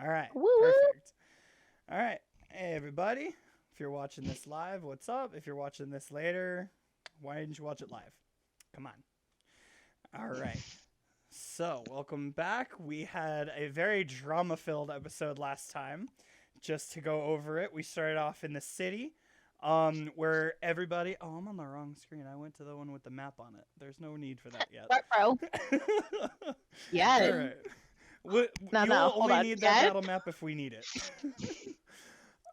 All right, Woo woo! perfect. All right, hey everybody. If you're watching this live, what's up? If you're watching this later, why didn't you watch it live? Come on. All right. So, welcome back. We had a very drama filled episode last time. Just to go over it, we started off in the city, where everybody. Oh, I'm on the wrong screen. I went to the one with the map on it. There's no need for that yet. What, bro? All Yet? right. You No, will hold only on. need that Yet? battle map if we need it.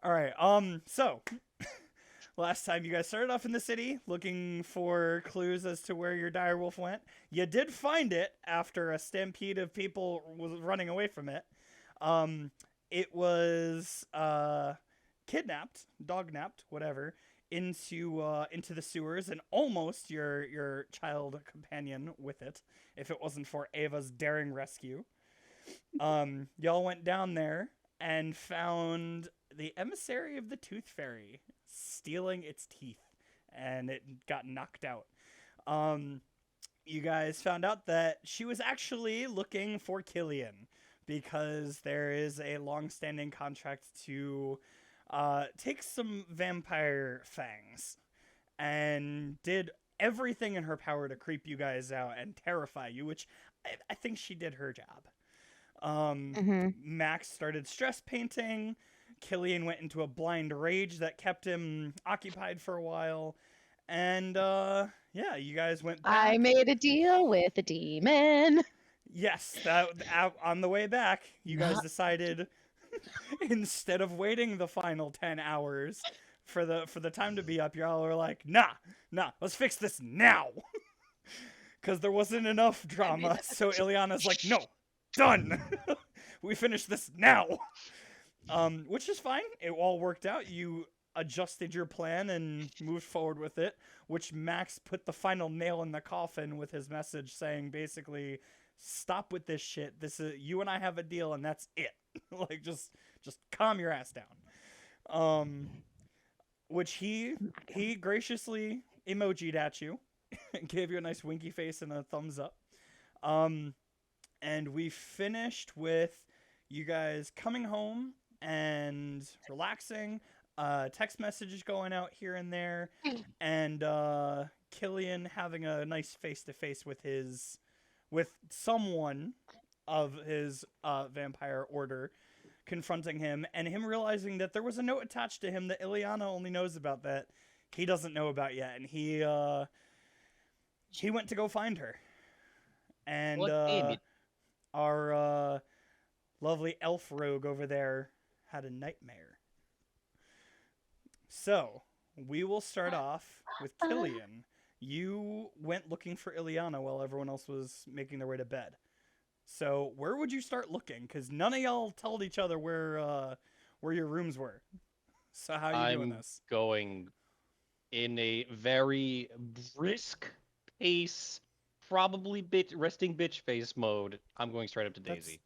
All right. So last time you guys started off in the city looking for clues as to where your direwolf went. You did find it after a stampede of people was running away from it. Um, it was kidnapped, dognapped, whatever, into the sewers, and almost your child companion with it, if it wasn't for Ava's daring rescue. Y'all went down there and found the emissary of the Tooth Fairy stealing its teeth, and it got knocked out. Um, you guys found out that she was actually looking for Killian because there is a long-standing contract to take some vampire fangs, and did everything in her power to creep you guys out and terrify you, which I think she did her job. Um, Mm-hmm. Max started stress painting. Killian went into a blind rage that kept him occupied for a while. And yeah, you guys went I back. made a deal with a demon. Yes, that on the way back, you guys decided instead of waiting the final 10 hours for the time to be up, y'all were like, nah, let's fix this now. Because there wasn't enough drama. So Ileana's like, no, done. We finished this now. Which is fine. It all worked out. You adjusted your plan and moved forward with it, which Max put the final nail in the coffin with his message saying basically, stop with this shit. This is you and I have a deal and that's it. Like just calm your ass down. Um which he graciously emojied at you and gave you a nice winky face and a thumbs up. Um and we finished with you guys coming home and relaxing, text messages going out here and there, and Killian having a nice face to face with someone of his vampire order confronting him, and him realizing that there was a note attached to him that Ileana only knows about that he doesn't know about yet, and he went to go find her, and What damn it? our lovely elf rogue over there had a nightmare. So, we will start off with Killian. You went looking for Ileana while everyone else was making their way to bed. So, where would you start looking? Because none of y'all told each other where your rooms were. So, how are you doing I'm this? going in a very brisk pace, probably resting bitch face mode. I'm going straight up to That's Daisy.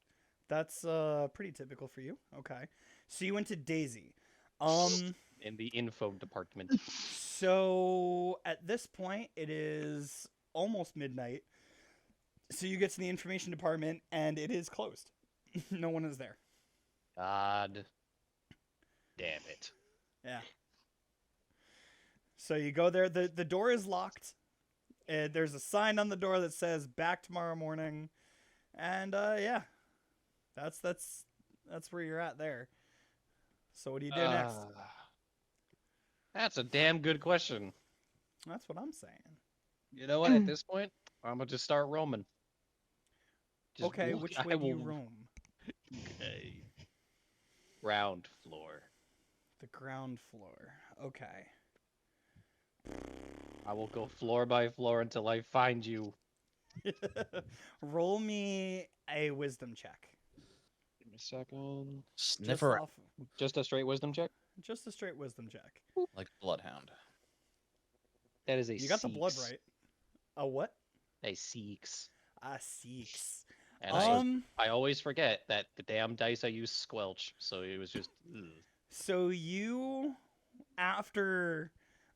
that's pretty typical for you. Okay. So you went to Daisy. Um In the info department. so at this point it is almost midnight. So you get to the information department and it is closed. No one is there. God damn it. Yeah. So you go there. The door is locked. There's a sign on the door that says "back tomorrow morning," and yeah, that's where you're at there. So what do you do next? That's a damn good question. That's what I'm saying. You know what? At this point, I'm gonna just start roaming. Okay, which way I do you will. roam? Okay. Ground floor. The ground floor. Okay. I will go floor by floor until I find you. Roll me a wisdom check. Give me a second. Just Sniffer off, Just a straight wisdom check. just a straight wisdom check. like Bloodhound. That is a You got the blood six. right. A what? A six. A six. And I always forget that the damn dice I use squelch, so it was just. Ugh. So you, after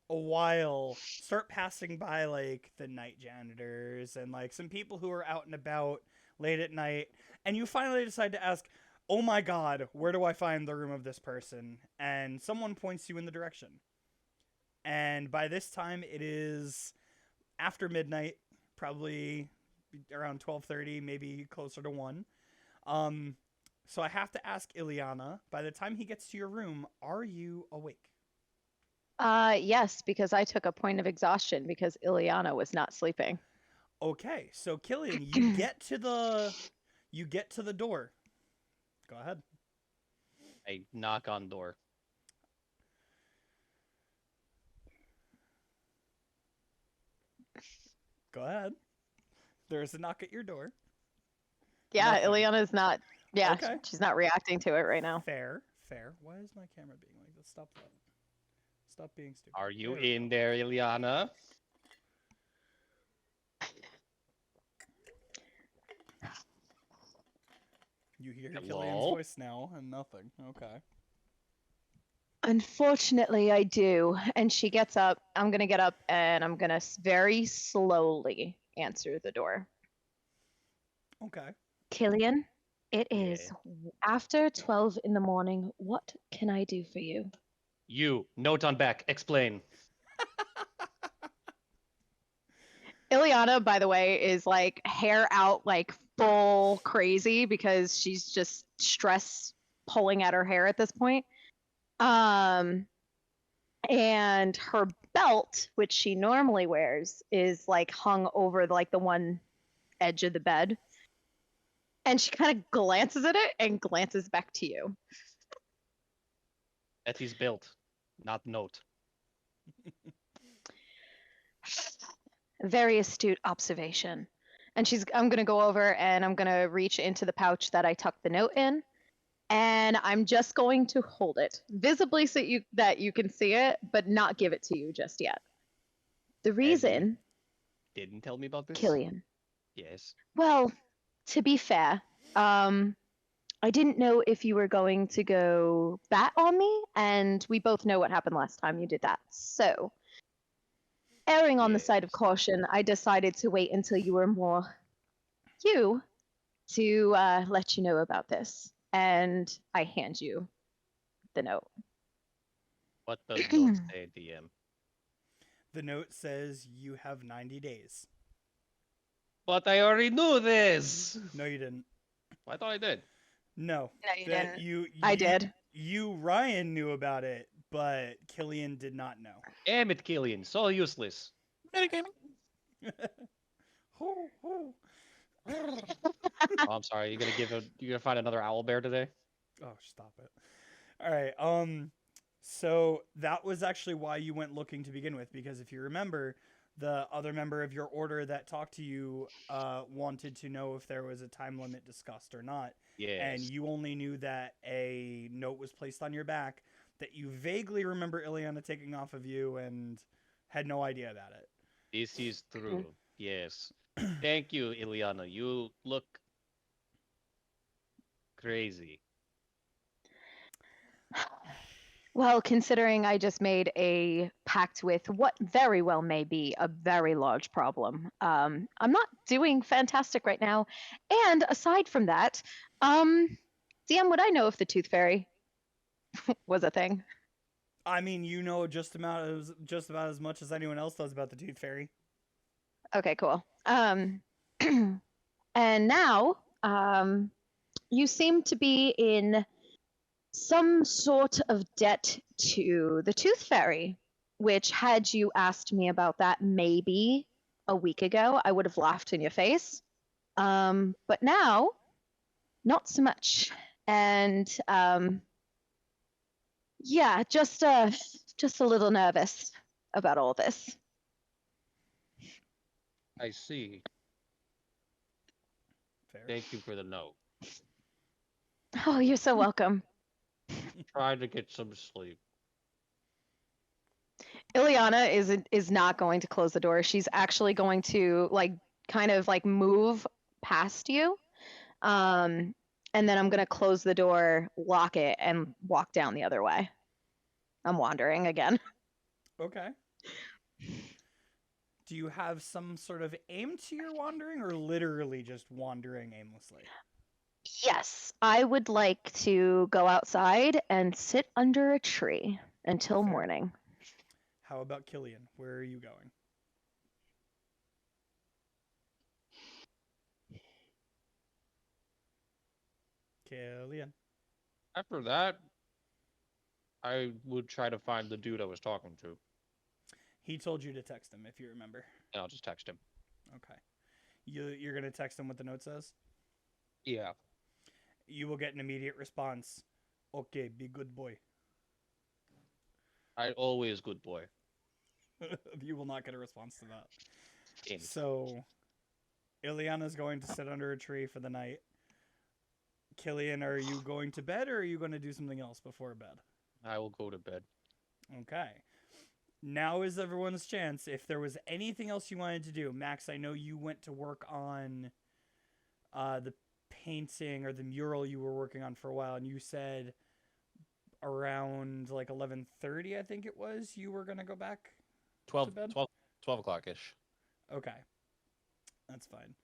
a while, start passing by like the night janitors and like some people who are out and about late at night, and you finally decide to ask, oh my god, where do I find the room of this person? And someone points you in the direction. And by this time, it is after midnight, probably around 12:30, maybe closer to 1. So I have to ask Ileana, by the time he gets to your room, are you awake? Yes, because I took a point of exhaustion because Ileana was not sleeping. Okay, so Killian, you get to the door. Go ahead. I knock on door. Go ahead. There's a knock at your door. Yeah, Nothing. Ileana's not. Yeah, Okay. she's not reacting to it right now. Fair. Why is my camera being like this? Stop that. Stop being stupid. Are you There we in go. there, Ileana? You hear Hello? Killian's voice now and nothing. Okay. Unfortunately, I do. And she gets up. I'm going to get up and I'm going to very slowly answer the door. Okay. Killian, it is Yeah. after 12 in the morning. What can I do for you? You, note on back, explain. Ileana, by the way, is like hair out, like full crazy because she's just stress pulling at her hair at this point. And her belt, which she normally wears, is like hung over like the one edge of the bed. And she kind of glances at it and glances back to you. Etty's built, not note. Very astute observation. And I'm gonna go over and I'm gonna reach into the pouch that I tucked the note in, and I'm just going to hold it visibly so that you can see it, but not give it to you just yet. The reason, Didn't tell me about this? Killian. Yes. Well, to be fair, I didn't know if you were going to go bat on me, and we both know what happened last time you did that. So, erring on the side of Yes. caution, I decided to wait until you were more you to let you know about this. And I hand you the note. What does note say, DM? The note says you have 90 days. But I already knew this! No, you didn't. I thought I did. No. No, you That didn't. I did. You, Ryan, knew about it, but Killian did not know. Damn it, Killian, so useless. Hoo, hoo. Oh, I'm sorry, you gonna find another owl bear today? Oh, stop it. All right. So that was actually why you went looking to begin with, because if you remember, the other member of your order that talked to you wanted to know if there was a time limit discussed or not. Yes. And you only knew that a note was placed on your back that you vaguely remember Ileana taking off of you and had no idea about it. This is true. Yes. Thank you, Ileana. You look crazy. Well, considering I just made a pact with what very well may be a very large problem, I'm not doing fantastic right now. And aside from that, DM, would I know if the Tooth Fairy was a thing? I mean, you know just about as much as anyone else does about the Tooth Fairy. Okay, cool. And now, you seem to be in some sort of debt to the Tooth Fairy, which had you asked me about that maybe a week ago, I would have laughed in your face. But now, not so much. And yeah, just a little nervous about all this. I see. Fair. Thank you for the note. Oh, you're so welcome. Try to get some sleep. Ileana is not going to close the door. She's actually going to kind of move past you. And then I'm going to close the door, lock it, and walk down the other way. I'm wandering again. Okay. Do you have some sort of aim to your wandering, or literally just wandering aimlessly? Yes, I would like to go outside and sit under a tree until Fair. morning. How about Killian? Where are you going? Killian. After that, I would try to find the dude I was talking to. He told you to text him, if you remember. And I'll just text him. Okay. You're gonna text him what the note says. Yeah. You will get an immediate response. Okay, be good boy. I always good boy. You will not get a response to that. Damn it. So, Ileana's going to sit under a tree for the night. Killian, are you going to bed or are you going to do something else before bed? I will go to bed. Okay. Now is everyone's chance. If there was anything else you wanted to do, Max, I know you went to work on the painting or the mural you were working on for a while, and you said around like 11:30, I think it was, you were going to go back 12, to bed? 12 o'clock-ish. Okay. That's fine.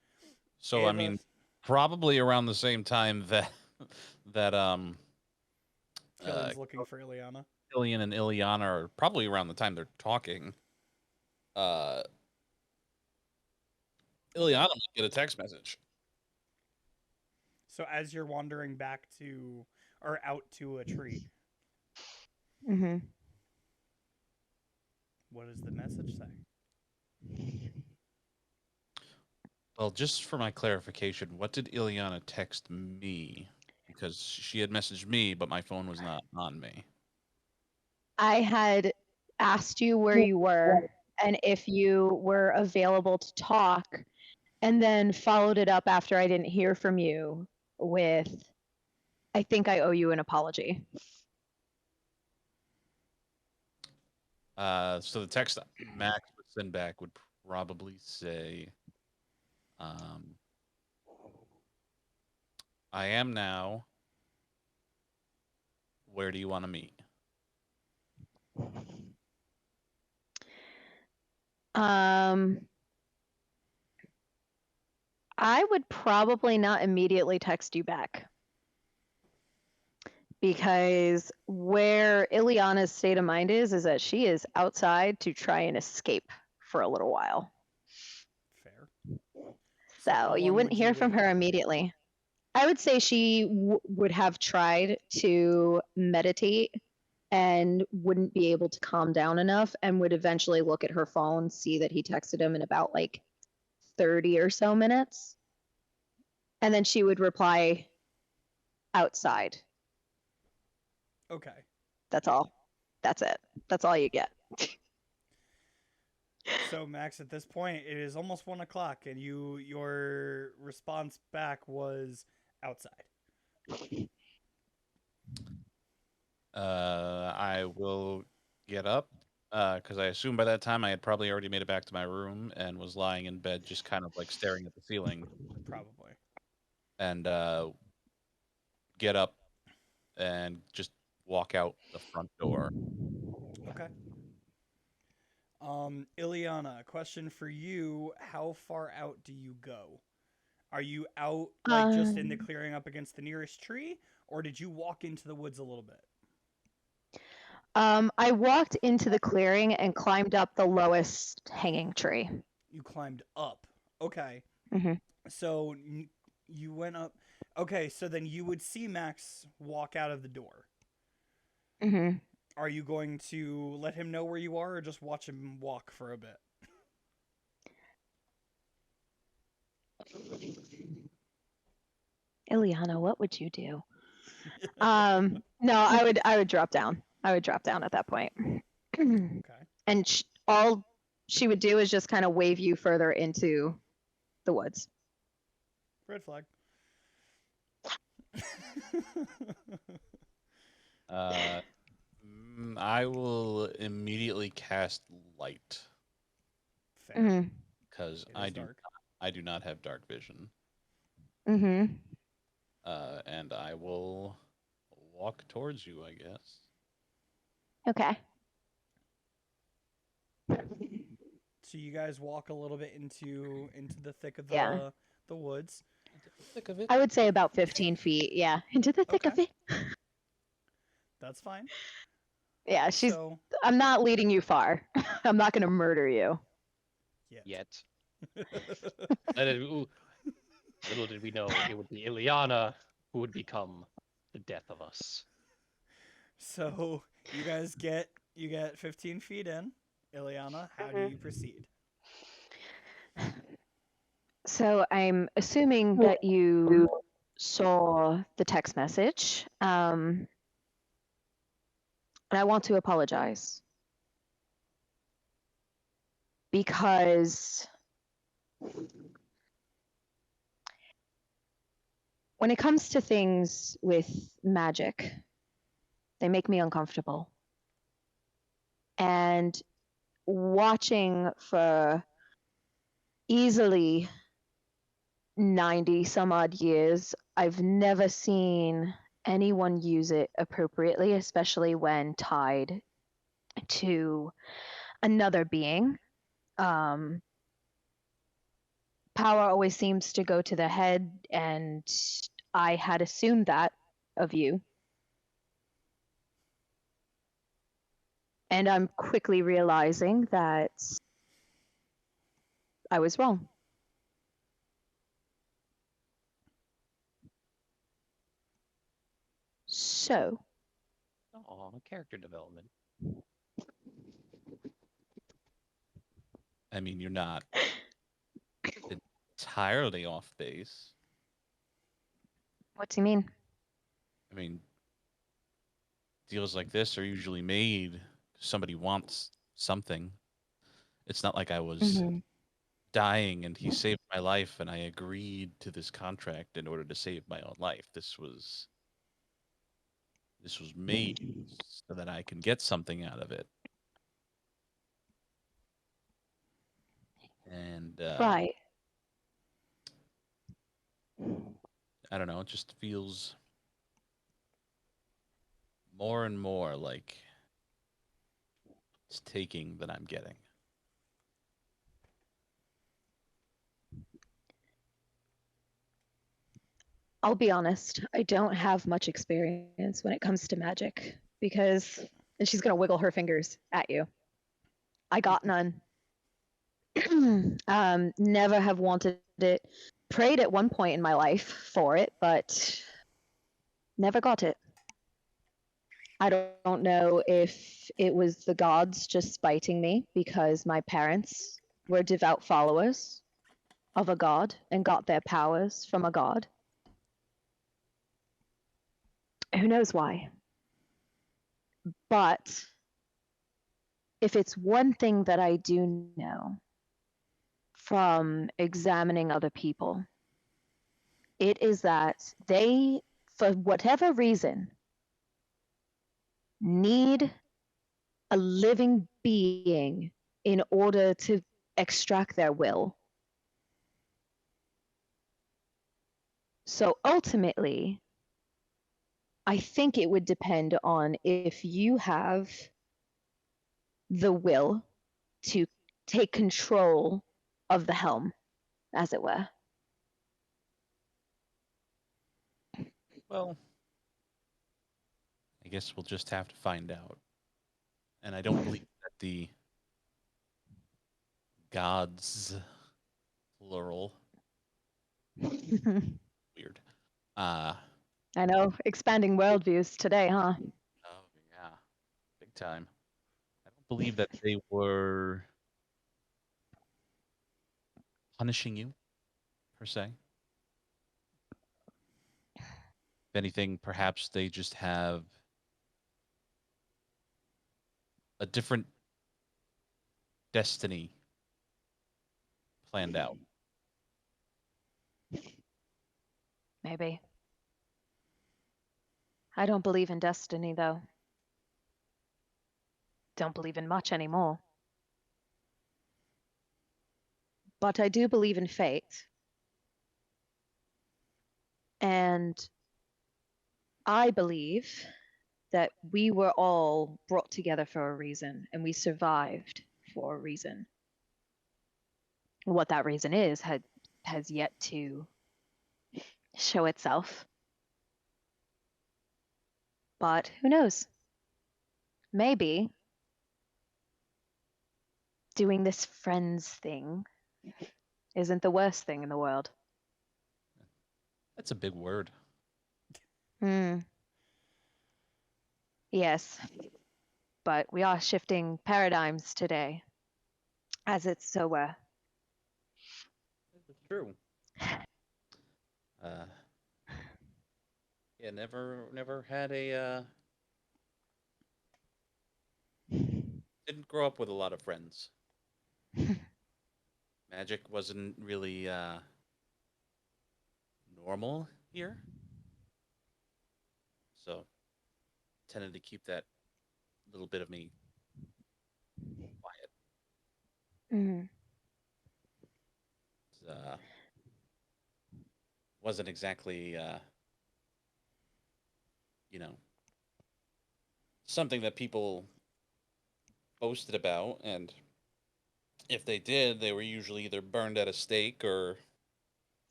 So, I Ava- mean, probably around the same time that Killian's looking for Ileana. Killian and Ileana are probably around the time they're talking. Ileana might get a text message. So as you're wandering back to or out to a tree, Mm-hmm. what does the message say? Well, just for my clarification, what did Ileana text me? Because she had messaged me, but my phone was not on me. I had asked you where you were and if you were available to talk, and then followed it up after I didn't hear from you with, I think I owe you an apology. So the text that Max would send back would probably say, I am now. Where do you want to meet? I would probably not immediately text you back because where Ileana's state of mind is that she is outside to try and escape for a little while. Fair. So how you long wouldn't would hear from wait? her immediately. I would say she would have tried to meditate and wouldn't be able to calm down enough and would eventually look at her phone, see that he texted him in about like 30 or so minutes. And then she would reply outside. Okay. That's all. That's it. That's all you get. So Max, at this point, it is almost 1 o'clock, and your response back was outside. I will get up because I assume by that time I had probably already made it back to my room and was lying in bed, just kind of like staring at the ceiling, Probably. and get up and just walk out the front door. Okay. Ileana, question for you: how far out do you go? Are you out like just in the clearing up against the nearest tree, or did you walk into the woods a little bit? I walked into the clearing and climbed up the lowest hanging tree. You climbed up. Okay. Mhm. So you went up. Okay, so then you would see Max walk out of the door. Mhm. Are you going to let him know where you are or just watch him walk for a bit? Ileana, what would you do? No, I would drop down. I would drop down at that point. Okay. And all she would do is just kind of wave you further into the woods. Red flag. I will immediately cast light Fair. Mhm. because It is dark. I do not have dark vision, Mhm. and I will walk towards you, I guess. Okay. So you guys walk a little bit into the thick of Yeah. the woods. Thick of it. I would say about 15 feet. Yeah, into the thick of Okay. it. That's fine. Yeah, So I'm not leading you far. I'm not gonna murder you. Yet. Ooh, little did we know it would be Ileana who would become the death of us. So you guys get 15 feet in. Ileana, how do you proceed? So I'm assuming that you saw the text message. And I want to apologize. Because when it comes to things with magic, they make me uncomfortable. And watching for easily 90 some odd years, I've never seen anyone use it appropriately, especially when tied to another being. Power always seems to go to the head, and I had assumed that of you. And I'm quickly realizing that I was wrong. So, Aw, character development. I mean, you're not entirely off base. what do you mean? I mean, deals like this are usually made 'cause somebody wants something. It's not like I was Mhm. dying and he saved my life and I agreed to this contract in order to save my own life. This was made so that I can get something out of it. And Right. I don't know, it just feels more and more like it's taking than I'm getting. I'll be honest, I don't have much experience when it comes to magic because, and she's gonna wiggle her fingers at you. I got none. Never have wanted it. Prayed at one point in my life for it, but never got it. I don't know if it was the gods just spiting me because my parents were devout followers of a god and got their powers from a god. Who knows why? But if it's one thing that I do know from examining other people, it is that they, for whatever reason, need a living being in order to extract their will. So ultimately, I think it would depend on if you have the will to take control of the helm, as it were. Well, I guess we'll just have to find out. And I don't believe that the gods, plural, weird. Uh, I know, expanding worldviews today, huh? oh yeah, big time. I don't believe that they were punishing you per se. If anything, perhaps they just have a different destiny planned out. Maybe. I don't believe in destiny, though. Don't believe in much anymore. But I do believe in fate. And I believe that we were all brought together for a reason and we survived for a reason. What that reason is has yet to show itself. But who knows? Maybe doing this friends thing isn't the worst thing in the world. That's a big word. Hmm. Yes. But we are shifting paradigms today, as it's so It's true. Uh, yeah, never had a didn't grow up with a lot of friends. Magic wasn't really normal here, so tended to keep that little bit of me quiet. Mm. Uh, wasn't exactly you know something that people boasted about, and if they did, they were usually either burned at a stake or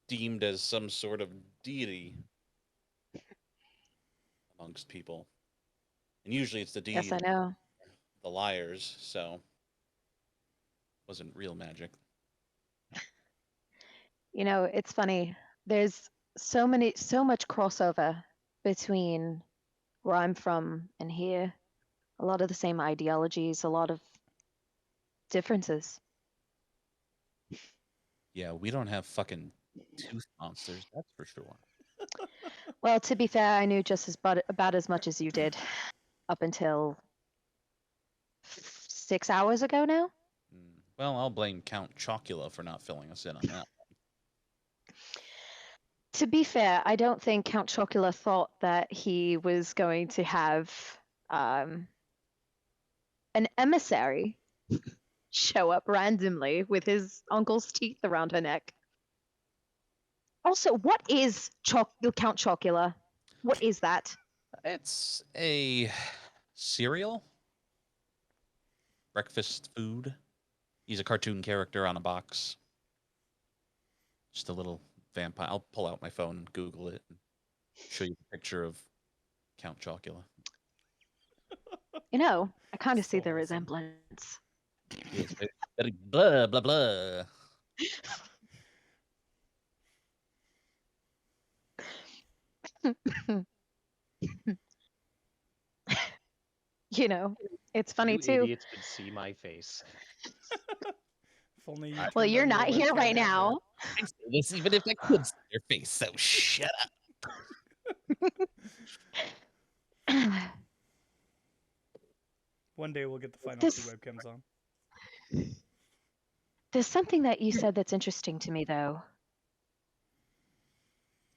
deemed as some sort of deity amongst people. And usually it's the Yes, I deity, know. the liars, so wasn't real magic. You know, it's funny. There's so much crossover between where I'm from and here. A lot of the same ideologies, a lot of differences. Yeah, we don't have fucking tooth monsters, that's for sure. Well, to be fair, I knew just about as much as you did up until 6 hours ago now. Well, I'll blame Count Chocula for not filling us in on that. To be fair, I don't think Count Chocula thought that he was going to have um, an emissary show up randomly with his uncle's teeth around her neck. Also, what is Count Chocula? What is that? It's a cereal, breakfast food. He's a cartoon character on a box. Just a little vampire. I'll pull out my phone and Google it and show you a picture of Count Chocula. You know, I kind of see So the wholesome. resemblance. Yes, very blah blah blah. You know, it's funny You too. idiots could see my face. If only you Well, turned you're on your not here webcam right ever. now. I'd say this even if I could see your face, so shut up. One day we'll get the final two This webcams on. There's something that you said that's interesting to me though.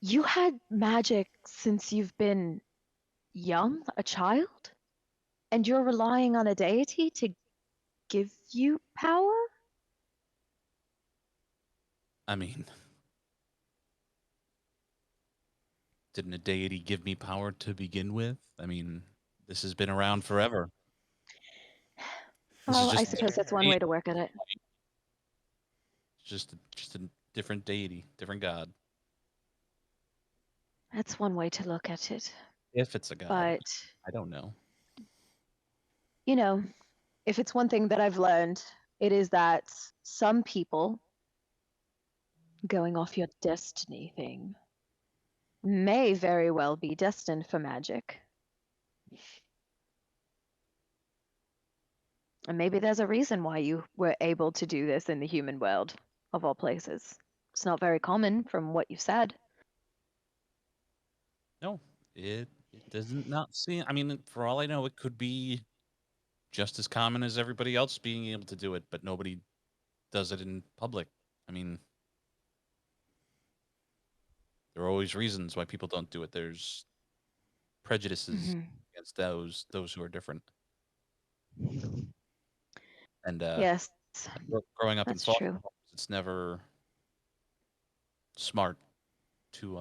You had magic since you've been young, a child, and you're relying on a deity to give you power? I mean, didn't a deity give me power to begin with? I mean, this has been around forever. This is Well, I just That's suppose fair. that's one way to work at it. just a different deity, different god. That's one way to look at it. If it's a god, But, I don't know. you know, if it's one thing that I've learned, it is that some people, going off your destiny thing, may very well be destined for magic. And maybe there's a reason why you were able to do this in the human world, of all places. It's not very common from what you've said. No, it doesn't not seem. I mean, for all I know, it could be just as common as everybody else being able to do it, but nobody does it in public. I mean, there are always reasons why people don't do it. There's prejudices against those who are different. And Yes, growing up in that's foster true. homes, it's never smart to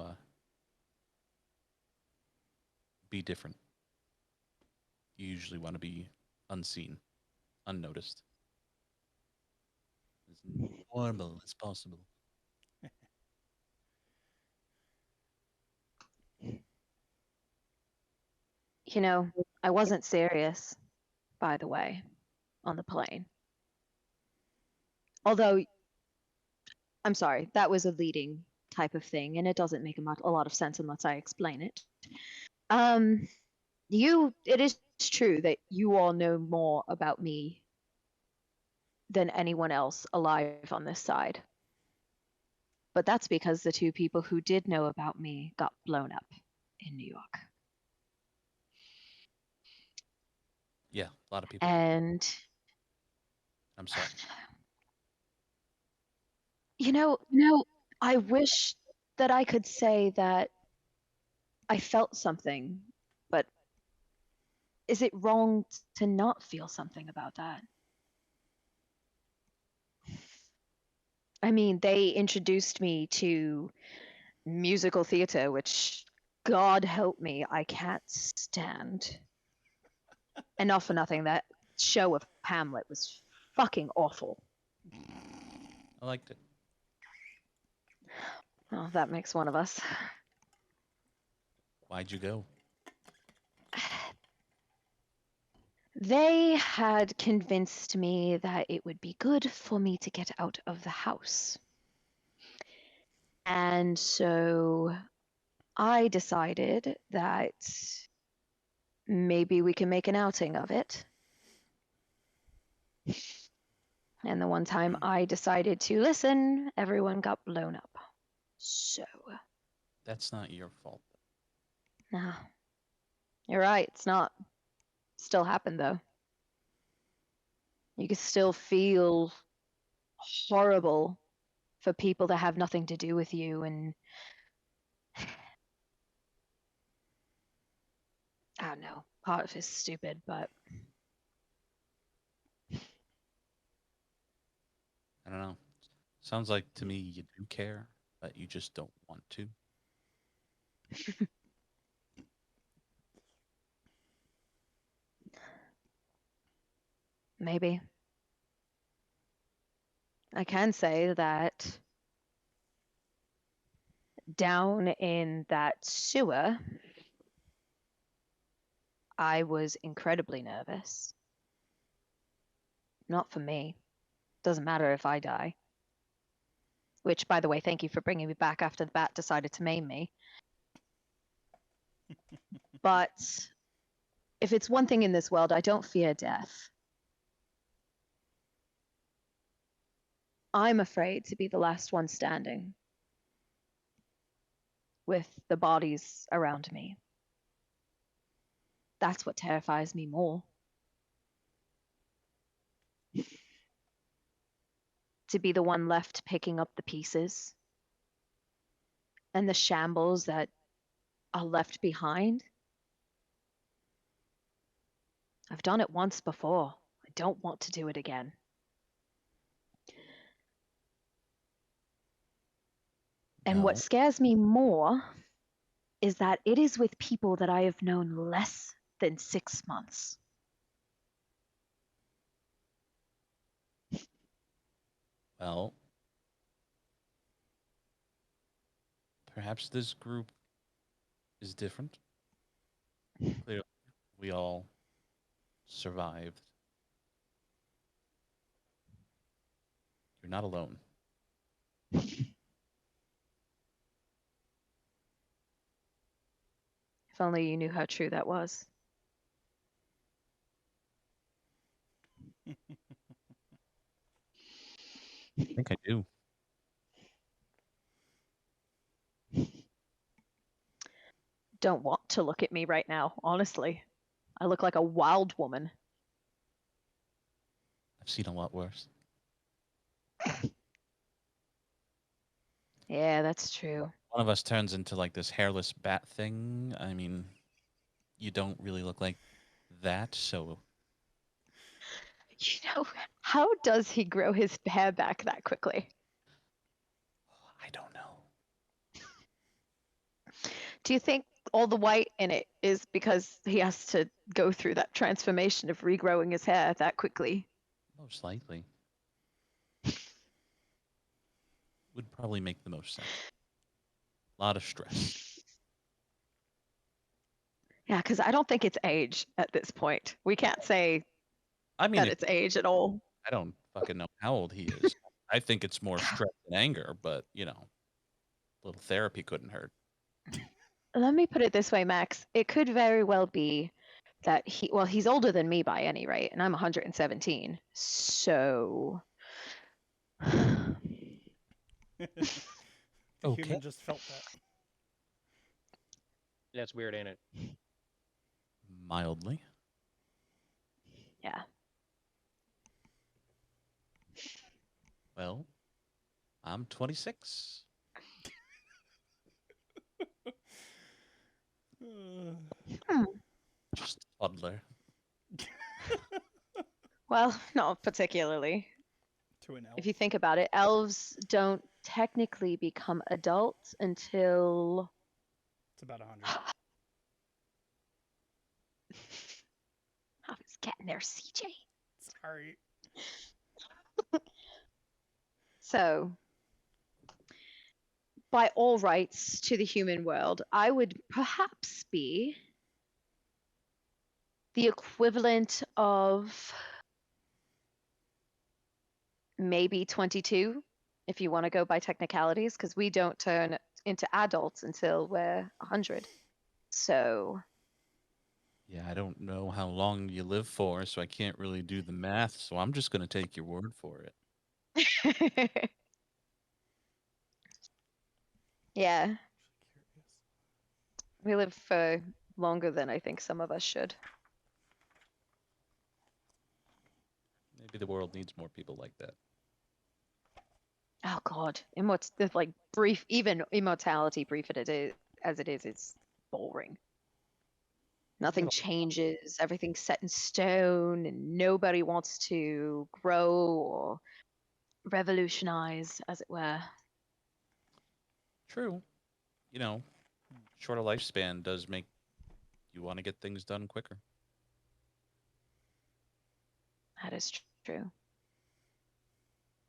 be different. You usually want to be unseen, unnoticed, as normal as possible. You know, I wasn't serious, by the way, on the plane. Although, I'm sorry, that was a leading type of thing, and it doesn't make a lot of sense unless I explain it. It is true that you all know more about me than anyone else alive on this side. But that's because the two people who did know about me got blown up in New York. Yeah, a lot of people. And I'm sorry. I wish that I could say that I felt something, but is it wrong to not feel something about that? I mean, they introduced me to musical theater, which, God help me, I can't stand. And not for nothing, that show of Hamlet was fucking awful. I liked it. Oh, that makes one of us. Why'd you go? They had convinced me that it would be good for me to get out of the house. And so I decided that maybe we can make an outing of it. And the one time I decided to listen, everyone got blown up. So, That's not your fault. nah. You're right, it's not. Still happened though. You can still feel horrible for people that have nothing to do with you, and I don't know, part of it's stupid, but I don't know. Sounds like to me you do care, but you just don't want to. maybe. I can say that down in that sewer, I was incredibly nervous. Not for me. Doesn't matter if I die. Which, by the way, thank you for bringing me back after the bat decided to maim me. But if it's one thing in this world, I don't fear death. I'm afraid to be the last one standing with the bodies around me. That's what terrifies me more. To be the one left picking up the pieces and the shambles that are left behind. I've done it once before. I don't want to do it again. And what No. scares me more is that it is with people that I have known less than 6 months. Well, perhaps this group is different. Clearly, we all survived. You're not alone. If only you knew how true that was. I think I do. Don't want to look at me right now, honestly. I look like a wild woman. I've seen a lot worse. Yeah, that's true. One of us turns into like this hairless bat thing. I mean, you don't really look like that, so You know, how does he grow his hair back that quickly? I don't know. Do you think all the white in it is because he has to go through that transformation of regrowing his hair that quickly? Most likely. Would probably make the most sense. A lot of stress. Yeah, because I don't think it's age at this point. We can't say I mean, that it's age at all. I don't fucking know how old he is. I think it's more stress and anger, but a little therapy couldn't hurt. Let me put it this way, Max. It could very well be that he's older than me by any rate, and I'm 117. So The Okay. human just felt that. That's weird, ain't it? Mildly. yeah. Well, I'm 26. Just a toddler. Well, not particularly. To an elf. If you think about it, elves don't technically become adults until It's about 100. I was getting there, CJ. Sorry. So, by all rights to the human world, I would perhaps be the equivalent of maybe 22, if you want to go by technicalities, because we don't turn into adults until we're 100. So, Yeah, I don't know how long you live for, so I can't really do the math, so I'm just going to take your word for it. yeah, we live for longer than I think some of us should. Maybe the world needs more people like that. Oh God, like brief, even immortality, brief as it is boring. Nothing changes. Everything's set in stone, and nobody wants to grow or revolutionize, as it were. True. Shorter lifespan does make you want to get things done quicker. That is true.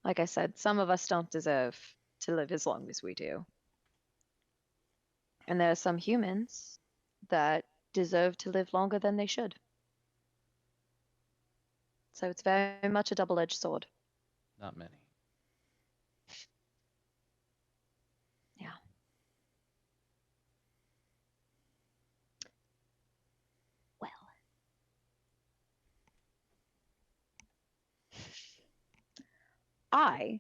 Like I said, some of us don't deserve to live as long as we do. And there are some humans that deserve to live longer than they should. So it's very much a double-edged sword. Not many. Yeah. Well. I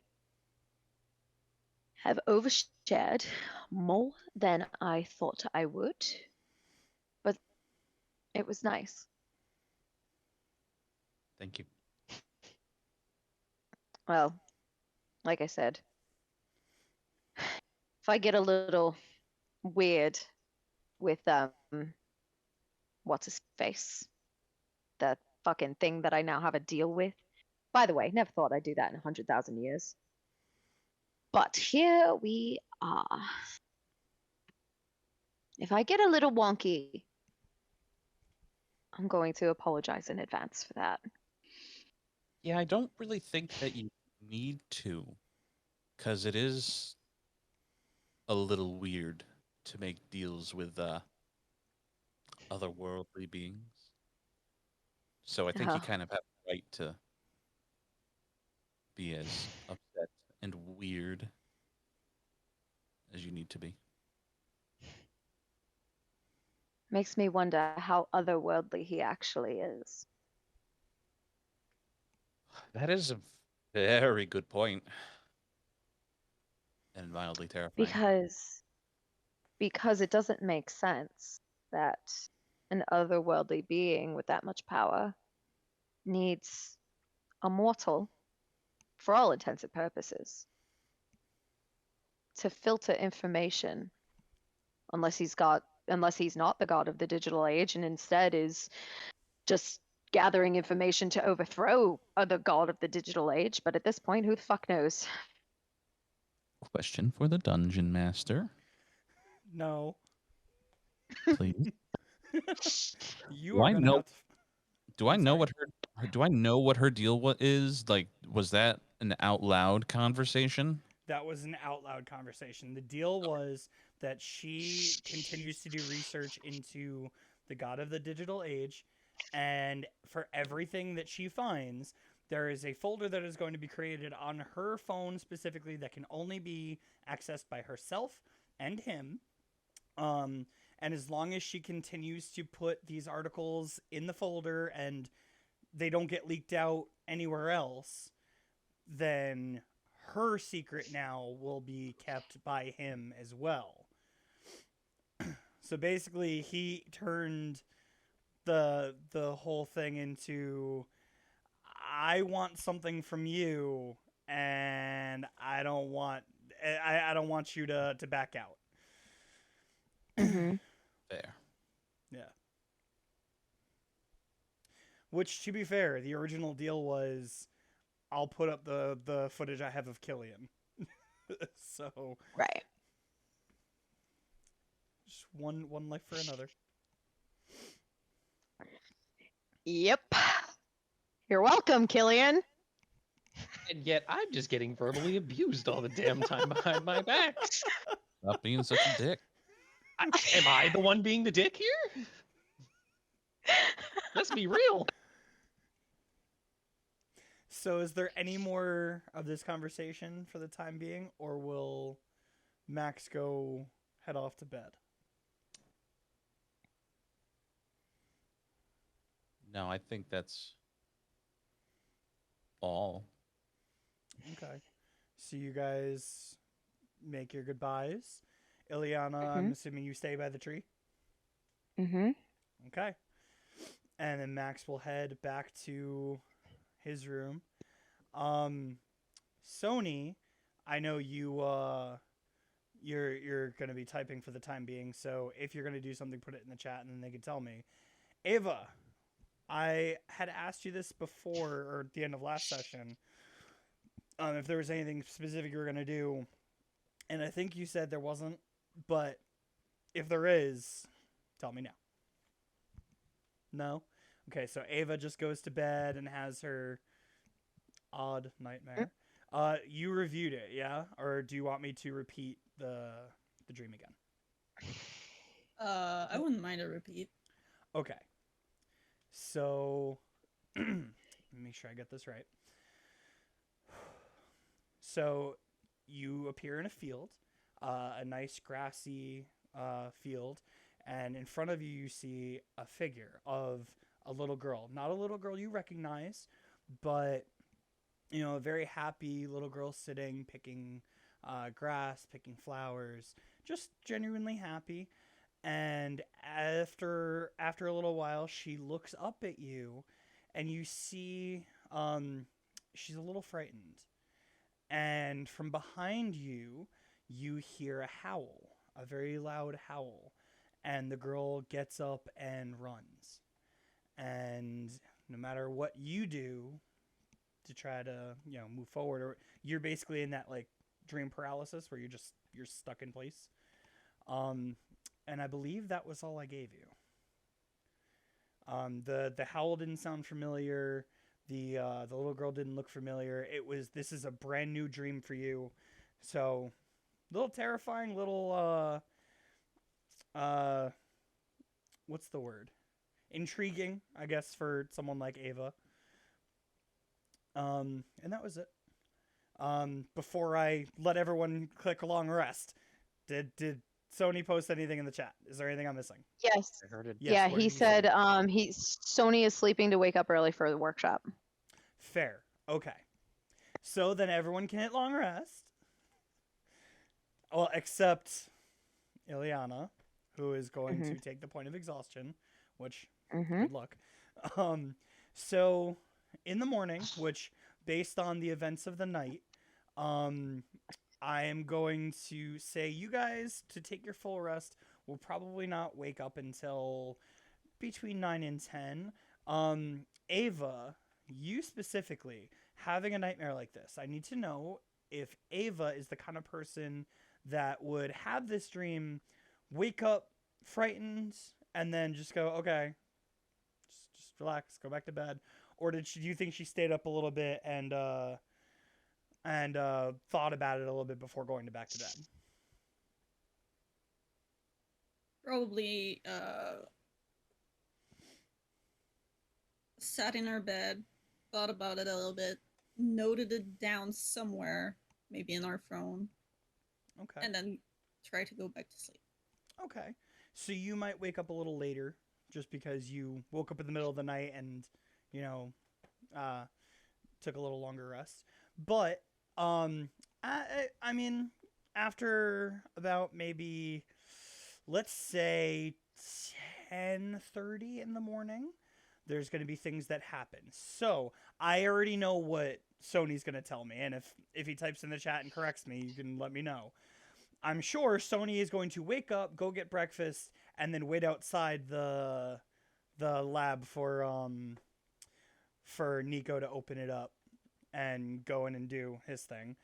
have overshared more than I thought I would, but it was nice. Thank you. Well, like I said, if I get a little weird with what's his face, the fucking thing that I now have a deal with. By the way, never thought I'd do that in 100,000 years. But here we are. If I get a little wonky, I'm going to apologize in advance for that. Yeah, I don't really think that you need to, because it is a little weird to make deals with otherworldly beings. So I think you kind of have the right to be as upset and weird as you need to be. Makes me wonder how otherworldly he actually is. That is a very good point. And mildly terrifying. Because it doesn't make sense that an otherworldly being with that much power needs a mortal, for all intents and purposes, to filter information, unless he's not the god of the digital age and instead is just gathering information to overthrow the god of the digital age. But at this point, who the fuck knows? Question for the dungeon master, No. please. You Do are I gonna know- have to. Do I I'm know sorry. what her deal is? Like, was that an out loud conversation? That was an out loud conversation. The deal was that she continues to do research into the god of the digital age, and for everything that she finds, there is a folder that is going to be created on her phone specifically that can only be accessed by herself and him. And as long as she continues to put these articles in the folder and they don't get leaked out anywhere else, then her secret now will be kept by him as well. So basically, he turned the whole thing into, I want something from you, and I don't want you to back out. Mm-hmm. Fair. Yeah. Which, to be fair, the original deal was, I'll put up the footage I have of Killian. So Right. just one life for another. Yep. You're welcome, Killian. And yet I'm just getting verbally abused all the damn time behind my back. Stop being such a dick. Am I the one being the dick here? Let's be real. So is there any more of this conversation for the time being, or will Max go head off to bed? No, I think that's all. Okay. So you guys make your goodbyes. Ileana, I'm assuming you stay by the tree? Mm-hmm. Okay. And then Max will head back to his room. Sony, I know you're gonna be typing for the time being, so if you're gonna do something, put it in the chat and then they can tell me. Ava, I had asked you this before, or at the end of last session, if there was anything specific you were gonna do, and I think you said there wasn't, but if there is, tell me now. No? Okay, so Ava just goes to bed and has her odd nightmare. You reviewed it, yeah? Or do you want me to repeat the dream again? I wouldn't mind a repeat. Okay. So, let me make sure I get this right. So, you appear in a field, a nice grassy field, and in front of you, you see a figure of a little girl. Not a little girl you recognize, but, you know, a very happy little girl sitting, picking grass, picking flowers, just genuinely happy. And after a little while, she looks up at you, and you see she's a little frightened. And from behind you, you hear a howl, a very loud howl. And the girl gets up and runs. And no matter what you do to try to, you know, move forward, or you're basically in that like dream paralysis where you're stuck in place. And I believe that was all I gave you. The howl didn't sound familiar. The little girl didn't look familiar. This is a brand new dream for you. So, a little terrifying, little what's the word? Intriguing, I guess, for someone like Ava. And that was it. Before I let everyone click long rest, did Sony post anything in the chat? Is there anything I'm missing? Yes. I heard it. Yes, Yeah, what did he say? said Sony is sleeping to wake up early for the workshop. Fair. Okay. So then everyone can hit long rest. Well, except Ileana, who is going to take the point of exhaustion, which good luck. So in the morning, which based on the events of the night, I am going to say you guys, to take your full rest, will probably not wake up until between 9 and 10. Ava, you specifically, having a nightmare like this, I need to know if Ava is the kind of person that would have this dream, wake up frightened, and then just go, okay, just relax, go back to bed. Or do you think she stayed up a little bit and thought about it a little bit before going back to bed? Probably sat in our bed, thought about it a little bit, noted it down somewhere, maybe in our phone, Okay. and then tried to go back to sleep. Okay. So you might wake up a little later just because you woke up in the middle of the night and, you know, took a little longer rest. But I mean, after about maybe, let's say 10:30 in the morning, there's going to be things that happen. So I already know what Sony's going to tell me, and if he types in the chat and corrects me, you can let me know. I'm sure Sony is going to wake up, go get breakfast, and then wait outside the lab for Nico to open it up and go in and do his thing.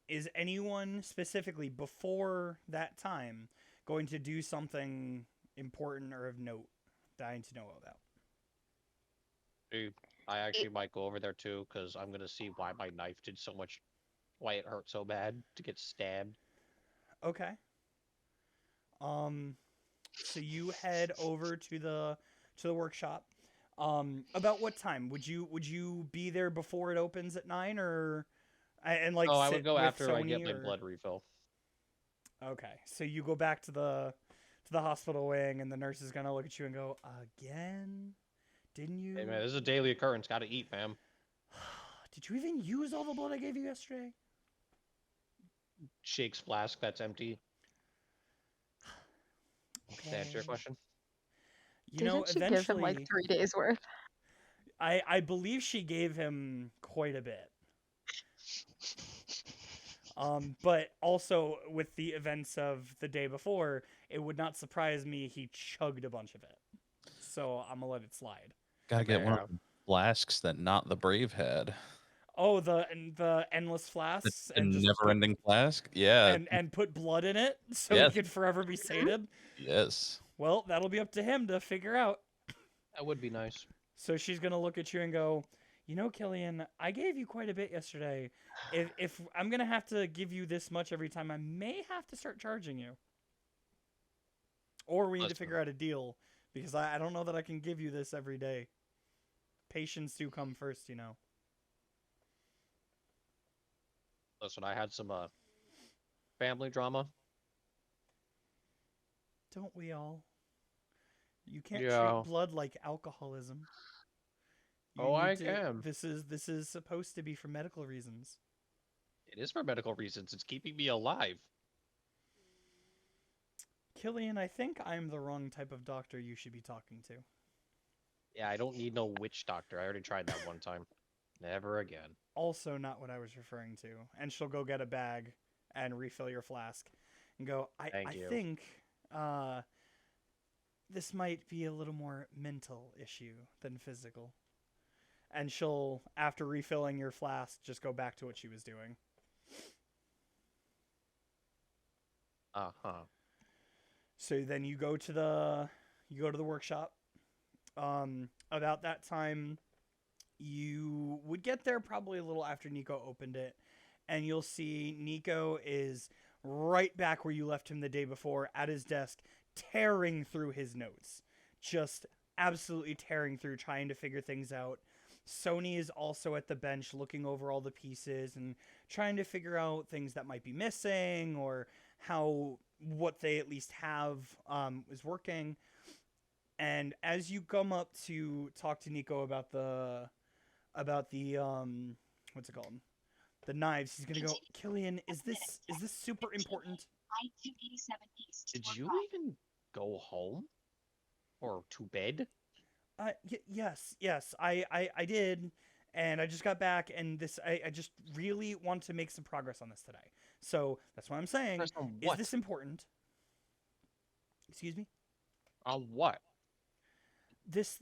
Is anyone specifically before that time going to do something important or of note that I need to know about? I actually might go over there too, because I'm gonna see why my knife did so much, why it hurt so bad to get stabbed. Okay. So you head over to the workshop. About what time would you be there before it opens at 9, or and like Oh, I sit would go with after I Sony, get my or... blood refill. Okay, so you go back to the hospital wing, and the nurse is gonna look at you and go, "Again? Didn't you? Hey man, this is a daily occurrence. Gotta eat, fam. Did you even use all the blood I gave you yesterday?" Shakes flask that's empty. Okay. To answer your question. You know, Didn't she give him like eventually, 3 days worth? I believe she gave him quite a bit. But also with the events of the day before, it would not surprise me he chugged a bunch of it. So I'm gonna let it slide. Gotta get one Yeah. of the flasks that not the Brave had. Oh, the endless The, flasks the and just never-ending flask. Yeah. and put blood in it so Yes. he could forever be sated. Yes. Well, that'll be up to him to figure out. That would be nice. So she's gonna look at you and go, "You know, Killian, I gave you quite a bit yesterday. If I'm gonna have to give you this much every time, I may have to start charging you. Or we need to Listen. figure out a deal, because I don't know that I can give you this every day. Patients do come first, you know." Listen, I had some family drama. Don't we all? You can't Yeah. treat blood like alcoholism. You Oh, need I to- can. This is supposed to be for medical reasons. It is for medical reasons. It's keeping me alive. Killian, I think I'm the wrong type of doctor you should be talking to. Yeah, I don't need no witch doctor. I already tried that one time. Never again. Also not what I was referring to. And she'll go get a bag and refill your flask and go, I Thank you. think this might be a little more mental issue than physical. And she'll, after refilling your flask, just go back to what she was doing. Uh-huh. So then you go to the workshop. About that time, you would get there probably a little after Nico opened it, and you'll see Nico is right back where you left him the day before at his desk, tearing through his notes, just absolutely tearing through, trying to figure things out. Sony is also at the bench looking over all the pieces and trying to figure out things that might be missing, or how what they at least have is working. And as you come up to talk to Nico about the what's it called, the knives, he's gonna go, Killian, is this super important? Did you even go home? Or to bed? Yes, I did, and I just got back, and I just really want to make some progress on this today. So that's what I'm saying. Progress on Is what? this important? Excuse me? On what? This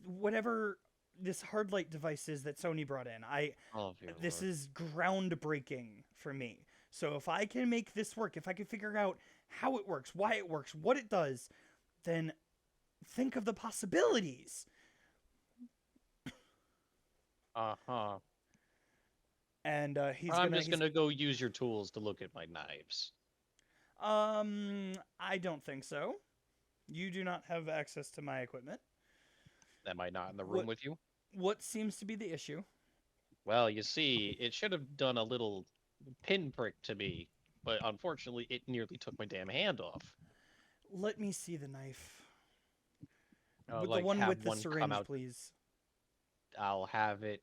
hard light device is that Sony brought in. Oh, dear This Lord. is groundbreaking for me. So if I can make this work, if I can figure out how it works, why it works, what it does, then think of the possibilities. Uh-huh. And he's I'm just gonna go use your tools to look at my knives. I don't think so. You do not have access to my equipment. Am I not in the room What- with you? what seems to be the issue? Well, you see, it should have done a little pinprick to me, but unfortunately, it nearly took my damn hand off. Let me see the knife. Uh, With the like, one have with the one come syringe, out. please. I'll have it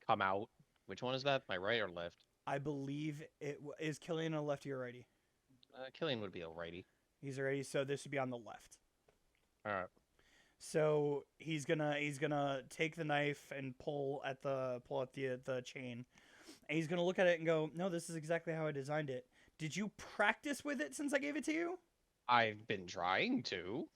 come out. Which one is that? My right or left? I believe is Killian a lefty or righty? Killian would be a righty. He's a righty, so this would be on the left. All right. So he's gonna take the knife and pull at the chain, and he's gonna look at it and go, "No, this is exactly how I designed it. Did you practice with it since I gave it to you? I've been trying to.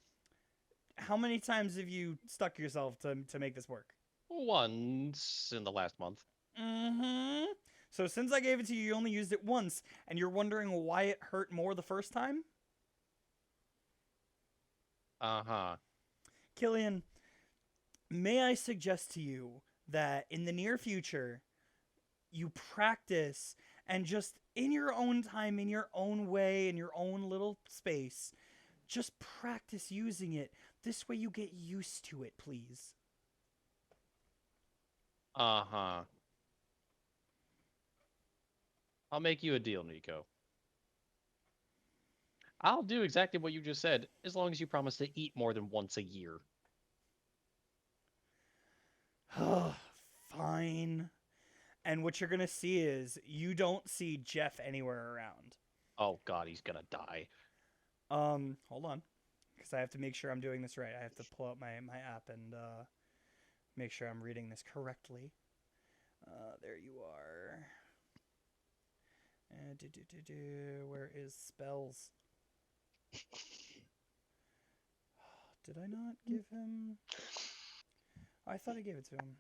How many times have you stuck yourself to make this work?" Once in the last month. Mm-hmm. So since I gave it to you, you only used it once, and you're wondering why it hurt more the first time? Uh-huh. Killian, may I suggest to you that in the near future, you practice and just in your own time, in your own way, in your own little space, just practice using it. This way you get used to it, please. Uh-huh. I'll make you a deal, Nico. I'll do exactly what you just said, as long as you promise to eat more than once a year. Fine. And what you're gonna see is you don't see Jeff anywhere around. Oh god, he's gonna die. Hold on, because I have to make sure I'm doing this right. I have to pull out my app and make sure I'm reading this correctly. There you are. Where is spells? Did I not give him? I thought I gave it to him.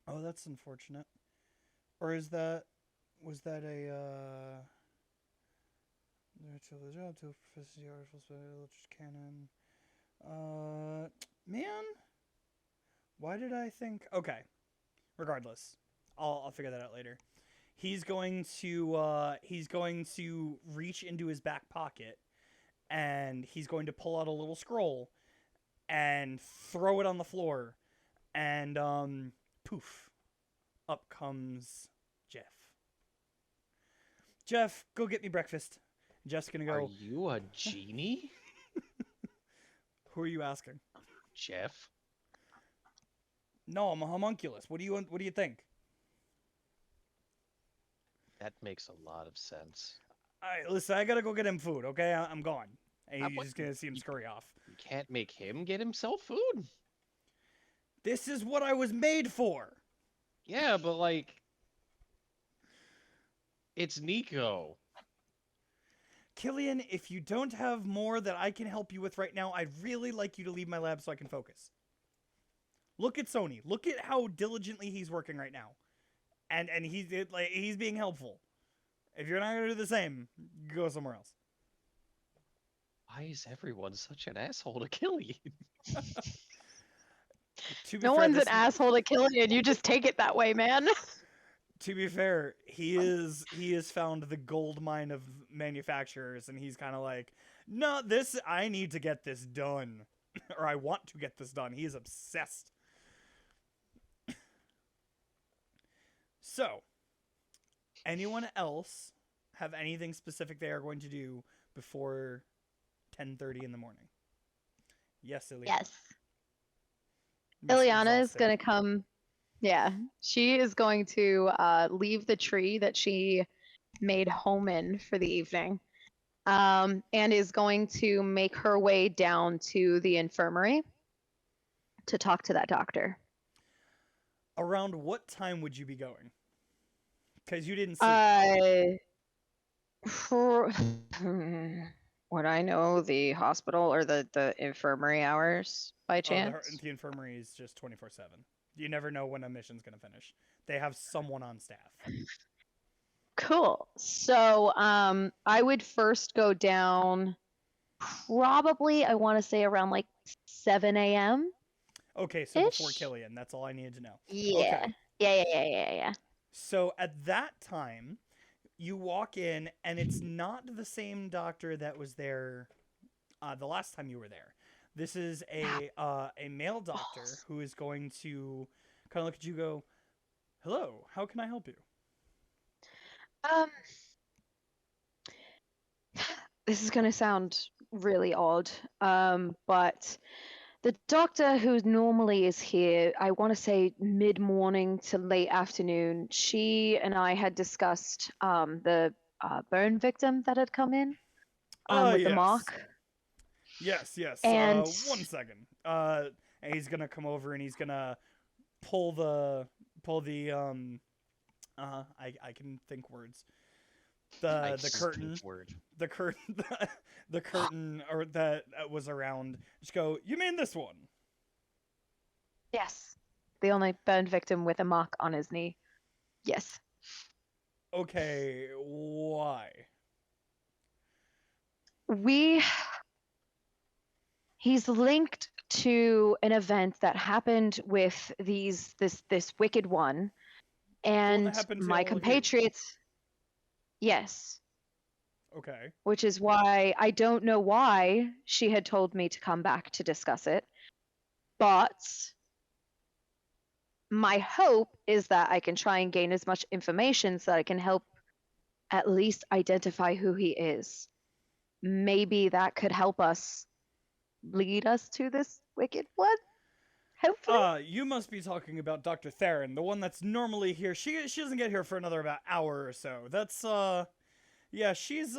Oh, that's unfortunate. Or was that a to the job to Professor Electric Cannon. Man, why did I think? Okay, regardless, I'll figure that out later. He's going to reach into his back pocket, and he's going to pull out a little scroll, and throw it on the floor, and poof, up comes Jeff. Jeff, go get me breakfast. Jeff's gonna go. Are you a genie? Who are you asking? Jeff? No, I'm a homunculus. What do you think? That makes a lot of sense. All right, listen, I gotta go get him food. Okay, I'm gone. And you're What? just gonna see him scurry off. You can't make him get himself food? This is what I was made for. Yeah, but like... It's Nico. Killian, if you don't have more that I can help you with right now, I'd really like you to leave my lab so I can focus. Look at Sony. Look at how diligently he's working right now. And he's being helpful. If you're not gonna do the same, go somewhere else. Why is everyone such an asshole to Killian? To be No fair, one's this- an asshole to Killian. You just take it that way, man. To be fair, he has found the gold mine of manufacturers, and he's kind of like, no, I need to get this done, or I want to get this done. He is obsessed. So, anyone else have anything specific they are going to do before 10:30 in the morning? Yes, Ileana. Yes. Miss Ileana is Exhausted. going to come. Yeah. She is going to leave the tree that she made home in for the evening, and is going to make her way down to the infirmary to talk to that doctor. Around what time would you be going? Because you didn't see. Would I know the hospital or the infirmary hours by Oh, chance? the infirmary is just 24/7. You never know when a mission's gonna finish. They have someone on staff. Cool. So I would first go down probably, I want to say around like 7 a.m. Okay, so before Ish? Killian, that's all I needed to know. Yeah. Okay. Yeah. So at that time, you walk in, and it's not the same doctor that was there the last time you were there. This is a male doctor Balls. who is going to kind of look at you, go, "Hello, how can I help you?" Um, this is going to sound really odd, but the doctor who normally is here, I want to say mid-morning to late afternoon, she and I had discussed the burn victim that had come in with the Yes. mark. Yes, yes. And 1 second. And he's gonna come over and he's gonna pull the I can think words. I The speak curtain, word. the curtain, the curtain, or that was around. Just go. You mean this one? yes, the only burn victim with a mark on his knee. Yes. Okay. Why? He's linked to an event that happened with this wicked one, The one and that happened to my all of you. compatriots. Yes, Okay. which is why I don't know why she had told me to come back to discuss it, but my hope is that I can try and gain as much information so that I can help at least identify who he is. Maybe that could help us lead us to this wicked one. Hopefully. You must be talking about Dr. Theron, the one that's normally here. She doesn't get here for another about hour or so. That's yeah, she's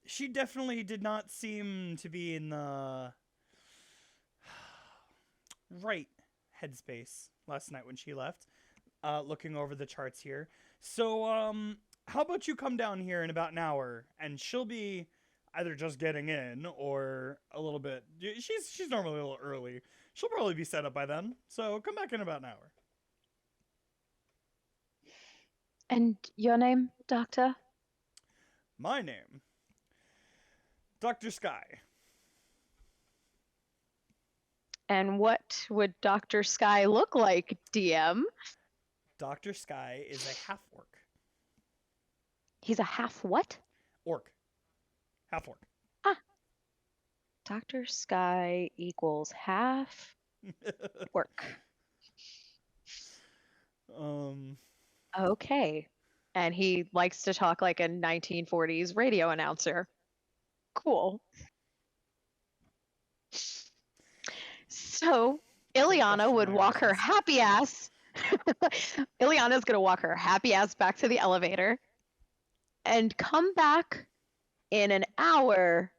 she definitely did not seem to be in the right headspace last night when she left. Looking over the charts here. So how about you come down here in about an hour and she'll be either just getting in or a little bit. She's normally a little early. She'll probably be set up by then. So come back in about an hour. And your name, Doctor? My name, Dr. Sky. And what would Dr. Sky look like, DM? Dr. Sky is a half orc. He's a half what? Orc. Half orc. Dr. Sky equals half work. Okay. And he likes to talk like a 1940s radio announcer. Cool. So Ileana would walk her happy ass. Ileana's gonna walk her happy ass back to the elevator and come back in an hour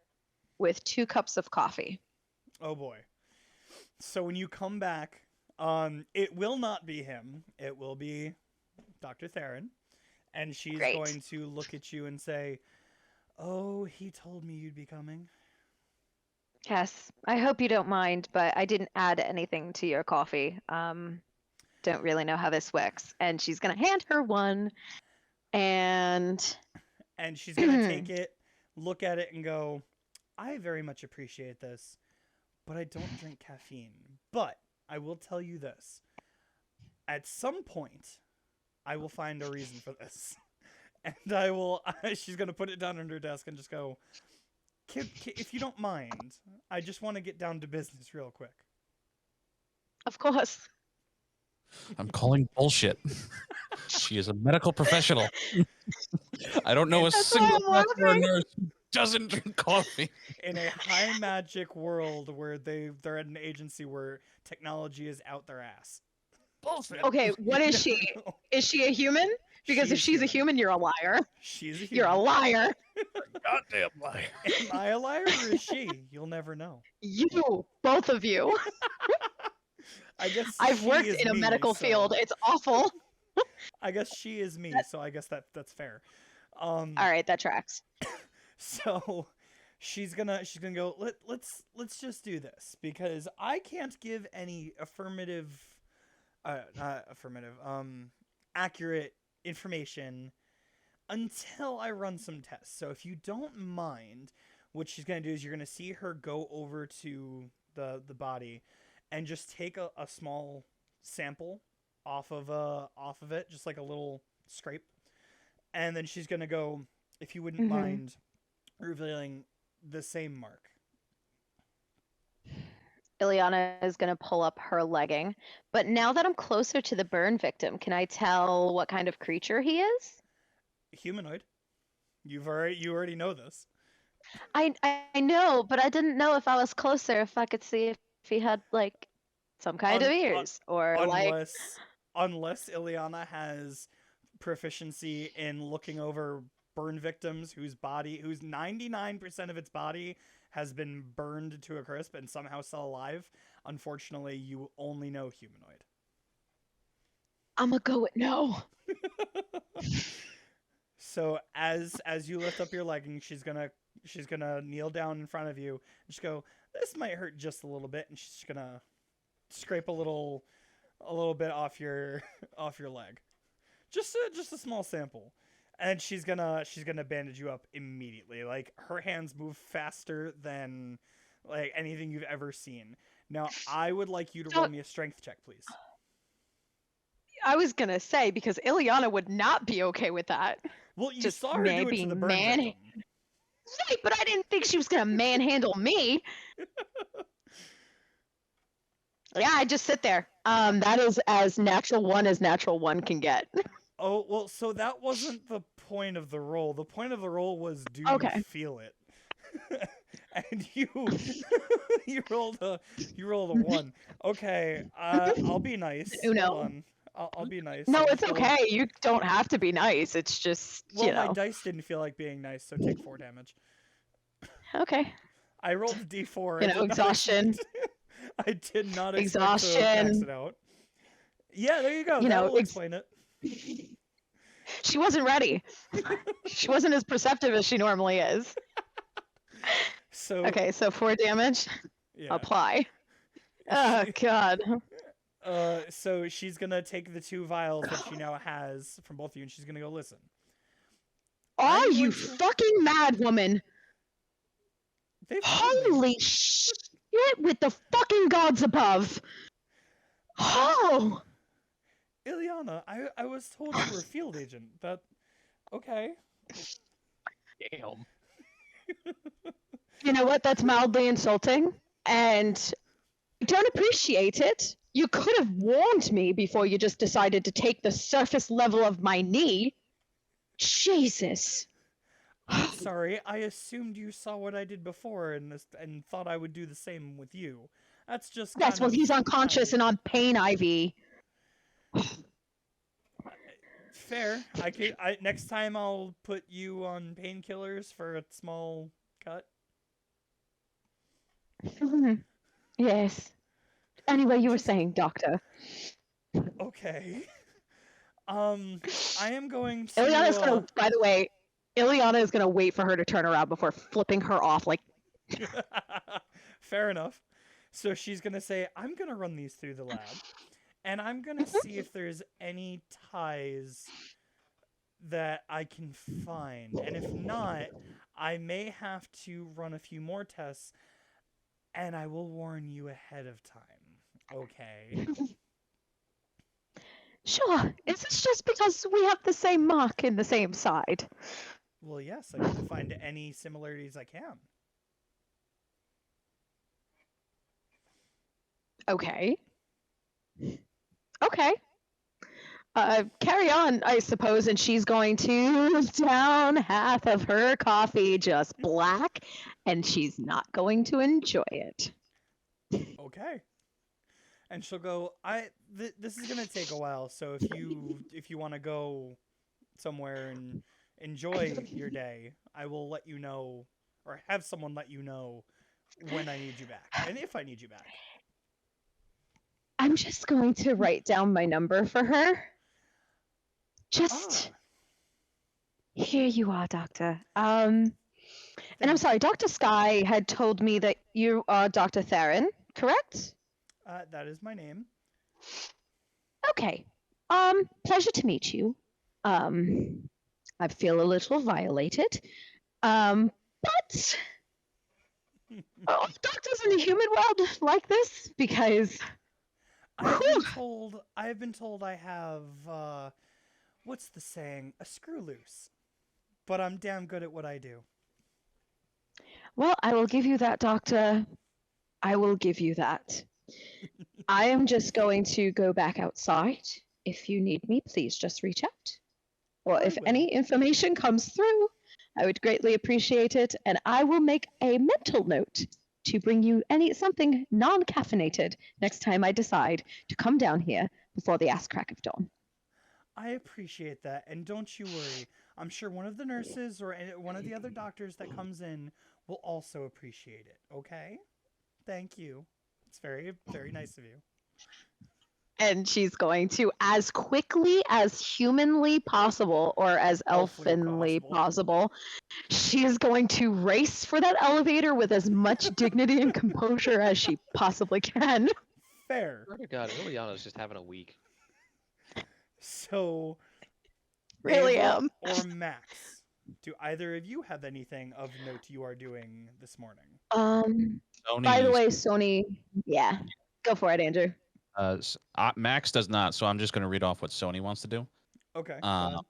with 2 cups of coffee. Oh boy. So when you come back, it will not be him. It will be Dr. Theron. And she's Great. going to look at you and say, "Oh, he told me you'd be coming." Yes, I hope you don't mind, but I didn't add anything to your coffee. Don't really know how this works. And she's gonna hand her one, and And she's going to take it, look at it, and go, "I very much appreciate this, but I don't drink caffeine. But I will tell you this. At some point, I will find a reason for this." And I will, she's going to put it down on her desk and just go, if you don't mind, I just want to get down to business real quick." of course. I'm calling bullshit. She is a medical professional. I don't know a That's why single I'm doctor or laughing. nurse who doesn't drink coffee. In a high magic world where they're at an agency where technology is out their ass. Bullshit. Okay, what is she? Is she a human? Because if she's a human, you're a liar. She's a human. You're a liar. Goddamn liar. Am I a liar or is she? You'll never know. You, both of you. I guess I've she worked is in a me, medical so- field. It's awful. I guess she is me, so I guess that's fair. All right, that tracks. So she's gonna go, let's just do this because I can't give any accurate information until I run some tests. So if you don't mind, what she's gonna do is you're gonna see her go over to the body and just take a small sample off of it, just like a little scrape, and then she's gonna go, "If you wouldn't Mhm. mind revealing the same mark. Ileana is going to pull up her legging. But now that I'm closer to the burn victim, can I tell what kind of creature he is? Humanoid. You already know this. I know, but I didn't know if I was closer, if I could see if he had like some kind of ears or like. Unless Ileana has proficiency in looking over burn victims whose 99% of its body has been burned to a crisp and somehow still alive. Unfortunately, you only know humanoid. I'm gonna go with no. So as you lift up your leggings, she's gonna kneel down in front of you and just go, "This might hurt just a little bit," and she's gonna scrape a little bit off your leg, just a small sample, and she's gonna bandage you up immediately. Like, her hands move faster than like anything you've ever seen. Now, I would like you to roll me a strength check, please. I was gonna say, because Ileana would not be okay with that. Well, you Just saw her do it to the burn victim. Right, but I didn't think she was gonna manhandle me. Yeah, I just sit there. That is as natural one can get. Oh, well, so that wasn't the point of the roll. The point of the roll was, do Okay. you feel it? And you rolled a 1. Okay, I'll be nice. Uno. Hold on. I'll be nice. No, I it's just rolled- okay. You don't have to be nice. It's just, Well, you know. my dice didn't feel like being nice, so take 4 damage. Okay. I rolled a d4. You know, exhaustion. I did not expect to Exhaustion. max it out. Yeah, there you go. You know, That'll explain it. She wasn't ready. She wasn't as perceptive as she normally is. So Okay, so 4 damage. yeah. Apply. Oh, God. So she's gonna take the 2 vials that she now has from both of you, and she's gonna go, listen. Are I'm you going to- fucking mad, woman? They've told me. Holy shit with the fucking gods above. Oh! Ileana, I was told you were a field agent. Okay. Damn. You know what? That's mildly insulting, and I don't appreciate it. You could have warned me before you just decided to take the surface level of my knee. Jesus. I'm sorry. I assumed you saw what I did before and thought I would do the same with you. That's just Yes, well, kind he's of unconscious my- and on pain IV. Fair. Next time I'll put you on painkillers for a small cut. Yes. Anyway, you were saying, Doctor. Okay. I am going to. Ileana's gonna, by the way, Ileana is gonna wait for her to turn around before flipping her off. Like, Fair enough. So she's gonna say, "I'm gonna run these through the lab, and I'm gonna see if there's any ties that I can find. And if not, I may have to run a few more tests, and I will warn you ahead of time." Okay. sure. Is this just because we have the same mark in the same side? Well, yes, I need to find any similarities I can. Okay. Okay. Carry on, I suppose, and she's going to down half of her coffee just black, and she's not going to enjoy it. Okay. And she'll go, this is gonna take a while, so if you want to go somewhere and enjoy your day, I will let you know, or have someone let you know when I need you back, and if I need you back. I'm just going to write down my number for her. Just Ah, here you are, Doctor. And I'm sorry, Dr. Sky had told me that you are Dr. Theron, correct? that is my name. Okay. Pleasure to meet you. I feel a little violated. But are doctors in the human world like this? Because I've been told I have, what's the saying? A screw loose. But I'm damn good at what I do. Well, I will give you that, Doctor. I will give you that. I am just going to go back outside. If you need me, please just reach out. Or I if will. any information comes through, I would greatly appreciate it, and I will make a mental note to bring you something non-caffeinated next time I decide to come down here before the ass crack of dawn. I appreciate that, and don't you worry. I'm sure one of the nurses or one of the other doctors that comes in will also appreciate it. Okay? Thank you. It's very, very nice of you. And she's going to, as quickly as humanly possible or as Elfly elfinly possible. possible, she is going to race for that elevator with as much dignity and composure as she possibly can. Fair. Swear to God, Ileana's just having a week. So, Really Ava am. or Max, do either of you have anything of note you are doing this morning? By the Sony's- way, Sony, yeah, go for it, Andrew. Max does not, so I'm just going to read off what Sony wants to do. Okay. go Um,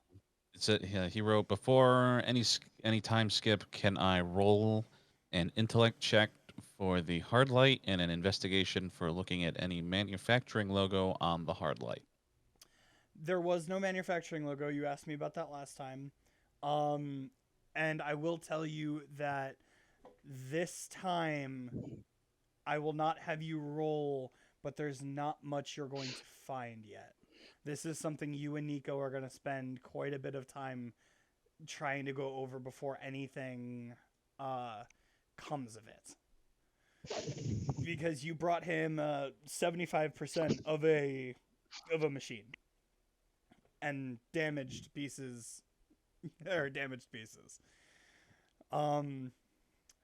ahead. he wrote, before any time skip, can I roll an intellect check for the hard light and an investigation for looking at any manufacturing logo on the hard light? There was no manufacturing logo. You asked me about that last time. And I will tell you that this time I will not have you roll, but there's not much you're going to find yet. This is something you and Nico are going to spend quite a bit of time trying to go over before anything comes of it. Because you brought him 75% of a machine and damaged pieces.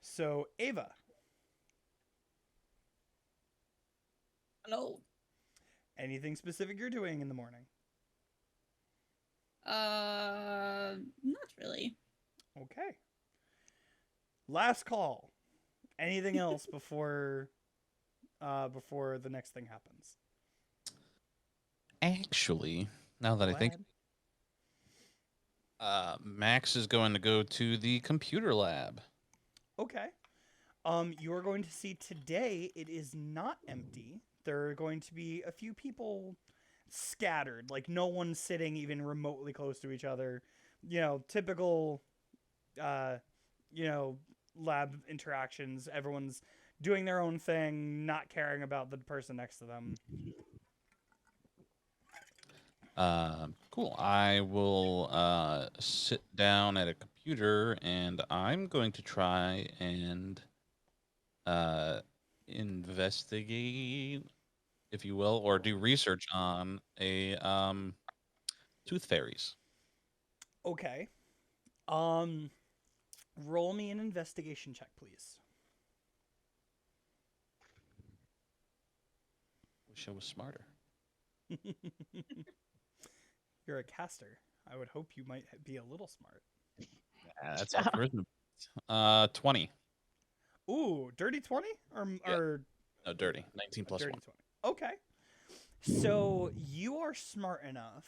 So Ava, Hello. anything specific you're doing in the morning? Not really. Okay. Last call. Anything else before the next thing happens? Actually, now that I think, Glad. Max is going to go to the computer lab. Okay. You are going to see today it is not empty. There are going to be a few people scattered, like no one sitting even remotely close to each other. You know, typical lab interactions. Everyone's doing their own thing, not caring about the person next to them. Cool. I will sit down at a computer and I'm going to try and investigate, if you will, or do research on a tooth fairies. Okay. Roll me an investigation check, please. Wish I was smarter. You're a caster. I would hope you might be a little smart. That's a charisma. 20. Ooh, dirty 20 or No, dirty. 19 plus dirty 1. 20. Okay. So you are smart enough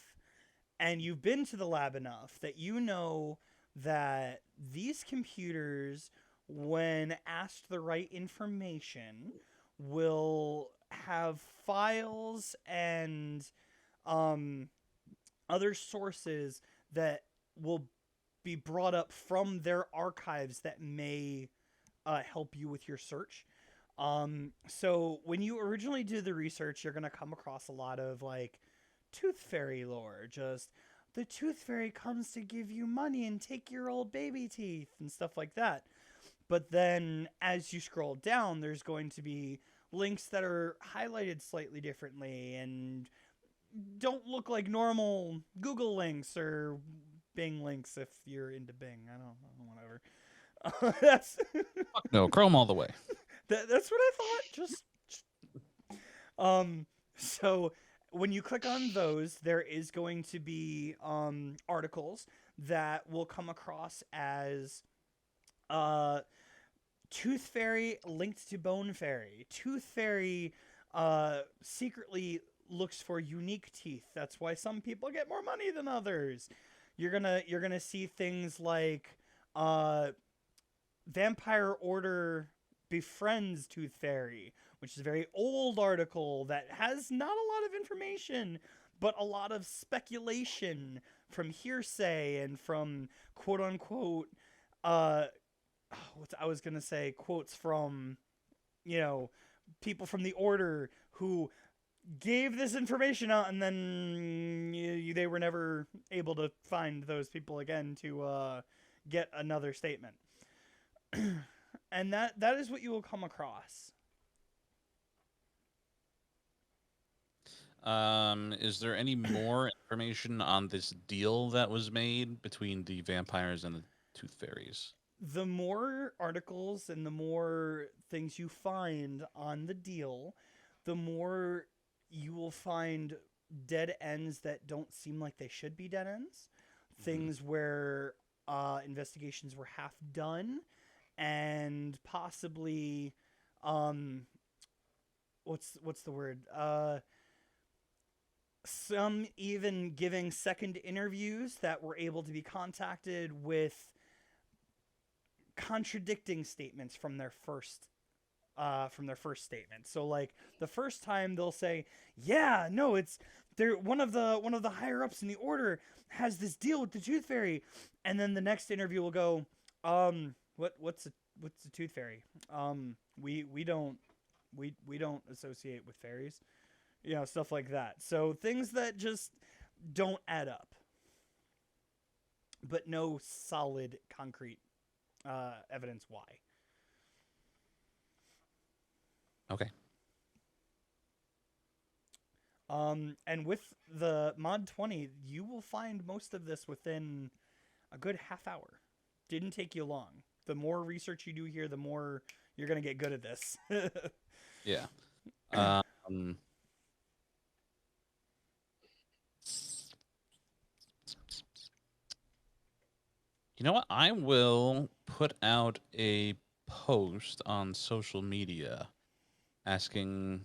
and you've been to the lab enough that you know that these computers, when asked the right information, will have files and other sources that will be brought up from their archives that may help you with your search. So when you originally do the research, you're going to come across a lot of like tooth fairy lore. Just the tooth fairy comes to give you money and take your old baby teeth and stuff like that. But then as you scroll down, there's going to be links that are highlighted slightly differently and don't look like normal Google links or Bing links if you're into Bing. I don't know, whatever. That's No, Chrome all the way. that's what I thought. So when you click on those, there is going to be articles that will come across as Tooth Fairy linked to Bone Fairy. Tooth Fairy secretly looks for unique teeth. That's why some people get more money than others. You're gonna see things like Vampire Order befriends Tooth Fairy, which is a very old article that has not a lot of information, but a lot of speculation from hearsay and from quote unquote, what I was gonna say, quotes from, people from the Order who gave this information out, and then they were never able to find those people again to get another statement. And that is what you will come across. Is there any more information on this deal that was made between the vampires and the Tooth Fairies? The more articles and the more things you find on the deal, the more you will find dead ends that don't seem like they should be dead ends. Things where investigations were half done, and possibly what's the word? Some even giving second interviews that were able to be contacted with contradicting statements from their first statement. So like the first time they'll say, "Yeah, no, it's they're one of the higher ups in the Order has this deal with the Tooth Fairy," and then the next interview will go, what's the Tooth Fairy? We don't associate with fairies," stuff like that. So things that just don't add up, but no solid concrete evidence why. Okay. And with the mod 20, you will find most of this within a good half hour. Didn't take you long. The more research you do here, the more you're gonna get good at this. Yeah. You know what? I will put out a post on social media asking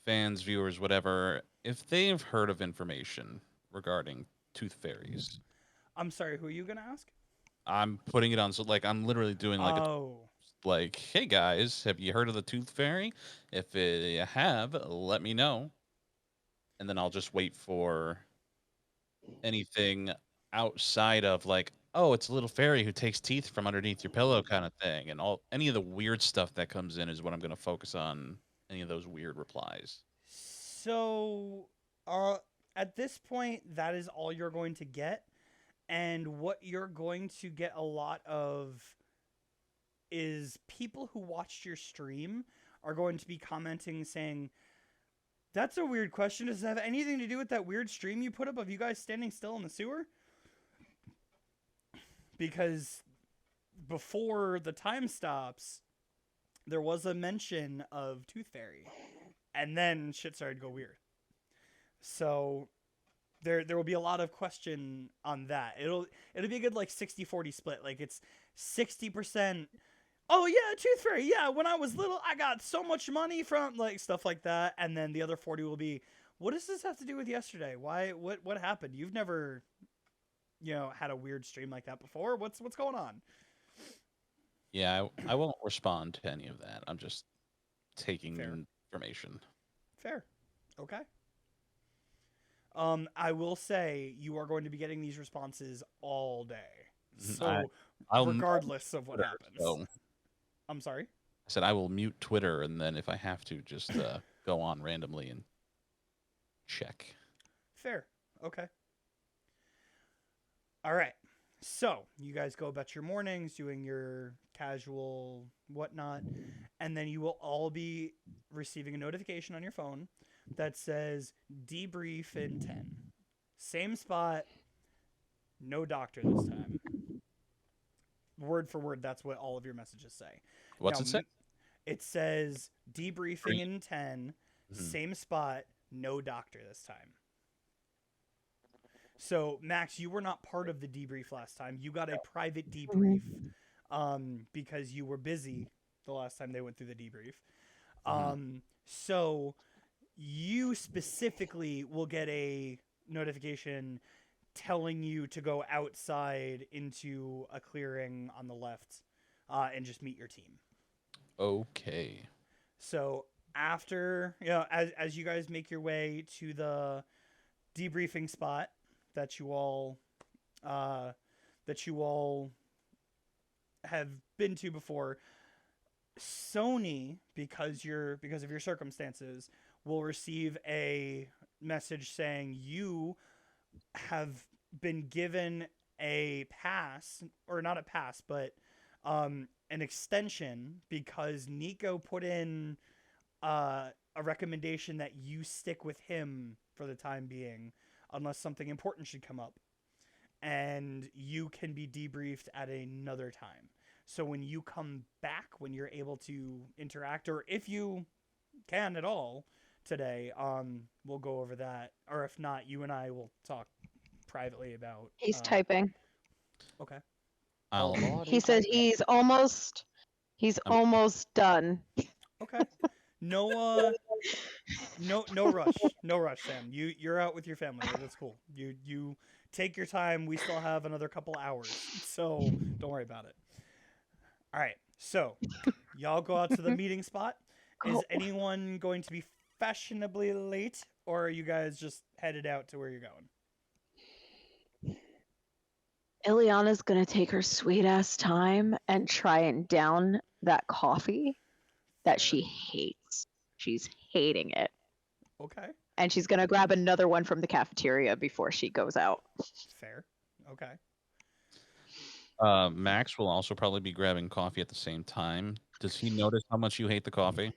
fans, viewers, whatever, if they've heard of information regarding Tooth Fairies. I'm sorry, who are you gonna ask? I'm putting it on, so like I'm literally doing like Oh, like, hey guys, have you heard of the Tooth Fairy? If you have, let me know. And then I'll just wait for anything outside of like, oh, it's a little fairy who takes teeth from underneath your pillow kind of thing. And any of the weird stuff that comes in is what I'm going to focus on, any of those weird replies. so at this point, that is all you're going to get, and what you're going to get a lot of is people who watched your stream are going to be commenting saying, "That's a weird question. Does it have anything to do with that weird stream you put up of you guys standing still in the sewer?" Because before the time stops, there was a mention of Tooth Fairy, and then shit started to go weird. So there will be a lot of question on that. It'll be a good like 60-40 split. Like it's 60%, "Oh yeah, Tooth Fairy, yeah, when I was little I got so much money from," like stuff like that, and then the other 40 will be, "What does this have to do with yesterday? Why what happened? You've never had a weird stream like that before. What's going on?" Yeah, I won't respond to any of that. I'm just taking Fair. information. Fair. Okay. I will say you are going to be getting these responses all day. So I'll regardless of what Twitter, happens. so- I'm sorry? I said I will mute Twitter, and then if I have to, just go on randomly and check. Fair. Okay. All right. So you guys go about your mornings doing your casual whatnot, and then you will all be receiving a notification on your phone that says debrief in 10. Same spot, no doctor this time. Word for word, that's what all of your messages say. What's Now, it say? It says debriefing in 10, Mhm. same spot, no doctor this time. So, Max, you were not part of the debrief last time. You got a private debrief because you were busy the last time they went through the debrief. So, you specifically will get a notification telling you to go outside into a clearing on the left and just meet your team. Okay. So after, as you guys make your way to the debriefing spot that you all have been to before, Sony, because of your circumstances, will receive a message saying you have been given a pass, or not a pass, but an extension, because Nico put in a recommendation that you stick with him for the time being, unless something important should come up, and you can be debriefed at another time. So when you come back, when you're able to interact, or if you can at all today, we'll go over that. Or if not, you and I will talk privately about. He's typing. Okay. I'll He says he's almost done. Okay. No rush. No rush, Sam. You're out with your family. That's cool. You take your time. We still have another couple hours, so don't worry about it. All right. So, y'all go out to the meeting spot. Is Go. anyone going to be fashionably late, or are you guys just headed out to where you're going? Ileana's gonna take her sweet ass time and try and down that coffee that she hates. She's hating it. Okay. And she's gonna grab another one from the cafeteria before she goes out. Fair. Okay. Max will also probably be grabbing coffee at the same time. Does he notice how much you hate the coffee?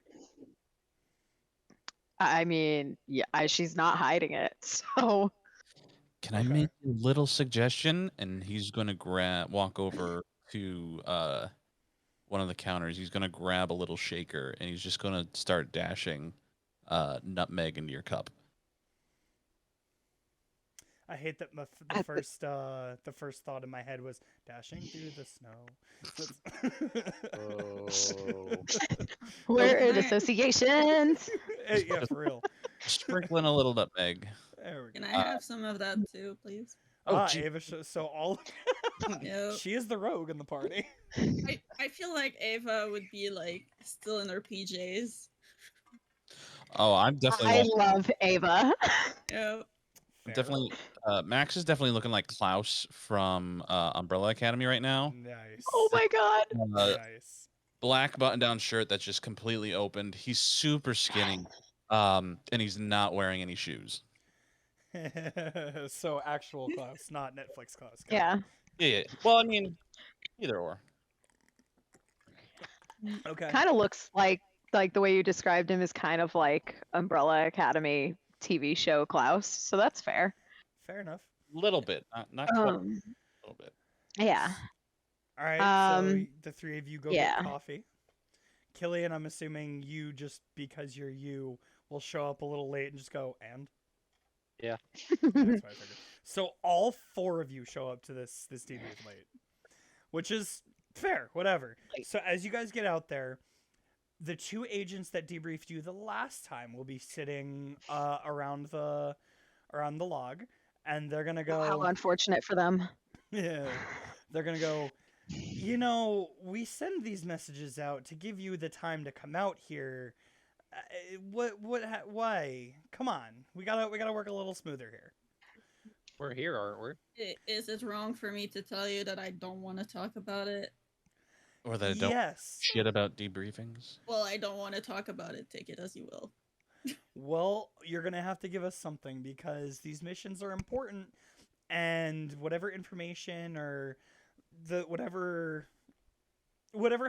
I mean, yeah, she's not hiding it. So Can I Okay. make a little suggestion? And he's going to walk over to one of the counters. He's going to grab a little shaker, and he's just going to start dashing nutmeg into your cup. I hate that the first thought in my head was dashing through the snow. we're in Alright. associations. Yeah, for real. Sprinkling a little nutmeg. There we Can go. I have some of that too, please? Gee. Ava. So all Yep. she is the rogue in the party. I feel like Ava would be like still in her PJs. Oh, I'm definitely. I love Ava. Yep. Fair. Definitely. Max is definitely looking like Klaus from Umbrella Academy right now. Nice. Oh my god. Nice. Black button-down shirt that's just completely opened. He's super skinny, and he's not wearing any shoes. So actual Klaus, not Netflix Klaus. Got it. Yeah. Yeah. Well, I mean, either or. Okay. Kind of looks like the way you described him is kind of like Umbrella Academy TV show Klaus. So that's fair. Fair enough. Little bit, not quite. A Um, little bit. yeah. All right. So Um, the three of you go yeah. get coffee. Killian, I'm assuming you, just because you're you, will show up a little late and just go, and? Yeah. That's what I figured. So all four of you show up to this debrief late, which is fair, whatever. So as you guys get out there, the two agents that debriefed you the last time will be sitting around the log, and they're gonna go. How unfortunate for them. Yeah, they're gonna go. We send these messages out to give you the time to come out here. Why? Come on, we gotta work a little smoother here. We're here, aren't we? Is it wrong for me to tell you that I don't want to talk about it? Or that I don't Yes. shit about debriefings. Well, I don't want to talk about it. Take it as you will. Well, you're gonna have to give us something, because these missions are important, and whatever information or whatever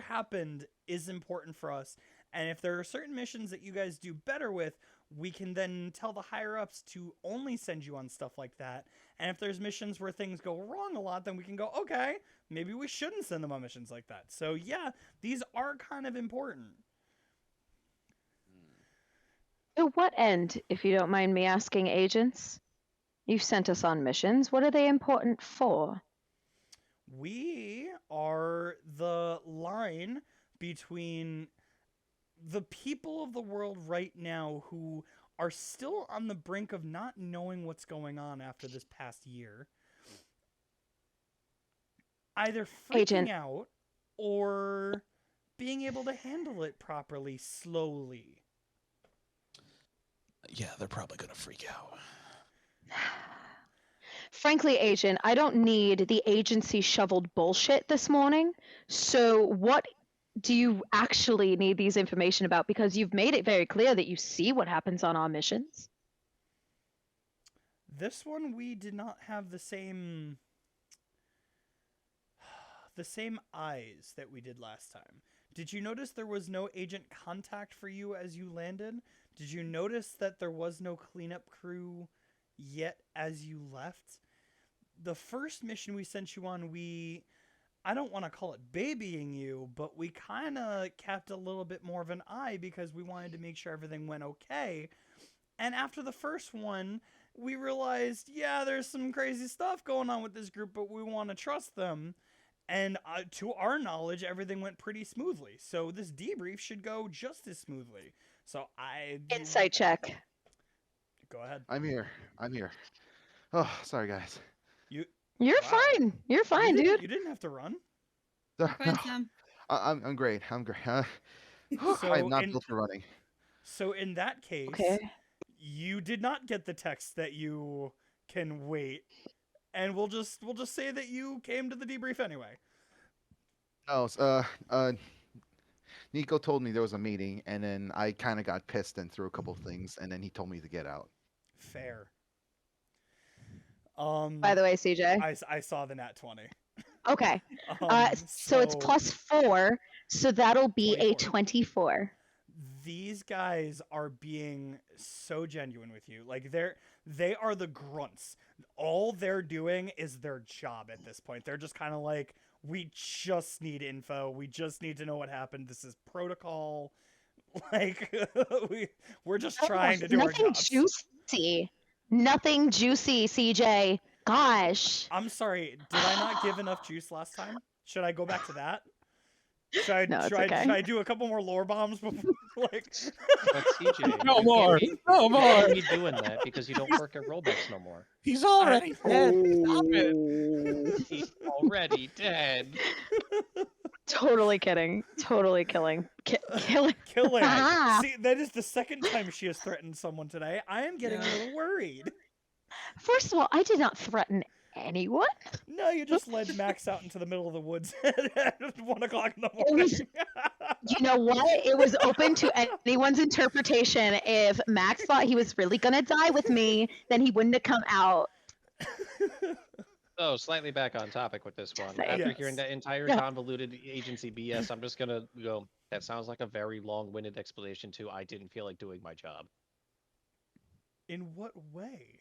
happened is important for us. And if there are certain missions that you guys do better with, we can then tell the higher ups to only send you on stuff like that. And if there's missions where things go wrong a lot, then we can go, okay, maybe we shouldn't send them on missions like that. So yeah, these are kind of important. To what end, if you don't mind me asking, agents? You've sent us on missions. What are they important for? We are the line between the people of the world right now who are still on the brink of not knowing what's going on after this past year. Either freaking Agent. out or being able to handle it properly slowly. Yeah, they're probably gonna freak out. Frankly, Agent, I don't need the agency shoveled bullshit this morning. So, what do you actually need these information about? Because you've made it very clear that you see what happens on our missions. This one we did not have the same eyes that we did last time. Did you notice there was no agent contact for you as you landed? Did you notice that there was no cleanup crew yet as you left? The first mission we sent you on, I don't want to call it babying you, but we kind of kept a little bit more of an eye because we wanted to make sure everything went okay. And after the first one, we realized, yeah, there's some crazy stuff going on with this group, but we want to trust them. And to our knowledge, everything went pretty smoothly. So this debrief should go just as smoothly. So Insight check. Go ahead. I'm here. Oh, sorry, guys. You're Wow. fine. You're fine, You dude. didn't have to run. Fine, Sam. I'm great. I'm great. So I'm not in- built for running. So in that case, Okay. you did not get the text that you can wait, and we'll just say that you came to the debrief anyway. No, Nico told me there was a meeting, and then I kind of got pissed and threw a couple things, and then he told me to get out. Fair. By the way, CJ. I saw the nat 20. Okay. So it's +4, so that'll be a 24. These guys are being so genuine with you. Like they are the grunts. All they're doing is their job at this point. They're just kind of like, we just need info. We just need to know what happened. This is protocol. Like we're just trying to do our Nothing jobs. juicy. Nothing juicy, CJ. Gosh. I'm sorry. Did I not give enough juice last time? Should I go back to that? No, it's Should okay. I do a couple more lore bombs before like But CJ, No you more. can't be- No you more. can't be doing that because you don't work at Robux no more. He's already dead. Stop it. He's already dead. Totally kidding. Totally killing. Killing. killing. Ah. See, that is the second time she has threatened someone today. I am getting a little worried. First of all, I did not threaten anyone. No, you just led Max out into the middle of the woods at 1 o'clock in the It morning. was- You know what? It was open to anyone's interpretation. If Max thought he was really gonna die with me, then he wouldn't have come out. So, slightly back on topic with this one. Say After yes. hearing that entire Yeah. convoluted agency BS, I'm just gonna go, that sounds like a very long-winded explanation to I didn't feel like doing my job. In what way?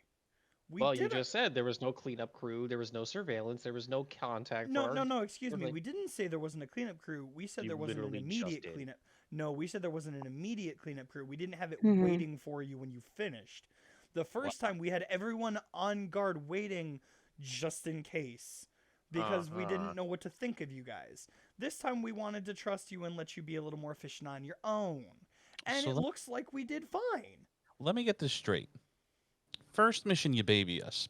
Well, you did just said there was no cleanup crew, there was no surveillance, there was no contact. No, for our- no, no, excuse me. like- We didn't say there wasn't a cleanup crew. We said You there wasn't an literally just immediate did. cleanup. No, we said there wasn't an immediate cleanup crew. We didn't have it Mhm. waiting for you when you finished. The first time we had everyone on guard waiting just in case because we Uh-huh. didn't know what to think of you guys. This time we wanted to trust you and let you be a little more efficient on your own. And So it let- looks like we did fine. Let me get this straight. First mission, you baby us.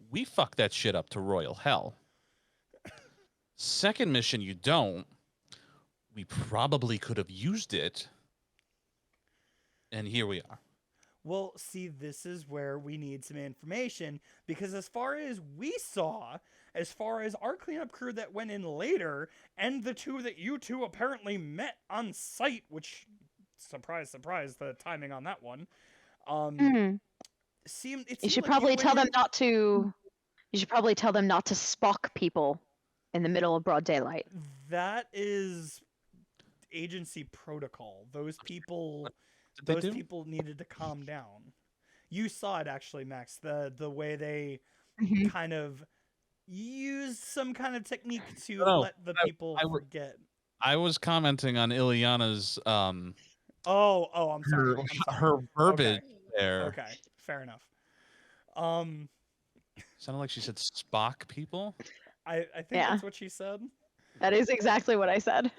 We fucked that shit up to royal hell. Second mission, you don't. We probably could have used it. And here we are. Well, see, this is where we need some information because as far as we saw, as far as our cleanup crew that went in later, and the two that you two apparently met on site, which, surprise, surprise, the timing on that one, Mhm. seemed it You seemed should like probably went tell them in- not to. You should probably tell them not to Spock people in the middle of broad daylight. That is agency protocol. Those people. Did they Those do? people needed to calm down. You saw it actually, Max. The way they Mhm. kind of used some kind of technique to No, let the people I would- forget. I was commenting on Ileana's Oh, I'm sorry. her, I'm sorry. her verbiage Okay. there. Okay, fair enough. Sounded like she said Spock people. I think Yeah. that's what she said. That is exactly what I said.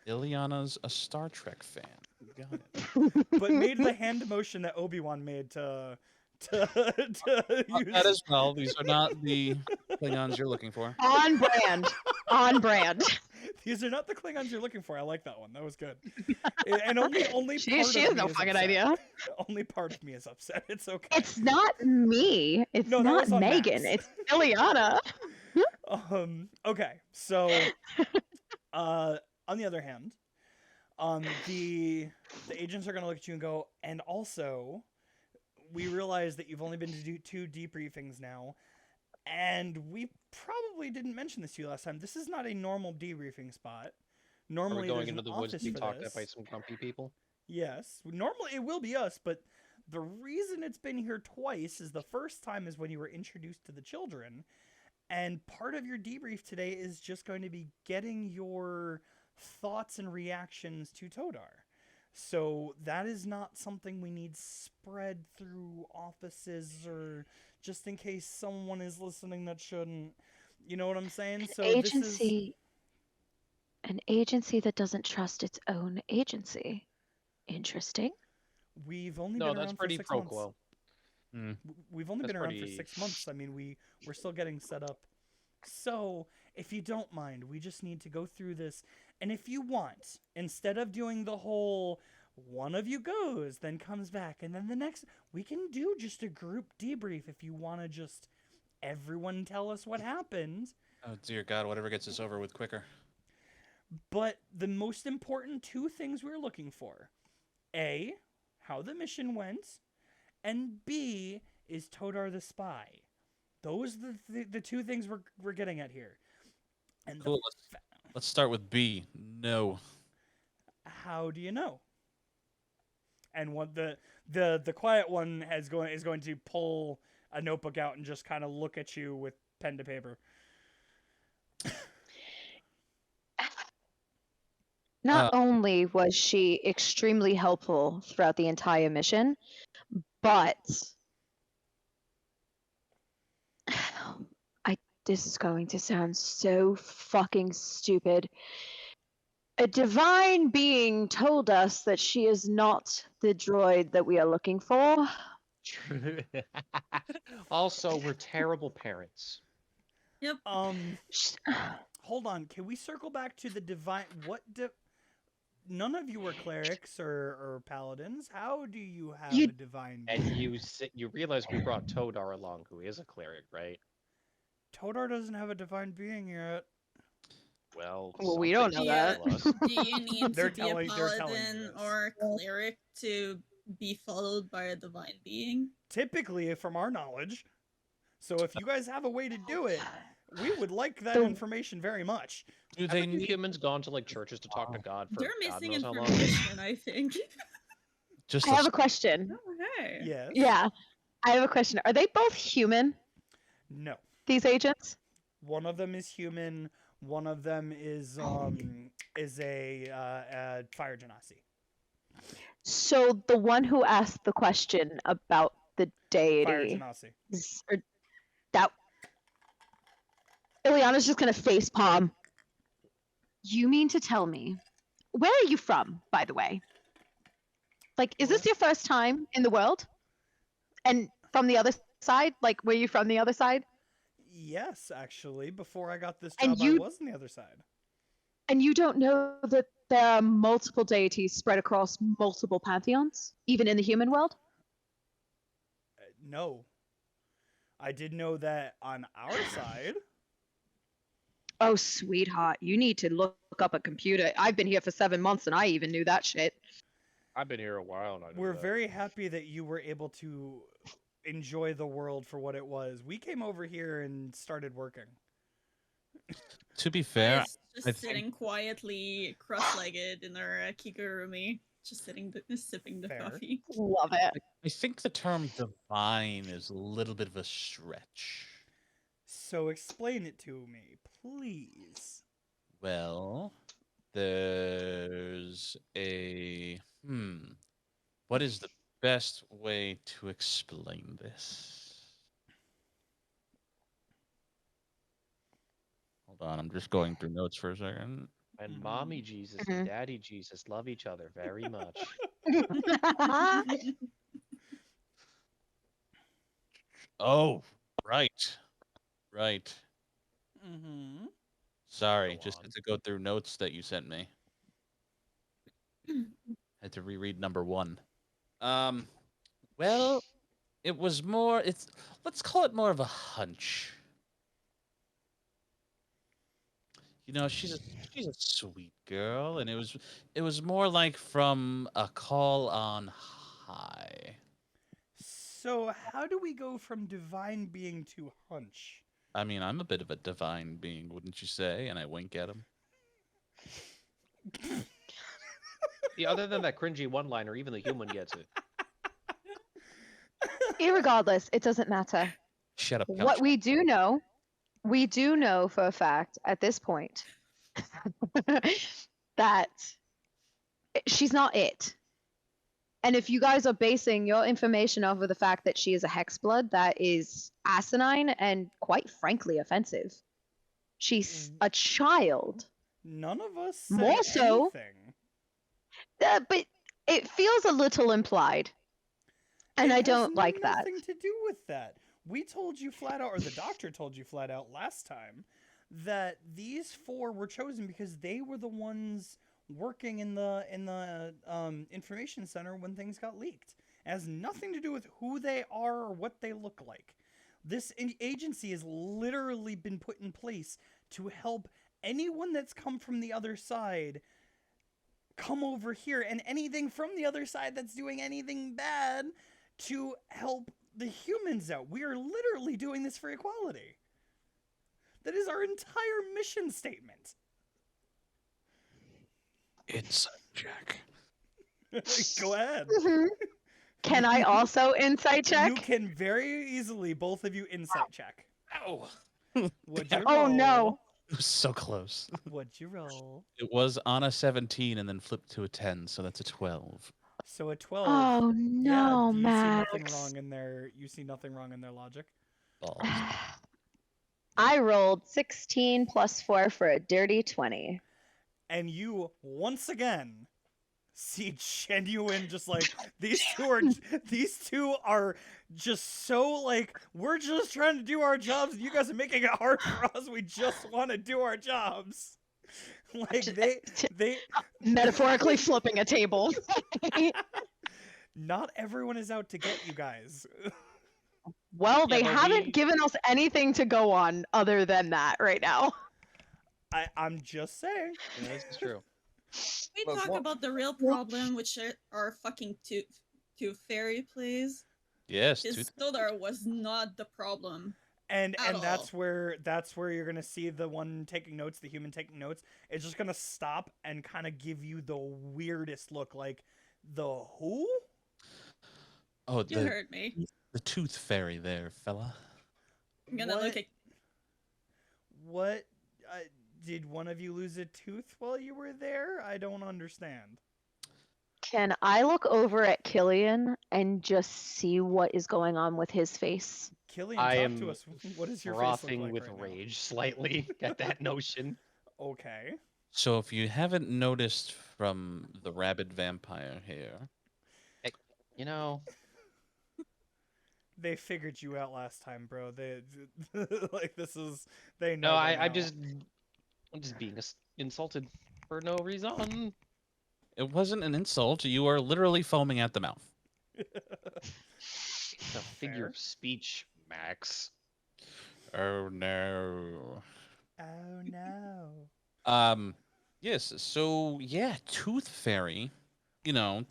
Ileana's a Star Trek fan. Got it. But made the hand motion that Obi-Wan made to use. That as well. These are not the Klingons you're looking for. On brand. On brand. These are not the Klingons you're looking for. I like that one. That was good. And only She part has of me no is fucking upset. idea. Only part of me is upset. It's okay. It's not me. It's No, that not was on Megan. Max. It's Ileana. Okay. So on the other hand, the agents are gonna look at you and go, and also we realize that you've only been to do 2 debriefings now, and we probably didn't mention this to you last time. This is not a normal debriefing spot. Are Normally, we going there's into an the woods office to be for talked this. at by some grumpy people? Yes, normally it will be us, but the reason it's been here twice is the first time is when you were introduced to the children, and part of your debrief today is just going to be getting your thoughts and reactions to Todar. So that is not something we need spread through offices or just in case someone is listening that shouldn't. You know what I'm saying? An So this is agency. An agency that doesn't trust its own agency. Interesting. we've only No, been that's around for pretty 6 pro months. quo. We've only That's been around for pretty- 6 months. I mean, we're still getting set up. So, if you don't mind, we just need to go through this. And if you want, instead of doing the whole one of you goes, then comes back, and then the next, we can do just a group debrief if you want to just everyone tell us what happened. Oh dear God! Whatever gets us over with quicker. But the most important 2 things we're looking for: A, how the mission went, and B, is Todar the spy. Those are the 2 things we're getting at here. And Cool. Let's start with B. No. how do you know? And what the quiet one is going to pull a notebook out and just kind of look at you with pen to paper. Not only was she extremely helpful throughout the entire mission, but this is going to sound so fucking stupid. A divine being told us that she is not the droid that we are looking for. Also, we're terrible parents. Sh- Hold on, can we circle back to the divine? None of you were clerics or paladins. How do you have You- a divine And being? you realize we brought Todar along, who is a cleric, right? Todar doesn't have a divine being yet. Well, We don't know something that. tell us. Do you need They're to be a telling you paladin this. or a cleric to be followed by a divine being? Typically, from our knowledge. So if you guys have a way to do it, we would like that The- information very much. Do Have they you need? humans gone to like churches to talk to God for They're God missing knows how long? information, I think. Just I have a question. Okay. Yes. Yeah, I have a question. Are they both human, No. these agents? One of them is human. One of them is a fire genasi. So the one who asked the question about the Fire deity, genasi. or that Ileana's just gonna face palm. You mean to tell me, where are you from, by the way? Like, is this your first time in the world? And from the other side? Like, were you from the other side? Yes, actually, before I got this And job, I you- was on the other side. And you don't know that there are multiple deities spread across multiple pantheons, even in the human world? No. I did know that on our side. Oh, sweetheart, you need to look up a computer. I've been here for 7 months and I even knew that shit. I've been here a while and I know We're that. very happy that you were able to enjoy the world for what it was. We came over here and started working. To be fair, Just I think- sitting quietly, cross-legged in our kigurumi, just sipping the Fair. coffee. Love it. I think the term divine is a little bit of a stretch. So explain it to me, please. Well, there's a What is the best way to explain this? Hold on, I'm just going through notes for a second. And Mhm. mommy Jesus Mhm. and daddy Jesus love each other very much. Oh, right. Right. Mm-hmm. Sorry, Go just on. had to go through notes that you sent me. Had to reread number 1. Um, well, it was more let's call it more of a hunch. You know, she's a sweet girl, and it was more like from a call on high. So how do we go from divine being to hunch? I mean, I'm a bit of a divine being, wouldn't you say? And I wink at him. See, other than that cringy one-liner, even the human gets it. Irregardless, it doesn't matter. Shut up, What couch. we do know for a fact at this point that she's not it. And if you guys are basing your information off of the fact that she is a hexblood, that is asinine and quite frankly offensive. She's a child. None of us said More so- anything. But it feels a little implied. And It I has don't like that. nothing to do with that. We told you flat out, or the doctor told you flat out last time, that these 4 were chosen because they were the ones working in the information center when things got leaked. It has nothing to do with who they are or what they look like. This agency has literally been put in place to help anyone that's come from the other side come over here, and anything from the other side that's doing anything bad to help the humans out. We are literally doing this for equality. That is our entire mission statement. Insight check. Go ahead. Mhm. Can I also insight check? You can very easily, both of you, insight check. Ow! What'd you Oh, roll? no. It was so close. What'd you roll? It was on a 17 and then flipped to a 10, so that's a 12. So a 12. Oh Yeah, no, you see nothing Max. wrong in their. You see nothing wrong in their logic. Balls. I rolled 16 plus 4 for a dirty 20. And you once again see genuine, just like these two are just so like, we're just trying to do our jobs and you guys are making it hard for us. We just want to do our jobs. Like they Metaphorically flipping a table. not everyone is out to get you guys. Well, Yeah, they but haven't we- given us anything to go on other than that right now. I'm just saying. Yeah, this is true. We But talk what- about the real problem, which are fucking tooth fairy, please. Yes, His Sildar was not the problem. And At that's all. where you're gonna see the one taking notes, the human taking notes. It's just gonna stop and kind of give you the weirdest look, like the who? Oh, You heard me. the tooth fairy there, fella. I'm gonna look at. What? Did one of you lose a tooth while you were there? I don't understand. Can I look over at Killian and just see what is going on with his face? Killian, I talk am to us. What does your face Frothing look like with right rage slightly at that notion. now? Okay. So if you haven't noticed from the rabid vampire here, You know, They figured you out last time, bro. They like this is they know. no, by I'm now. just being insulted for no reason. it wasn't an insult. You are literally foaming at the mouth. It's a figure Fair. of speech, Max. Oh no. Oh no. Yes, so yeah, Tooth Fairy, you know,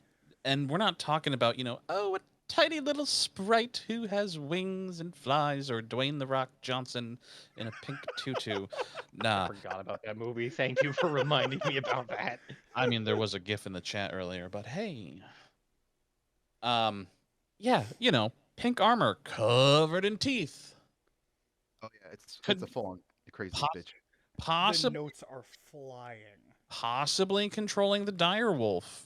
and we're not talking about, oh, a tiny little sprite who has wings and flies, or Dwayne the Rock Johnson in a pink tutu. Nah, Forgot about that movie. Thank you for reminding me about that. I mean there was a gif in the chat earlier, but hey. Yeah, pink armor covered in teeth. Oh yeah, it's Could- a full on crazy pos- bitch. The Possibly notes are flying. controlling the dire wolf.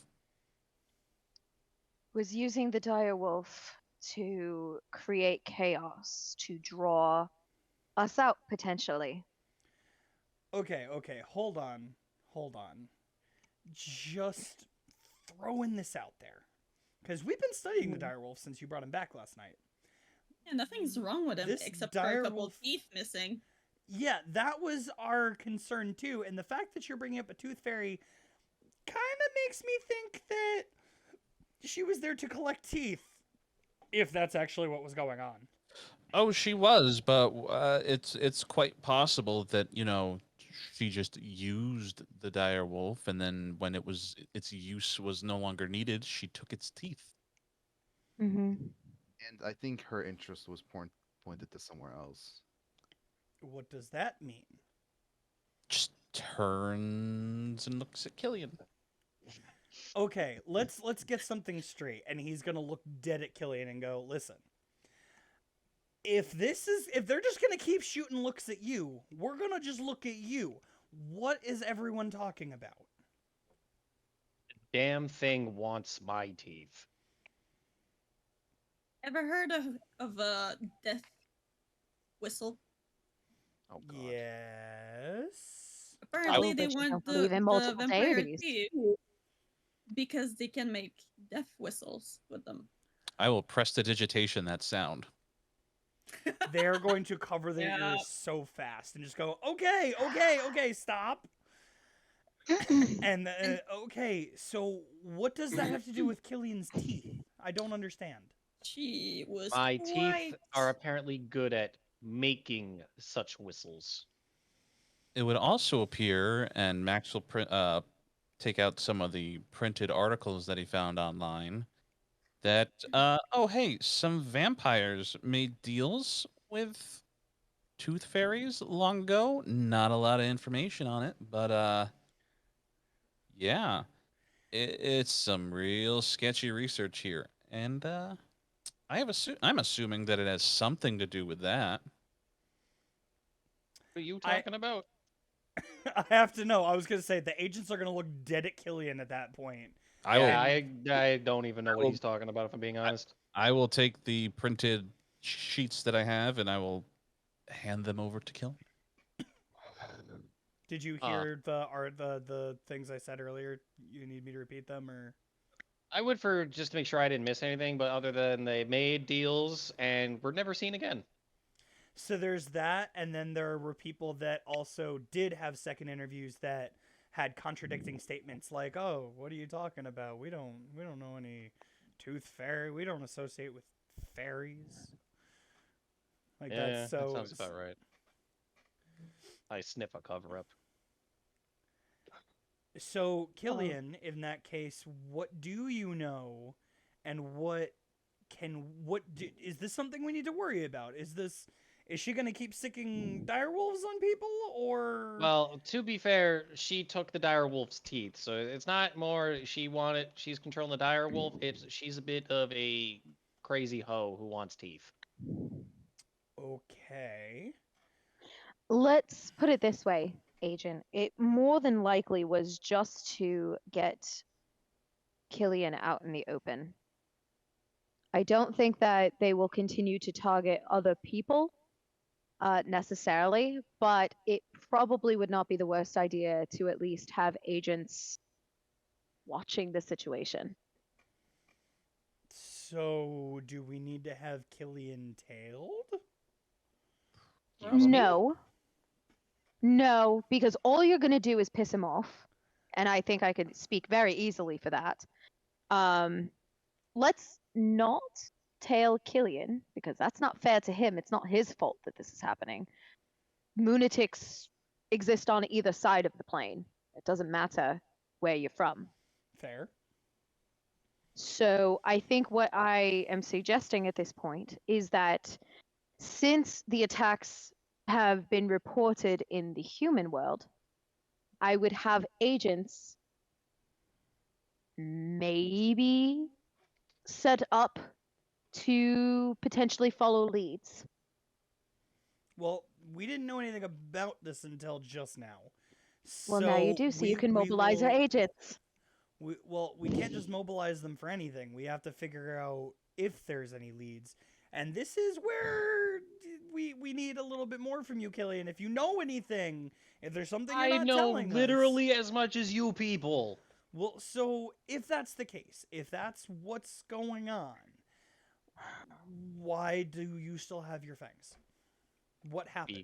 Was using the dire wolf to create chaos, to draw us out potentially. Okay, hold hold on. Just throwing this out there. Because we've been studying the direwolf since you brought him back last night. Yeah, nothing's wrong with him This except for a couple direwolf- teeth missing. Yeah, that was our concern too. And the fact that you're bringing up a tooth fairy kind of makes me think that she was there to collect teeth. If that's actually what was going on. Oh, she was, but it's quite possible that she just used the dire wolf, and then when its use was no longer needed, she took its teeth. Mm-hmm. And I think her interest was pointed to somewhere else. What does that mean? Just turns and looks at Killian. Okay, let's get something straight. And he's gonna look dead at Killian and go, listen. If they're just gonna keep shooting looks at you, we're gonna just look at you. What is everyone talking about? Damn thing wants my teeth. Ever heard of a death whistle? Oh god. Yes. Apparently, Oh, they but you want don't the believe in multiple vampire deities. teeth because they can make death whistles with them. I will prestidigitation that sound. They're going to cover their Yeah. ears so fast and just go, okay, stop. And okay, so what does that have to do with Killian's teeth? I don't understand. She was My quite... teeth are apparently good at making such whistles. It would also appear, and Max will take out some of the printed articles that he found online, that oh hey, some vampires made deals with tooth fairies long ago. Not a lot of information on it, but yeah, it's some real sketchy research here, and I'm assuming that it has something to do with that. What are you talking about? I have to know. I was gonna say the agents are gonna look dead at Killian at that point. I don't even know what will- he's talking about, if I'm being honest. I will take the printed sheets that I have, and I will hand them over to Killian. Did you hear the things I said earlier? You need me to repeat them, or? I would, for just to make sure I didn't miss anything, but other than they made deals and were never seen again. So there's that, and then there were people that also did have second interviews that had contradicting statements, like, "Oh, what are you talking about? We don't know any tooth fairy. We don't associate with fairies." Like Yeah, that's so. that sounds about right. I sniff a cover up. So Killian, in that case, what do you know, and is this something we need to worry about? Is she gonna keep sicking direwolves on people, or? Well, to be fair, she took the dire wolf's teeth, so it's not more she's controlling the dire wolf. She's a bit of a crazy hoe who wants teeth. Okay. Let's put it this way, Agent. It more than likely was just to get Killian out in the open. I don't think that they will continue to target other people necessarily, but it probably would not be the worst idea to at least have agents watching the situation. So, do we need to have Killian tailed? No. No, because all you're going to do is piss him off. And I think I could speak very easily for that. Let's not tail Killian, because that's not fair to him. It's not his fault that this is happening. Lunatics exist on either side of the plane. It doesn't matter where you're from. Fair. So I think what I am suggesting at this point is that since the attacks have been reported in the human world, I would have agents maybe set up to potentially follow leads. Well, we didn't know anything about this until just now. Well, now you do, so you can mobilize your agents. We can't just mobilize them for anything. We have to figure out if there's any leads. And this is where we need a little bit more from you, Killian. If you know anything, if there's something you're I not know telling us. literally as much as you people. Well, so if that's the case, if that's what's going on, why do you still have your fangs? What happened?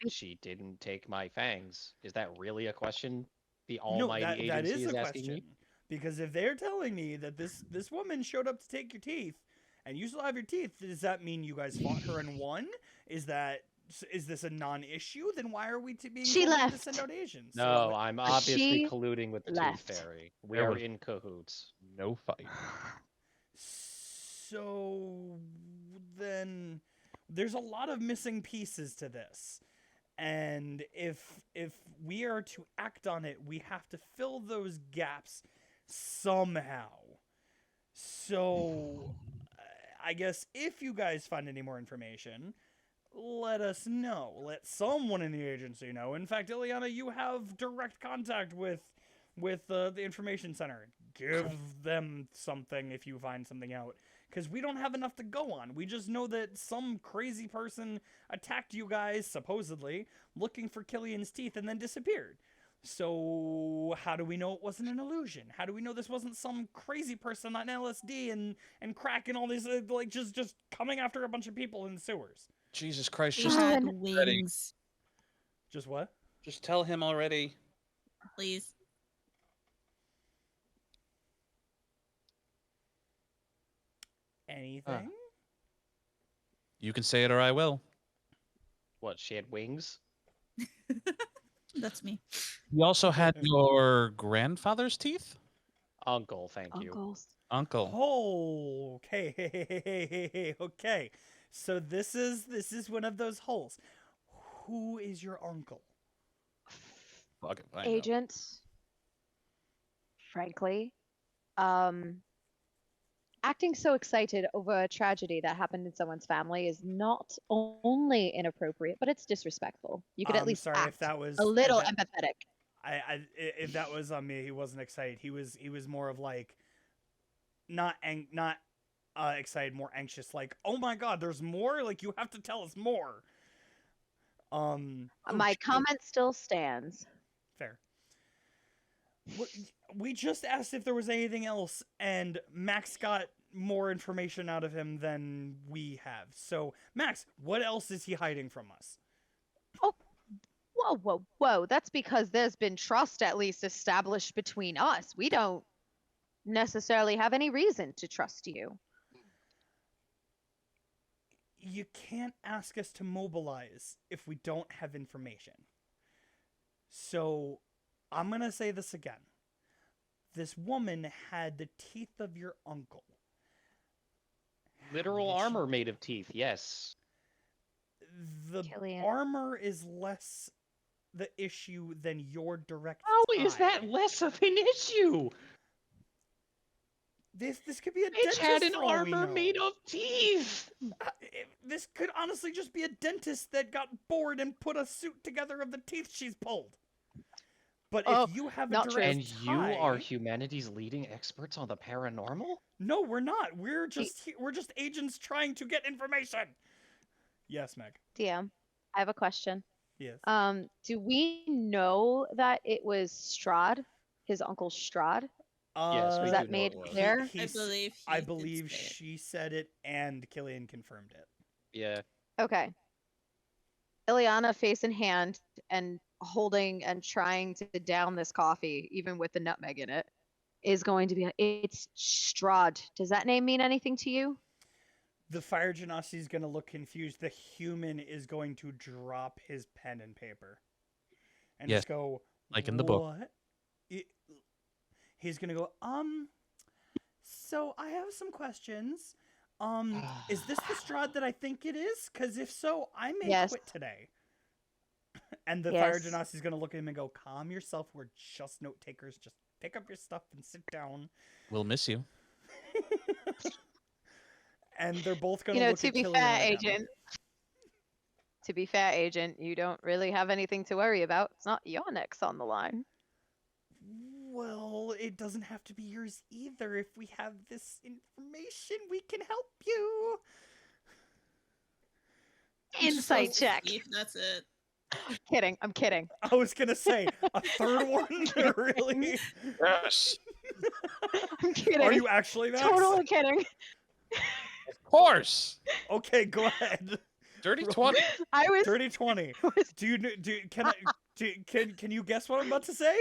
She didn't take my fangs. Is that really a question the No, almighty that agency is is a asking question. me? Because if they're telling me that this woman showed up to take your teeth, and you still have your teeth, does that mean you guys fought her and won? Is this a non-issue? Then why are we being She told to left. send out Asians? No, what- I'm obviously She colluding with the left. Tooth Fairy. We There are was- in cahoots. No fight. So then there's a lot of missing pieces to this. And if we are to act on it, we have to fill those gaps somehow. So I guess if you guys find any more information, let us know. Let someone in the agency know. In fact, Ileana, you have direct contact with the information center. Give them something if you find something out. Because we don't have enough to go on. We just know that some crazy person attacked you guys, supposedly, looking for Killian's teeth and then disappeared. So how do we know it wasn't an illusion? How do we know this wasn't some crazy person on LSD and crack and all these, like, just coming after a bunch of people in the sewers? Jesus Christ, She just had Listen. wings. Just what? just tell him already. Please. Anything? You can say it or I will. What, she had wings? That's me. He also had your grandfather's teeth? Uncle, thank you. Uncles. Uncle. Oh, okay, okay. So this is one of those holes. Who is your uncle? Fuck it, I know. Agent. Frankly, acting so excited over a tragedy that happened in someone's family is not only inappropriate, but it's disrespectful. You could at I'm least sorry act if that was a little if that, empathetic. if that was on me. He wasn't excited. He was more of like not excited, more anxious. Like, oh my god, there's more. Like, you have to tell us more. Oh, My shit. comment still stands. Fair. We just asked if there was anything else, and Max got more information out of him than we have. So, Max, what else is he hiding from us? Whoa, whoa, whoa. That's because there's been trust at least established between us. We don't necessarily have any reason to trust you. You can't ask us to mobilize if we don't have information. So, I'm going to say this again. This woman had the teeth of your uncle. How Literal did she- armor made of teeth, yes. The Killian. armor is less the issue than your direct How is tie. that less of an issue? This could be a Bitch dentist had an for all we armor know. made of teeth. This could honestly just be a dentist that got bored and put a suit together of the teeth she's pulled. But Oh, if you have a not true. direct And you tie, are humanity's leading experts on the paranormal? no, we're not. We're just we're just agents trying to get information. Yes, Meg. DM, I have a question. Yes. Do we know that it was Strahd, his uncle Strahd? Yes, we Is do that know made it was. clear? I He's- believe. I he did believe say it. she said it and Killian confirmed it. Yeah. Okay. Ileana, face in hand, and holding and trying to down this coffee, even with the nutmeg in it, is going to be. It's Strahd. Does that name mean anything to you? The fire genasi is going to look confused. The human is going to drop his pen and paper and Yes, just go, like in the book. "What?" He's going to go, so I have some questions. Is this the Strahd that I think it is? Because if so, I may Yes. quit today. And the fire Yes. genasi is going to look at him and go, calm yourself. We're just note takers. Just pick up your stuff and sit down. We'll miss you. And they're both going You know, look to at be Killian fair, again. Agent. To be fair, Agent, you don't really have anything to worry about. It's not your neck's on the line. Well, it doesn't have to be yours either. If we have this information, we can help you. Insight Just check. teeth, that's it. Kidding. I'm kidding. I was gonna say a third one. Really? Yes. I'm kidding. Are you actually Max? totally kidding? Of course. Okay, go ahead. Dirty 20. I was. Dirty 20. Do you can you guess what I'm about to say?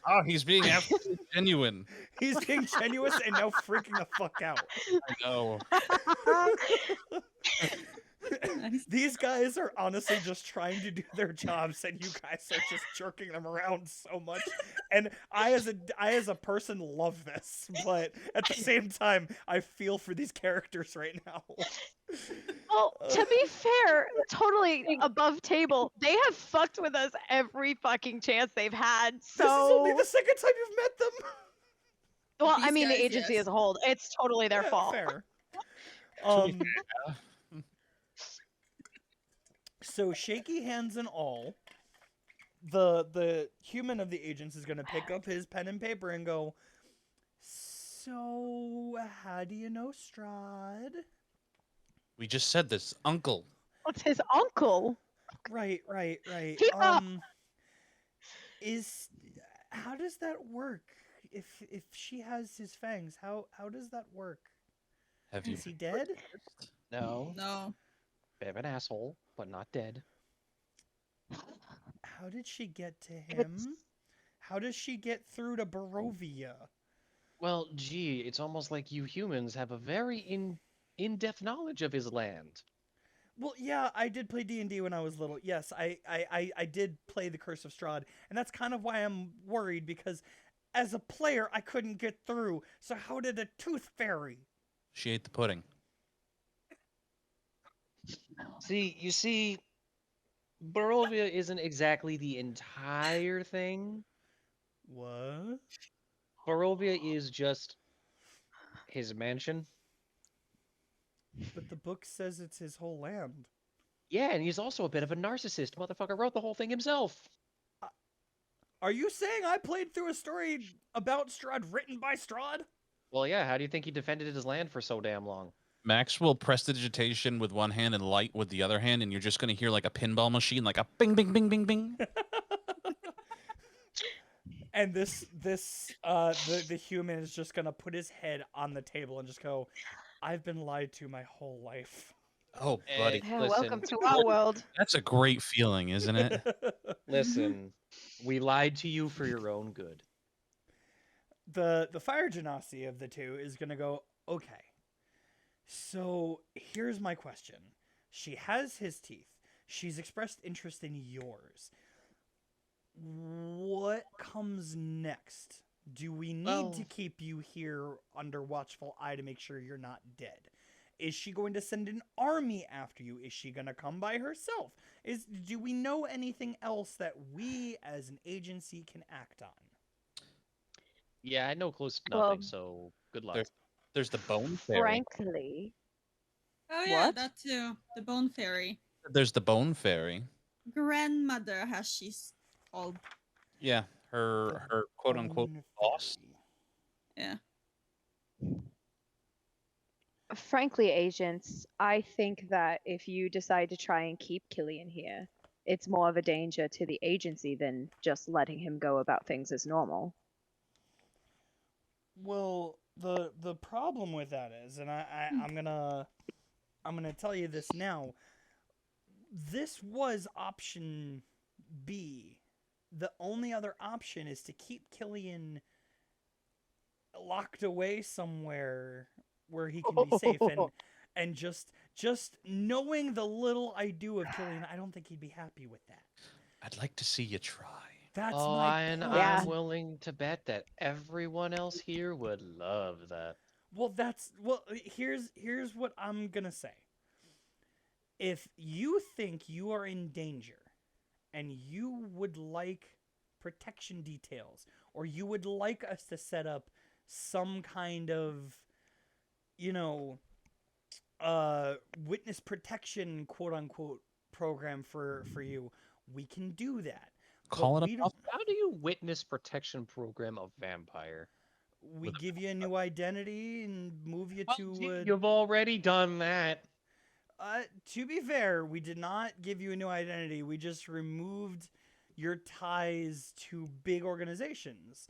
Oh, he's being absolutely genuine. He's being genuine and now freaking the fuck out. I know. Nice. These guys are honestly just trying to do their jobs, and you guys are just jerking them around so much. And I, as a person, love this, but at the same time, I feel for these characters right now. Well, to be fair, totally above table. They have fucked with us every fucking chance they've had. So, This is only the second time you've met them. well, I These mean, the guys, agency yes. as a whole, it's totally their Yeah, fault. Fair. To be So shaky hands and all, the human of the agents is gonna pick up his pen and paper and go, "So how do you know Strahd?" We just said this, Uncle. It's his uncle. Right. Keep up. Is how does that work? If she has his fangs, how does that work? Have you? Is he dead? No, No. bit of an asshole, but not dead. How did she get to If him? it's- How does she get through to Barovia? Well, gee, it's almost like you humans have a very in-depth knowledge of his land. Well, yeah, I did play D&D when I was little. Yes, I did play the Curse of Strahd, and that's kind of why I'm worried, because as a player, I couldn't get through. So how did a tooth fairy? She ate the pudding. You see, Barovia isn't exactly the entire thing. What? Barovia is just his mansion. But the book says it's his whole land. Yeah, and he's also a bit of a narcissist. Motherfucker wrote the whole thing himself. Are you saying I played through a story about Strahd written by Strahd? Well, yeah, how do you think he defended his land for so damn long? Max will prestidigitation with one hand and light with the other hand, and you're just going to hear like a pinball machine, like a bing, bing, bing, bing, bing. And the human is just gonna put his head on the table and just go, "I've been lied to my whole life." Oh, buddy. Yeah, Listen, welcome to our world. That's a great feeling, isn't it? Listen, we lied to you for your own good. The fire genasi of the two is gonna go, okay. So here's my question. She has his teeth. She's expressed interest in yours. What comes next? Do we need Well- to keep you here under watchful eye to make sure you're not dead? Is she going to send an army after you? Is she going to come by herself? Do we know anything else that we as an agency can act on? Yeah, I know close to Well, nothing, so good luck. There's the bone fairy. Frankly, Oh yeah, What? that too. The bone fairy. There's the bone fairy. Grandmother, as she's called. Yeah, her quote unquote Bone boss. fairy. Yeah. frankly, agents, I think that if you decide to try and keep Killian here, it's more of a danger to the agency than just letting him go about things as normal. Well, the problem with that is, and I'm gonna tell you this now. This was option B. The only other option is to keep Killian locked away somewhere where he can be safe, and just knowing the little I do of Killian, I don't think he'd be happy with that. I'd like to see you try. That's Oh, my and point. Yeah. I'm willing to bet that everyone else here would love that. Well, here's what I'm gonna say. If you think you are in danger and you would like protection details, or you would like us to set up some kind of, witness protection, quote unquote, program for you, we can do that. But Call it we a don't- How do you witness protection program a vampire? We give you a new identity and move you to. You've already done that. To be fair, we did not give you a new identity. We just removed your ties to big organizations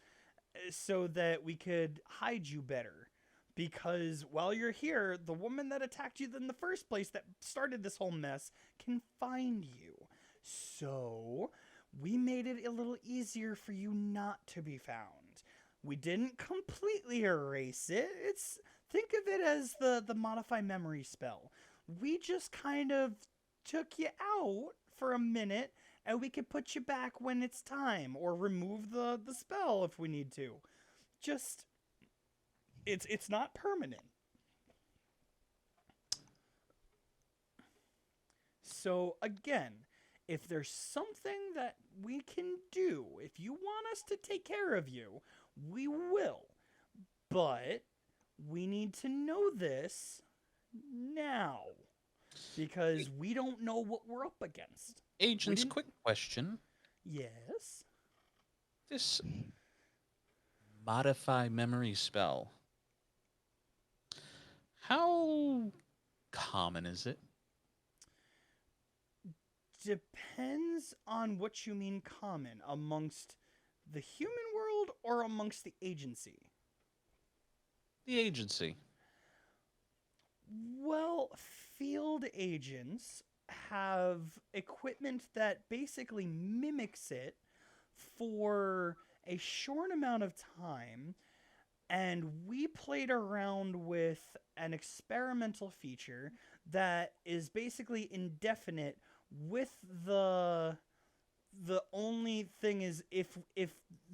so that we could hide you better. Because while you're here, the woman that attacked you in the first place that started this whole mess can find you. So we made it a little easier for you not to be found. We didn't completely erase it. Think of it as the modify memory spell. We just kind of took you out for a minute, and we could put you back when it's time, or remove the spell if we need to. Just, it's not permanent. So again, if there's something that we can do, if you want us to take care of you, we will. But we need to know this now, because we don't know what we're up against. Agents, didn't- quick question. Yes? This modify memory spell, how common is it? Depends on what you mean common. Amongst the human world or amongst the agency? The agency. Well, field agents have equipment that basically mimics it for a short amount of time, and we played around with an experimental feature that is basically indefinite, with the only thing is if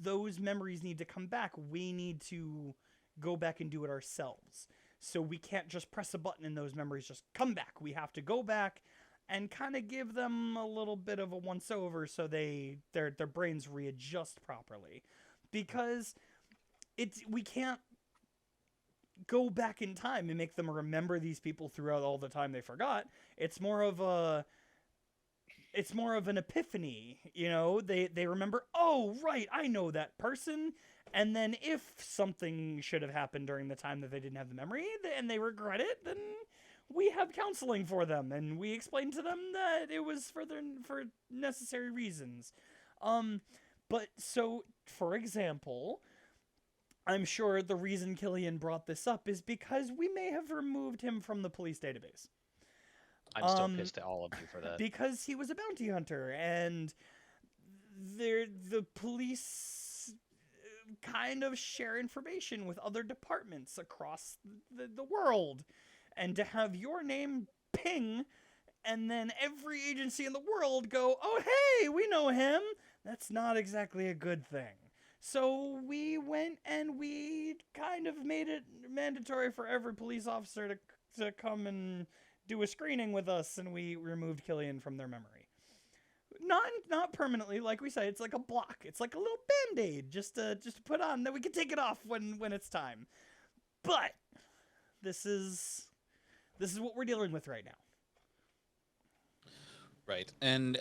those memories need to come back, we need to go back and do it ourselves. So we can't just press a button and those memories just come back. We have to go back and kind of give them a little bit of a once over so their brains readjust properly. Because we can't go back in time and make them remember these people throughout all the time they forgot. It's more of an epiphany, you know? They remember, oh, right, I know that person. And then if something should have happened during the time that they didn't have the memory and they regret it, then we have counseling for them, and we explain to them that it was for necessary reasons. But so, for example, I'm sure the reason Killian brought this up is because we may have removed him from the police database. I'm still pissed at all of you for that. Because he was a bounty hunter, and the police kind of share information with other departments across the world. And to have your name ping, and then every agency in the world go, oh, hey, we know him, that's not exactly a good thing. So we went and we kind of made it mandatory for every police officer to come and do a screening with us, and we removed Killian from their memory. Not permanently, like we say. It's like a block. It's like a little band-aid just to put on, that we can take it off when it's time. But this is what we're dealing with right now. Right. And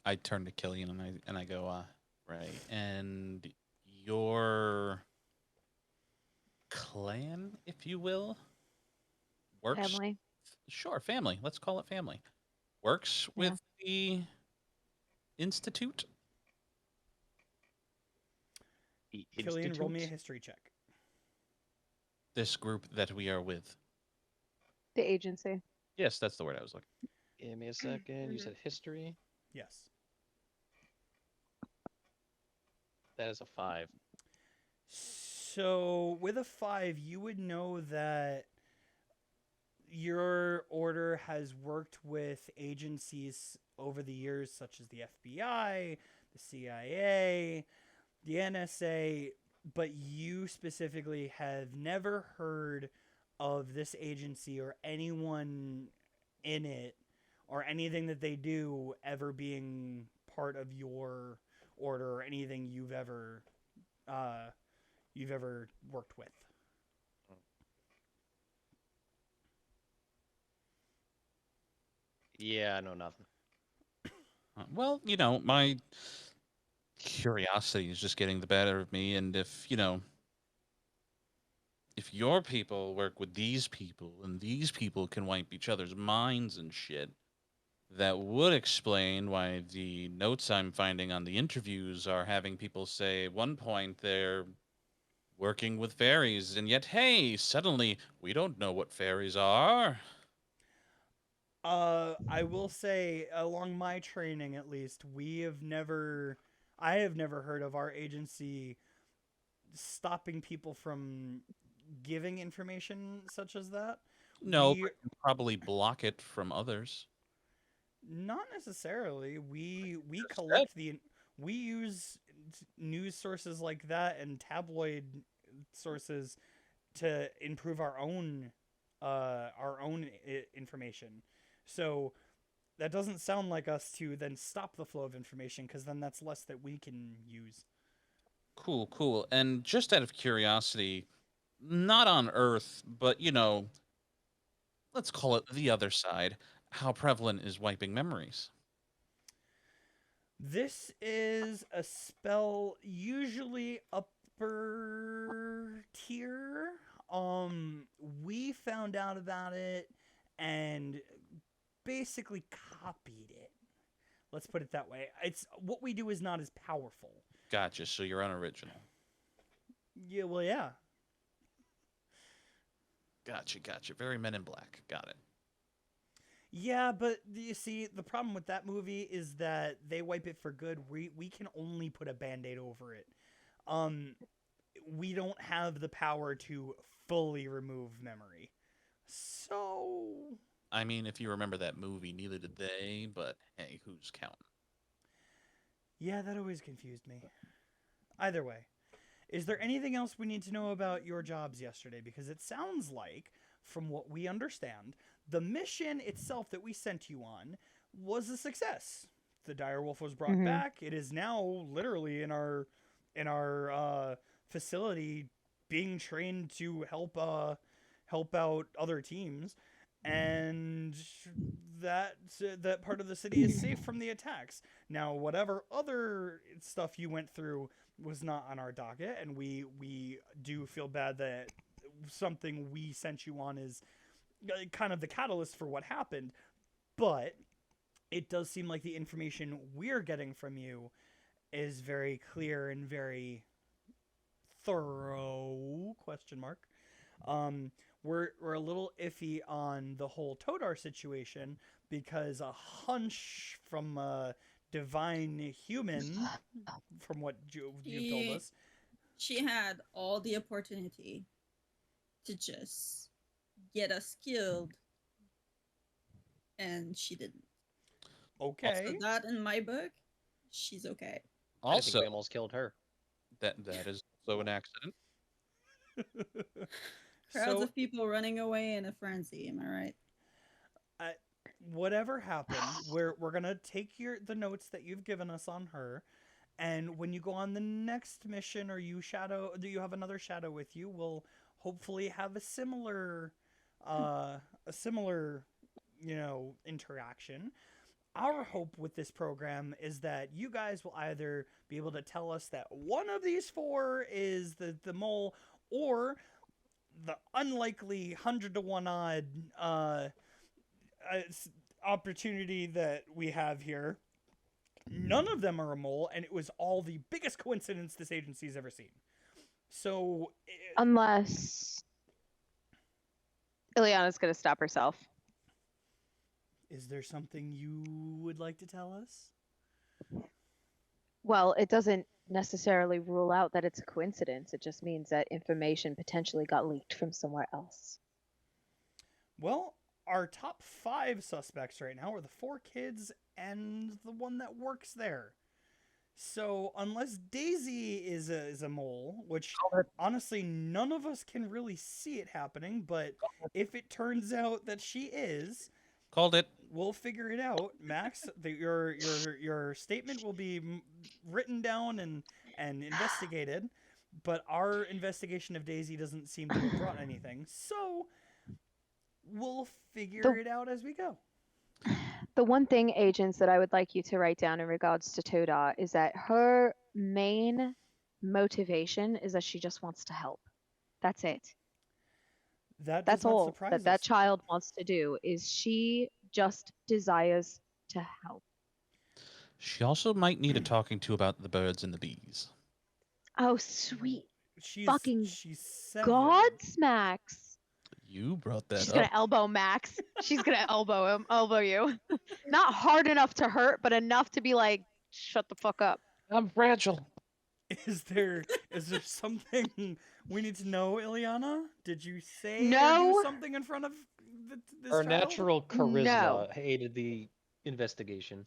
I turn to Killian and I go, right. And your clan, if you will, works. Family. Sure, family. Let's call it family. Works with the Institute. Killian, roll me a history check. This group that we are with. The agency. Yes, that's the word I was looking. Give me a second. You said history. Yes. That is a 5. So with a 5, you would know that your order has worked with agencies over the years, such as the FBI, the CIA, the NSA, but you specifically have never heard of this agency or anyone in it or anything that they do ever being part of your order or anything you've ever worked with. Yeah, I know nothing. Well, my curiosity is just getting the better of me, and if if your people work with these people and these people can wipe each other's minds and shit, that would explain why the notes I'm finding on the interviews are having people say at one point they're working with fairies, and yet, hey, suddenly we don't know what fairies are. I will say, along my training at least, I have never heard of our agency stopping people from giving information such as that. No, We but you probably block it from others. Not necessarily. We Just said. collect we use news sources like that and tabloid sources to improve our own information. So that doesn't sound like us to then stop the flow of information, because then that's less that we can use. Cool, cool. And just out of curiosity, not on Earth, but let's call it the other side. How prevalent is wiping memories? This is a spell usually upper tier. We found out about it and basically copied it. Let's put it that way. It's what we do is not as powerful. Gotcha. So you're unoriginal. Yeah, well, yeah. Gotcha. Very Men in Black. Got it. Yeah, but you see, the problem with that movie is that they wipe it for good. We can only put a band-aid over it. We don't have the power to fully remove memory. So I mean, if you remember that movie, neither did they, but hey, who's counting? yeah, that always confused me. Either way, is there anything else we need to know about your jobs yesterday? Because it sounds like, from what we understand, the mission itself that we sent you on was a success. The direwolf was brought back. It is now literally in our facility, being trained to help out other teams, and that part of the city is safe from the attacks. Now, whatever other stuff you went through was not on our docket, and we do feel bad that something we sent you on is kind of the catalyst for what happened. But it does seem like the information we're getting from you is very clear and very thorough, question mark. We're a little iffy on the whole Todar situation, because a hunch from a divine human, from what you've told us, She had all the opportunity to just get us killed, and she didn't. okay. So that, in my book, she's okay. I think Also, we almost killed her. that is also an accident. Crowds So of people running away in a frenzy. Am I right? whatever happened, we're gonna take the notes that you've given us on her, and when you go on the next mission, or you have another shadow with you, we'll hopefully have a similar interaction. Our hope with this program is that you guys will either be able to tell us that one of these four is the mole, or the unlikely 100 to 1 odd opportunity that we have here. None of them are a mole, and it was all the biggest coincidence this agency's ever seen. So, Unless Ileana's going to stop herself. is there something you would like to tell us? Well, it doesn't necessarily rule out that it's a coincidence. It just means that information potentially got leaked from somewhere else. Well, our top 5 suspects right now are the 4 kids and the one that works there. So unless Daisy is a mole, which honestly none of us can really see it happening, but if it turns out that she is, Called it. we'll figure it out. Max, your statement will be written down and investigated, but our investigation of Daisy doesn't seem to have brought anything. So we'll figure it out as we go. The one thing, agents, that I would like you to write down in regards to Toda is that her main motivation is that she just wants to help. That's it. That That's does not all surprise that that us. child wants to do is she just desires to help. She also might need a talking to about the birds and the bees. Oh, sweet She's fucking she's 7. Godsmacks. You brought that She's up. gonna elbow Max. She's gonna elbow you. Not hard enough to hurt, but enough to be like, shut the fuck up. I'm fragile. Is there something we need to know, Ileana? Did you say or do No. something in front of this Her child? natural charisma No. aided the investigation.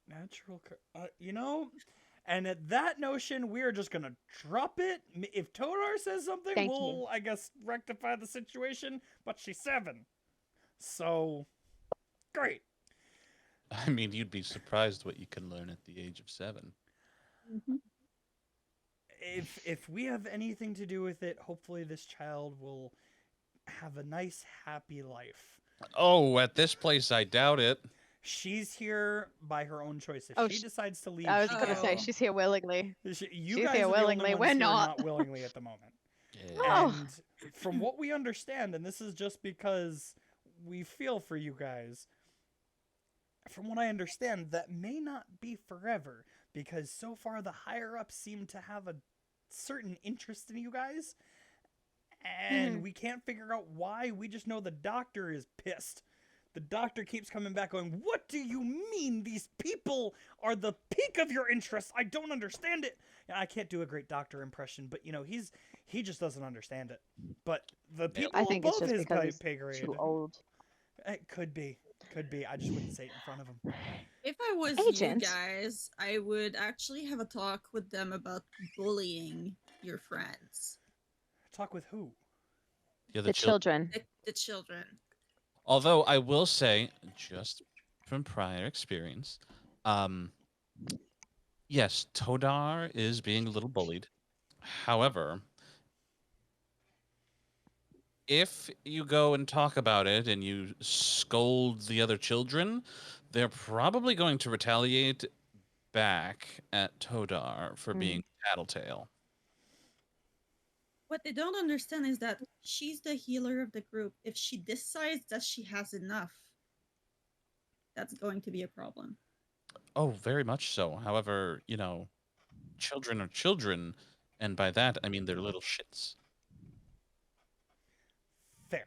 Natural, you know, and at that notion, we are just gonna drop it. If Todar says something, Thank we'll, you. I guess, rectify the situation. But she's 7, so great. I mean, you'd be surprised what you can learn at the age of 7. Mhm. If we have anything to do with it, hopefully this child will have a nice, happy life. Oh, at this place, I doubt it. She's here by her own choice. If Oh, she decides to leave, I was she gonna can. say Oh. she's here willingly. You she's guys here are the only willingly, ones we're here not. willingly at the moment. Yeah. Oh. And from what we understand, and this is just because we feel for you guys, from what I understand, that may not be forever, because so far the higher ups seem to have a certain interest in you guys, and we can't figure out why. We just know the doctor is pissed. The doctor keeps coming back going, "What do you mean these people are the peak of your interest? I don't understand it." And I can't do a great doctor impression, but you know, he just doesn't understand it. But the people I think it's above just his because he's pay grade, too old. it could be. I just wouldn't say it in front of him. If I was Agent. you guys, I would actually have a talk with them about bullying your friends, Talk with who? The children. the children. Although I will say, just from prior experience, yes, Todar is being a little bullied. However, if you go and talk about it and you scold the other children, they're probably going to retaliate back at Todar for being tattletale. What they don't understand is that she's the healer of the group. If she decides that she has enough, that's going to be a problem. Oh, very much so. However, you know, children are children, and by that I mean they're little shits. Fair.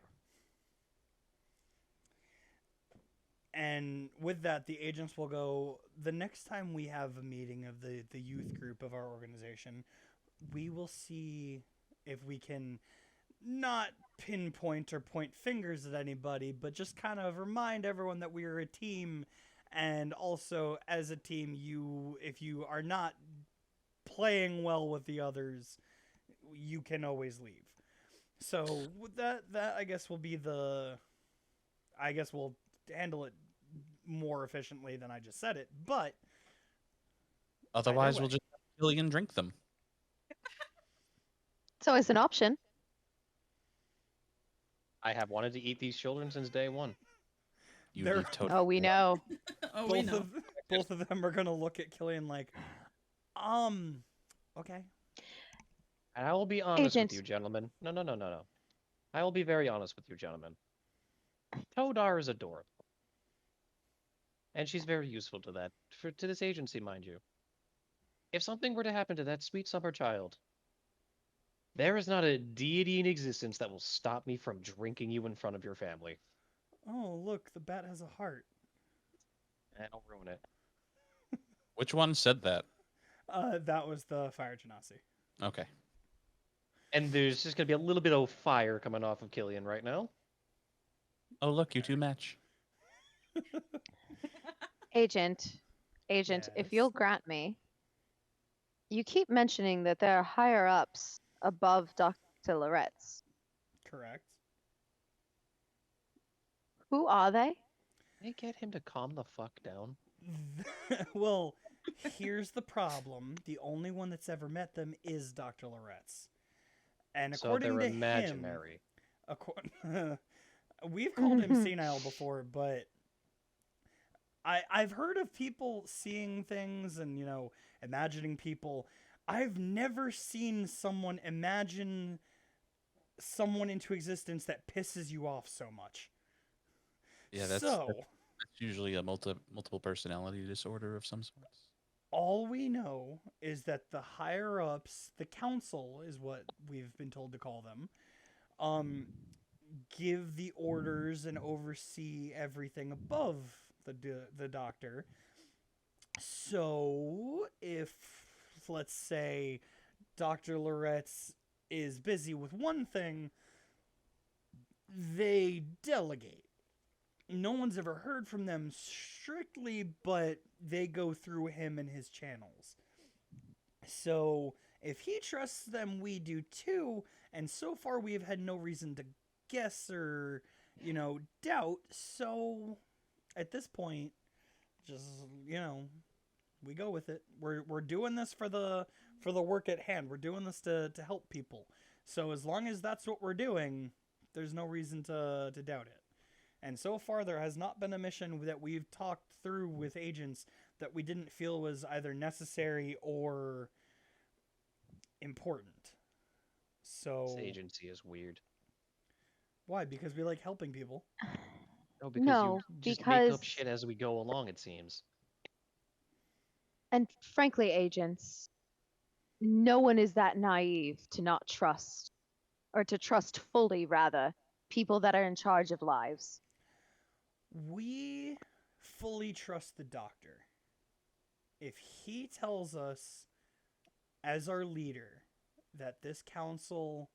And with that, the agents will go, the next time we have a meeting of the youth group of our organization, we will see if we can not pinpoint or point fingers at anybody, but just kind of remind everyone that we are a team. And also, as a team, if you are not playing well with the others, you can always leave. So with that I guess will be I guess we'll handle it more efficiently than I just said it, but Otherwise, way. we'll just have Killian drink them. So it's an option. I have wanted to eat these children since day one. You They're- leave Todar. Oh, we know. Oh, we know. both of them are gonna look at Killian like, okay. And I will be honest Agent. with you, gentlemen. No. I will be very honest with you, gentlemen. Todar is adorable. And she's very useful to to this agency, mind you. If something were to happen to that sweet summer child, there is not a deity in existence that will stop me from drinking you in front of your family. Oh, look, the bat has a heart. And I'll ruin it. Which one said that? That was the fire genasi. Okay. And there's just gonna be a little bit of fire coming off of Killian right now. Oh, look, you two match. Agent, if Yes. you'll grant me, you keep mentioning that there are higher ups above Dr. Loretz. Correct. Who are they? Can I get him to calm the fuck down? Well, here's the problem. The only one that's ever met them is Dr. Loretz. And So according they're to imaginary. him, we've called him senile before, but I've heard of people seeing things and, you know, imagining people. I've never seen someone imagine someone into existence that pisses you off so much. Yeah, that's so. That's usually a multiple personality disorder of some sorts. All we know is that the higher ups, the council is what we've been told to call them, give the orders and oversee everything above the doctor. So if, let's say, Dr. Loretz is busy with one thing, they delegate. No one's ever heard from them strictly, but they go through him and his channels. So if he trusts them, we do too. And so far, we have had no reason to guess or, doubt. So at this point, just, we go with it. We're doing this for the work at hand. We're doing this to help people. So as long as that's what we're doing, there's no reason to doubt it. And so far, there has not been a mission that we've talked through with agents that we didn't feel was either necessary or important. So This agency is weird. Why? Because we like helping people. No, because No, you just make because- up shit as we go along, it seems. And frankly, agents, no one is that naive to not trust, or to trust fully, rather, people that are in charge of lives. We fully trust the doctor. If he tells us, as our leader, that this council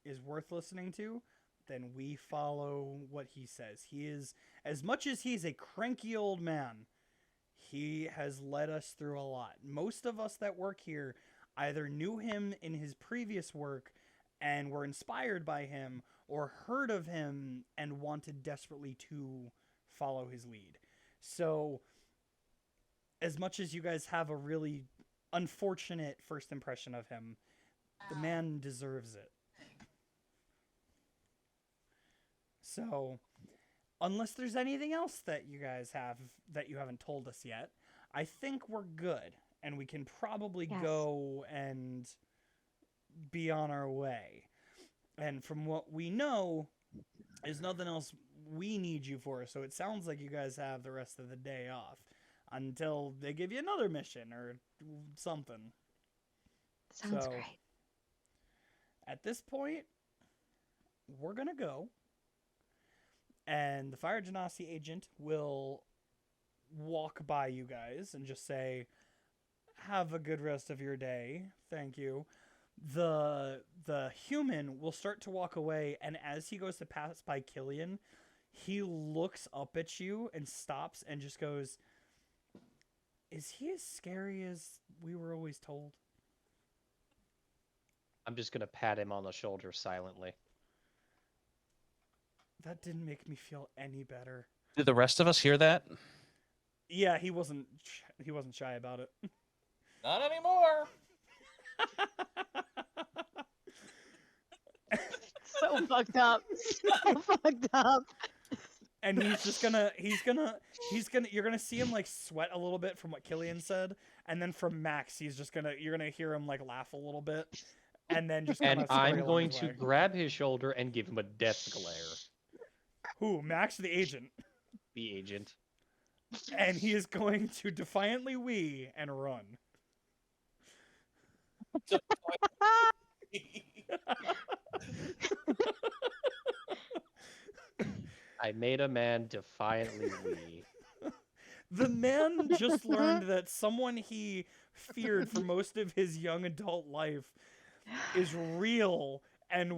is worth listening to, then we follow what he says. He is, as much as he's a cranky old man, he has led us through a lot. Most of us that work here either knew him in his previous work and were inspired by him, or heard of him and wanted desperately to follow his lead. So, as much as you guys have a really unfortunate first impression of him, the man deserves it. So, unless there's anything else that you guys have that you haven't told us yet, I think we're good. And we can probably Yes. go and be on our way. And from what we know, there's nothing else we need you for. So it sounds like you guys have the rest of the day off until they give you another mission or something. Sounds So- great. At this point, we're going to go. And the Fire Genasi agent will walk by you guys and just say, have a good rest of your day. Thank you. The human will start to walk away, and as he goes to pass by Killian, he looks up at you and stops and just goes, is he as scary as we were always told? I'm just gonna pat him on the shoulder silently. That didn't make me feel any better. Did the rest of us hear that? Yeah, he wasn't shy about it. Not anymore. So fucked up. So fucked up. And you're gonna see him like sweat a little bit from what Killian said, and then from Max, you're gonna hear him like laugh a little bit, and then just And kinda I'm scurry along going his to way. grab his shoulder and give him a death glare. Who? Max the agent, The agent. and he is going to defiantly wee and run. I made a man defiantly wee. The man just learned that someone he feared for most of his young adult life is real and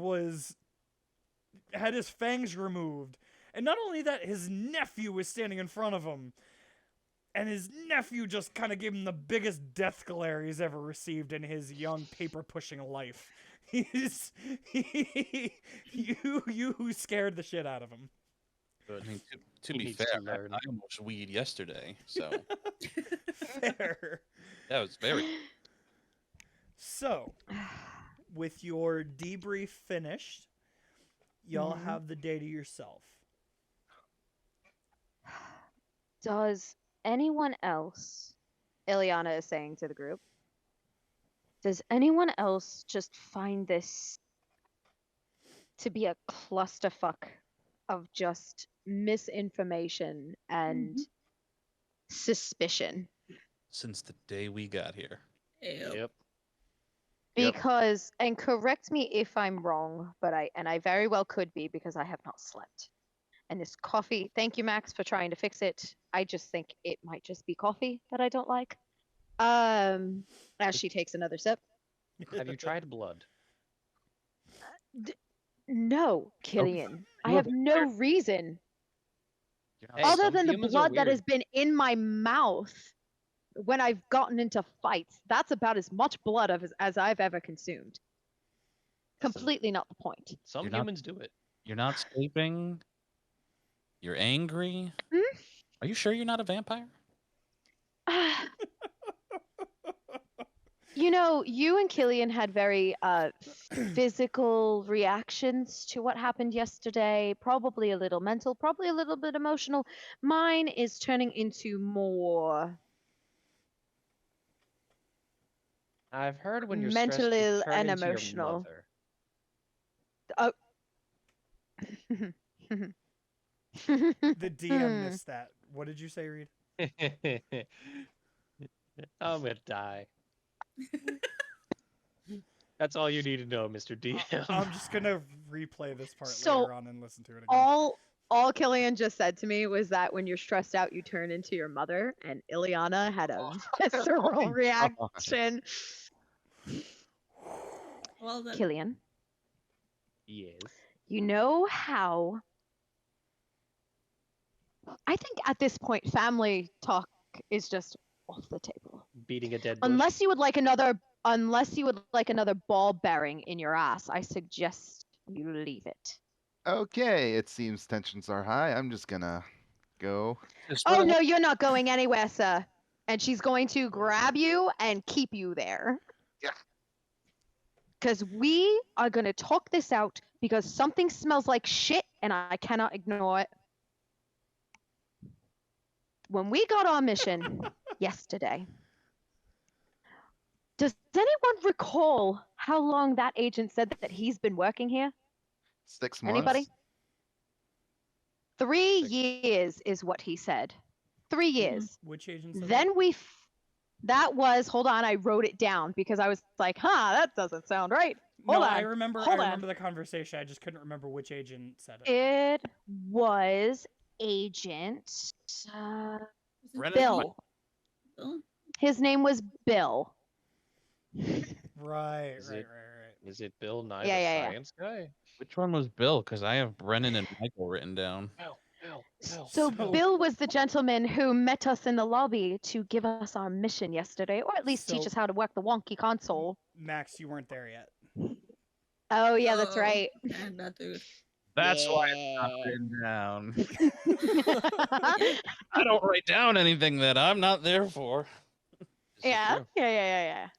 had his fangs removed. And not only that, his nephew was standing in front of him. And his nephew just kind of gave him the biggest death glare he's ever received in his young paper-pushing life. You scared the shit out of him. I mean, to He be needs fair, to learn. I almost weed yesterday, so Fair. that was very. So, with your debrief finished, y'all Mhm. have the day to yourself. Does anyone else, Ileana is saying to the group, does anyone else just find this to be a clusterfuck of just misinformation and suspicion. Since the day we got here. Ew. Yep. Yep. Because, and correct me if I'm wrong, but I very well could be because I have not slept. And this coffee, thank you, Max, for trying to fix it. I just think it might just be coffee that I don't like. As she takes another sip. Have you tried blood? No, Killian. I You have have no reason Hey, other some than the humans are blood that has weird. been in my mouth when I've gotten into fights. That's about as much blood as I've ever consumed. Completely not the point. Some You're not- humans do it. You're not sleeping. You're angry. Hmm? Are you sure you're not a vampire? You know, you and Killian had very physical reactions to what happened yesterday. Probably a little mental, probably a little bit emotional. Mine is turning into more I've heard when you're stressed, you mental turn and into your emotional. The DM missed that. What did you say, Reed? mother. I'm gonna die. That's all you need to know, Mr. DM. I'm just gonna replay this part So, later on and listen to it again. all Killian just said to me was that when you're stressed out, you turn into your mother, and Ileana had a visceral reaction. Well then. Killian, Yes. you know how I think at this point family talk is just off the table. Beating a dead bush. Unless you would like another ball bearing in your ass, I suggest you leave it. Okay, it seems tensions are high. I'm just gonna go. Oh no, you're not going anywhere, sir. And she's going to grab you and keep you there. Yeah. Because we are going to talk this out because something smells like shit and I cannot ignore it. When we got our mission yesterday, does anyone recall how long that agent said that he's been working here? 6 months. Anybody? 3 years is what he said. 3 years. Which agent said Then that was, hold on, I wrote it down because I was like, that doesn't sound right. that? Hold No, on. I remember. hold I on. remember the conversation. I just couldn't remember which agent said it. It was Agent Is it Brennan? Bill. Bill? His name was Bill. Right, Is right, it- right, Is it Bill Nye, Yeah, the yeah, yeah. science guy? Which one was Bill? Because I have Brennan and Michael written down. Bill. So So- Bill was the gentleman who met us in the lobby to give us our mission yesterday, or at least teach So- us how to work the wonky console. right. Max, you weren't there yet. Oh yeah, that's Oh, right. And that dude. That's why it's not written down. yeah, I don't write down anything that I'm not there for. This is yeah, true. yeah.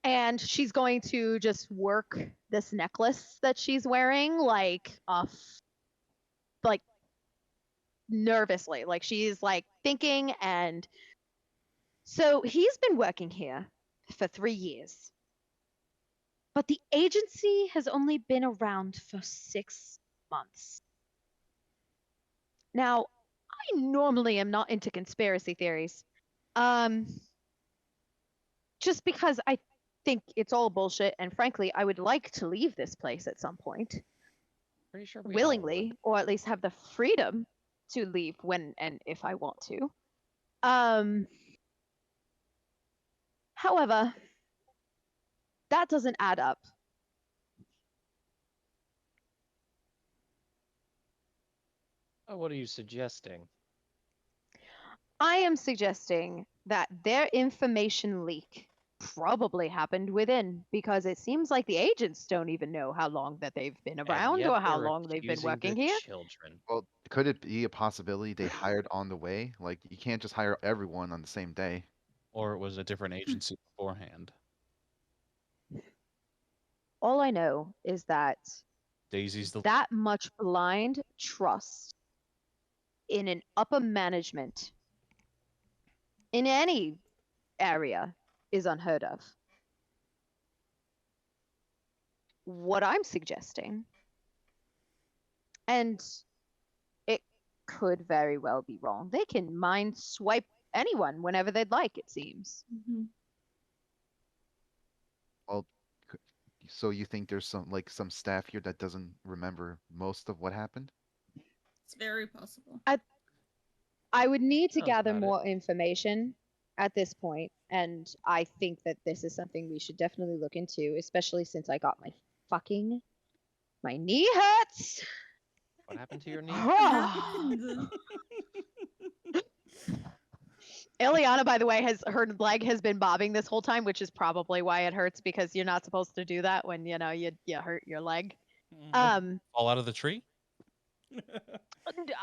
And she's going to just work this necklace that she's wearing, like nervously, like she's like thinking. And so he's been working here for 3 years, but the agency has only been around for 6 months. Now, I normally am not into conspiracy theories, just because I think it's all bullshit, and frankly, I would like to leave this place at some point Pretty sure we all willingly, or at least have the freedom to leave when and if I want to. However, that doesn't add up. would. Oh, what are you suggesting? I am suggesting that their information leak probably happened within, because it seems like the agents don't even know how long that they've been And around yet or how they're long they've been accusing working the here. Children. Well, could it be a possibility they hired on the way? Like, you can't just hire everyone on the same day. Or it was a different agency beforehand. All I know is that Daisy's the that much blind trust in an upper management in any area is unheard of. What I'm suggesting And it could very well be wrong. They can mind swipe anyone whenever they'd like, it seems. Mhm. Well, so you think there's some staff here that doesn't remember most of what happened? It's very possible. I would need to Sounds gather about it. more information at this point, and I think that this is something we should definitely look into, especially since I got my knee hurts. What happened to your knee? What happened? Ileana, by the way, her leg has been bobbing this whole time, which is probably why it hurts, because you're not supposed to do that when you hurt your leg. Fall out of the tree?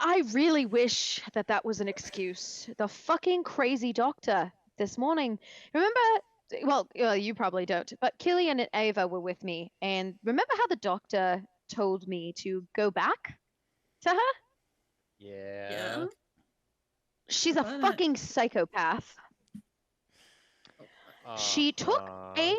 I really wish that was an excuse. The fucking crazy doctor this morning. Remember? Well, you probably don't, but Killian and Ava were with me, and remember how the doctor told me to go back to her? Yeah. She's a But- fucking psychopath. She took Uh-huh.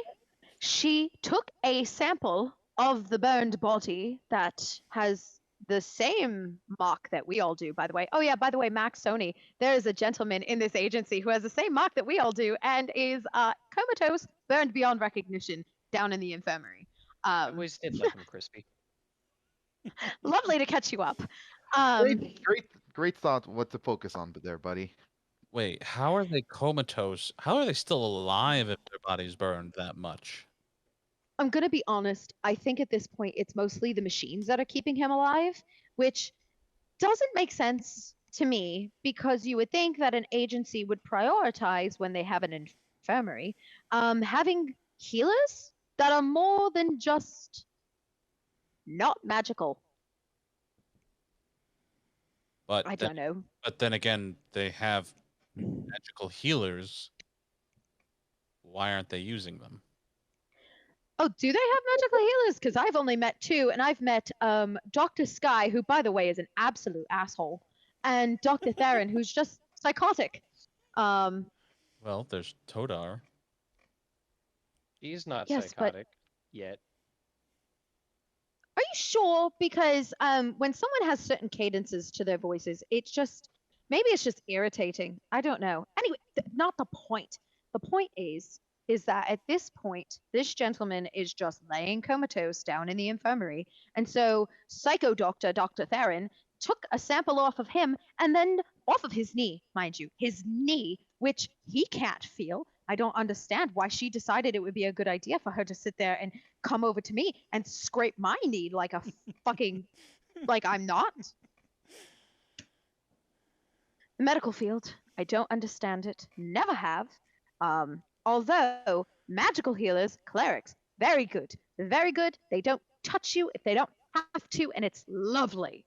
She took a sample of the burned body that has the same mark that we all do, by the way. Oh yeah, by the way, Max Sony, there is a gentleman in this agency who has the same mark that we all do and is comatose, burned beyond recognition, down in the infirmary. I always did like him crispy. Lovely to catch you up. Great thought. What to focus on, there, buddy. Wait, how are they comatose? How are they still alive if their body's burned that much? I'm gonna be honest. I think at this point it's mostly the machines that are keeping him alive, which doesn't make sense to me because you would think that an agency would prioritize when they have an infirmary, having healers that are more than just not magical. But I don't know. But then again, they have magical healers. Why aren't they using them? Oh, do they have magical healers? Because I've only met two, and I've met Dr. Sky, who, by the way, is an absolute asshole, and Dr. Theron, who's just psychotic. Well, there's Todar. He's not Yes, but- psychotic yet. Are you sure? Because when someone has certain cadences to their voices, it's just maybe it's just irritating. I don't know. Anyway, not the point. The point is that at this point, this gentleman is just laying comatose down in the infirmary, and so Psycho Doctor Dr. Theron took a sample off of him and then off of his knee, mind you, his knee, which he can't feel. I don't understand why she decided it would be a good idea for her to sit there and come over to me and scrape my knee like a fucking like I'm not. The medical field, I don't understand it. Never have. Although magical healers, clerics, very good. Very good. They don't touch you if they don't have to, and it's lovely.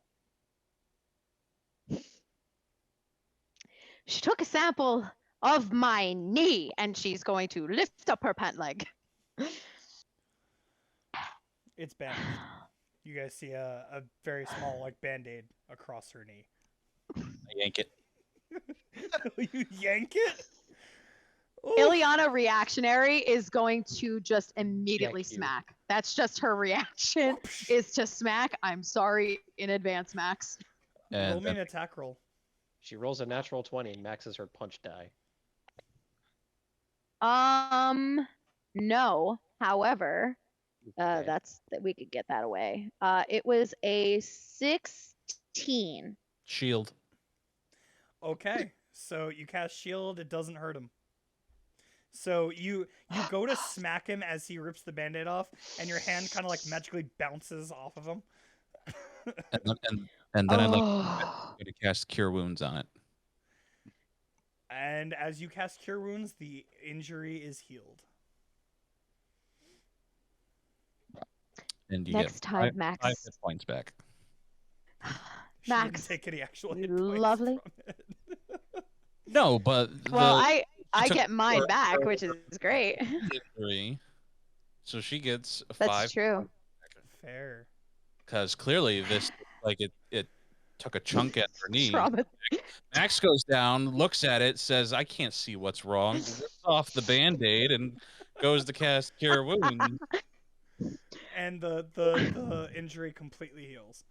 She took a sample of my knee, and she's going to lift up her pant leg. It's bandaged. You guys see a very small like band-aid across her knee. I yank it. You yank it? Ooh. Ileana reactionary is going to just immediately Thank you. smack. That's just her reaction is to smack. I'm sorry in advance, Max. Roll And me an attack roll. She rolls a natural 20 and maxes her punch die. No. However, Okay. we could get that away. It was a 16. shield. Okay, so you cast shield. It doesn't hurt him. So you go to smack him as he rips the band-aid off, and your hand kind of like magically bounces off of him. And then I like Oh. to cast Cure Wounds on it. And as you cast Cure Wounds, the injury is healed. And you Next get time, five Max. hit points back. She didn't Max, take any actual you hit points lovely. from it. No, but Well, the I took get mine her- back, her- which is great. injury, so she gets That's 5 true. Fair. because clearly this like it took a chunk at her knee. Trauma. Max goes down, looks at it, says, "I can't see what's wrong." Rips off the Band-Aid and goes to cast Cure Wounds. And the injury completely heals.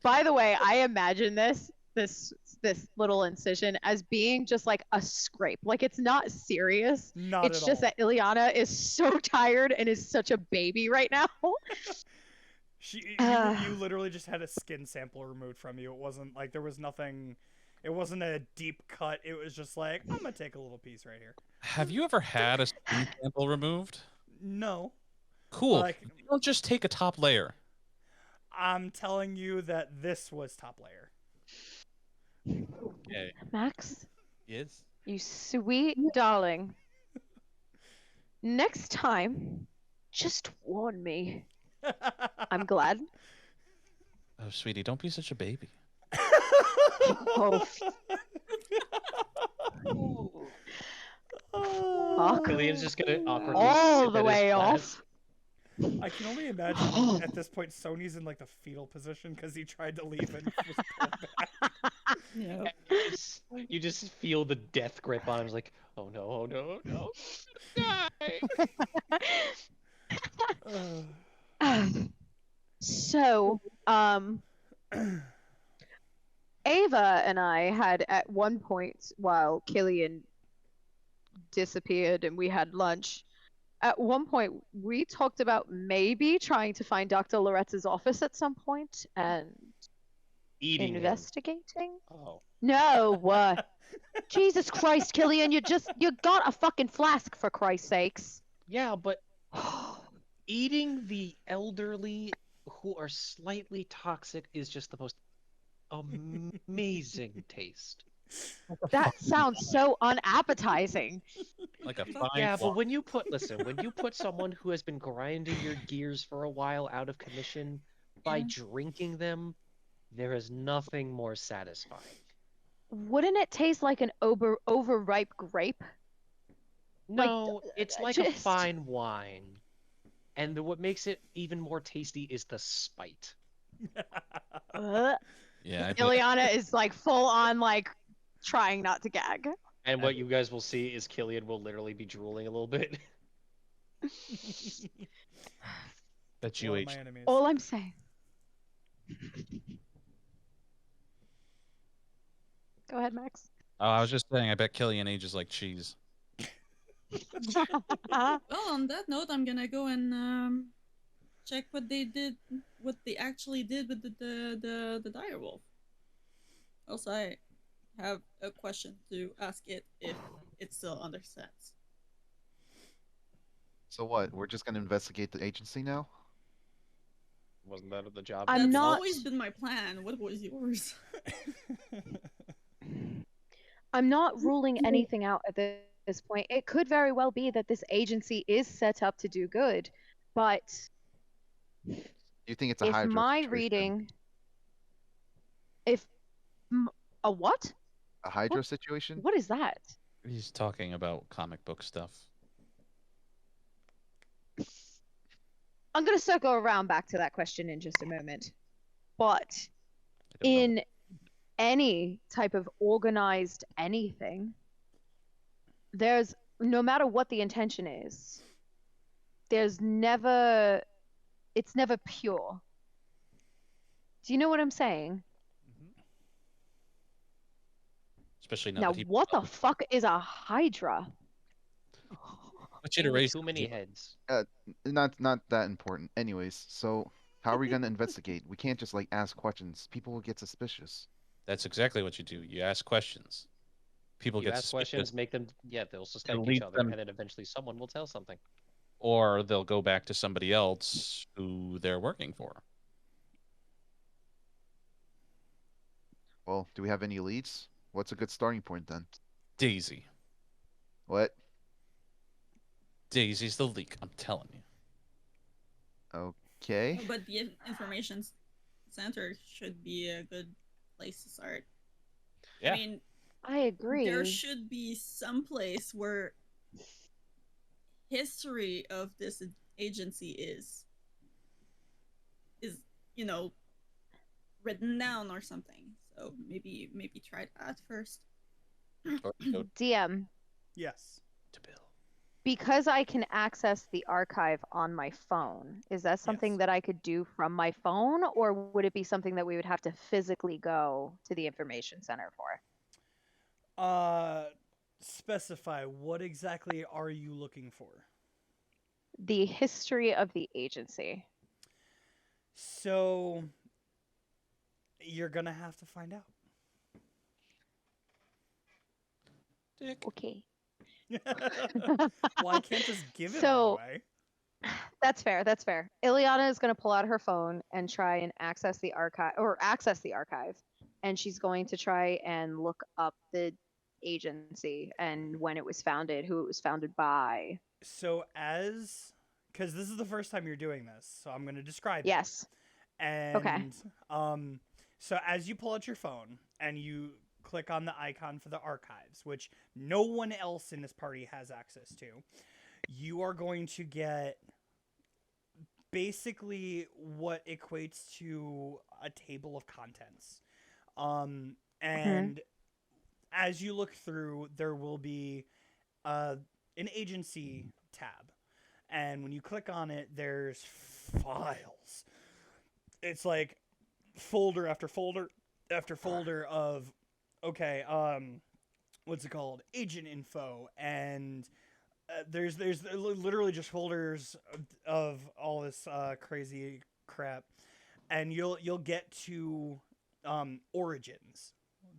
By the way, I imagine this little incision as being just like a scrape. Like it's not serious. Not It's at just all. that Ileana is so tired and is such a baby right now. You literally just had a skin sample removed from you. It wasn't like there was nothing. It wasn't a deep cut. It was just like, I'm gonna take a little piece right here. Have you ever had a skin sample removed? No, Cool. like You don't just take a top layer. I'm telling you that this was top layer. Okay. Max, Yes. you sweet darling. Next time, just warn me. I'm glad. Oh, sweetie, don't be such a baby. Oh, fuck. Killian's just gonna awkwardly All sit the at his way desk. off. I can only imagine at this point Sony's in like the fetal position because he tried to leave and was pulled back. Yeah. You just feel the death grip on him. It's like, oh no, oh no, die. So, Ava and I had at one point while Killian disappeared and we had lunch. At one point, we talked about maybe trying to find Dr. Loretta's office at some point and Eating him. investigating. Oh. No, Jesus Christ, Killian, you got a fucking flask for Christ's sakes. Yeah, but eating the elderly who are slightly toxic is just the most amazing taste. That sounds so unappetizing. Like a fine Yeah, but wine. when you put someone who has been grinding your gears for a while out of commission by drinking them, there is nothing more satisfying. Wouldn't it taste like an overripe grape? No, it's like a just- fine wine. And what makes it even more tasty is the spite. Yeah, Ileana is like full on like trying not to gag. And what you guys will see is Killian will literally be drooling a little bit. bet you One of ate. my enemies. All I'm saying. Go ahead, Max. Oh, I was just saying, I bet Killian ages like cheese. Well, on that note, I'm gonna go and check what they actually did with the direwolf. Also, I have a question to ask it if it still understands. So what? We're just gonna investigate the agency now? Wasn't that the job? I'm That's not- always been my plan. What was yours? I'm not ruling anything out at this point. It could very well be that this agency is set up to do good, but You think it's a if Hydra my situation? reading, a what? A Hydra situation? What is that? He's talking about comic book stuff. I'm gonna circle around back to that question in just a moment, but I don't know. in any type of organized anything, there's no matter what the intention is, it's never pure. Do you know what I'm saying? Especially now Now, that he what the fuck is a Hydra? Which iteration? Too many heads. Not that important. Anyways, so how are we gonna investigate? We can't just like ask questions. People will get suspicious. That's exactly what you do. You ask questions. People You get ask suspicious, questions, make them, they'll suspect lead each other, them- and then eventually someone will tell something. or they'll go back to somebody else who they're working for. Well, do we have any leads? What's a good starting point then? Daisy. What? Daisy's the leak. I'm telling you. Okay. But the information center should be a good place to start. Yeah. I mean, I agree. there should be some place where history of this agency is written down or something. So maybe try that first. Or go DM, Yes. to Bill. Because I can access the archive on my phone, is that something Yes. that I could do from my phone, or would it be something that we would have to physically go to the information center for? Specify what exactly are you looking for? The history of the agency. So you're gonna have to find out. Dick. Okay. Well, I can't just give it So- away. That's fair. That's fair. Ileana is going to pull out her phone and try and access the archive, and she's going to try and look up the agency and when it was founded, who it was founded by. So because this is the first time you're doing this, so I'm gonna describe it. Yes. And so as you pull out your phone and you click on the icon for the archives, which no one else in this party has access to, you are going to get basically what equates to a table of contents. And as you look through, there will be an agency tab. And when you click on it, there's files. It's like folder after folder after folder of, okay, what's it called? Agent info. And there's literally just folders of all this crazy crap. And you'll get to Origins.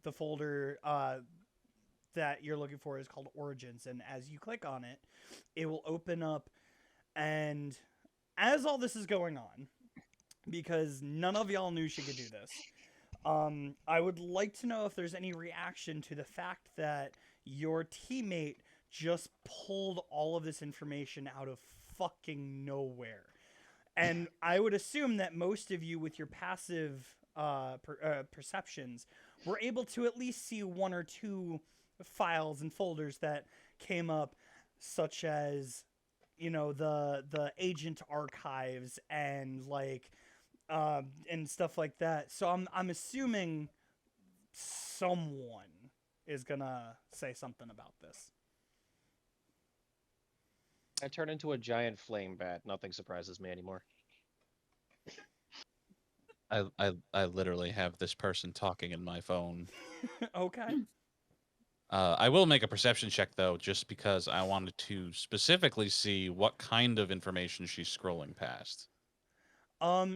The folder that you're looking for is called Origins. And as you click on it, it will open up. And as all this is going on, because none of y'all knew she could do this, I would like to know if there's any reaction to the fact that your teammate just pulled all of this information out of fucking nowhere. And I would assume that most of you with your passive perceptions were able to at least see one or two files and folders that came up, such as, you know, the agent archives and like and stuff like that. So I'm assuming someone is gonna say something about this. I turn into a giant flame bat. Nothing surprises me anymore. I literally have this person talking in my phone. Okay. I will make a perception check though, just because I wanted to specifically see what kind of information she's scrolling past.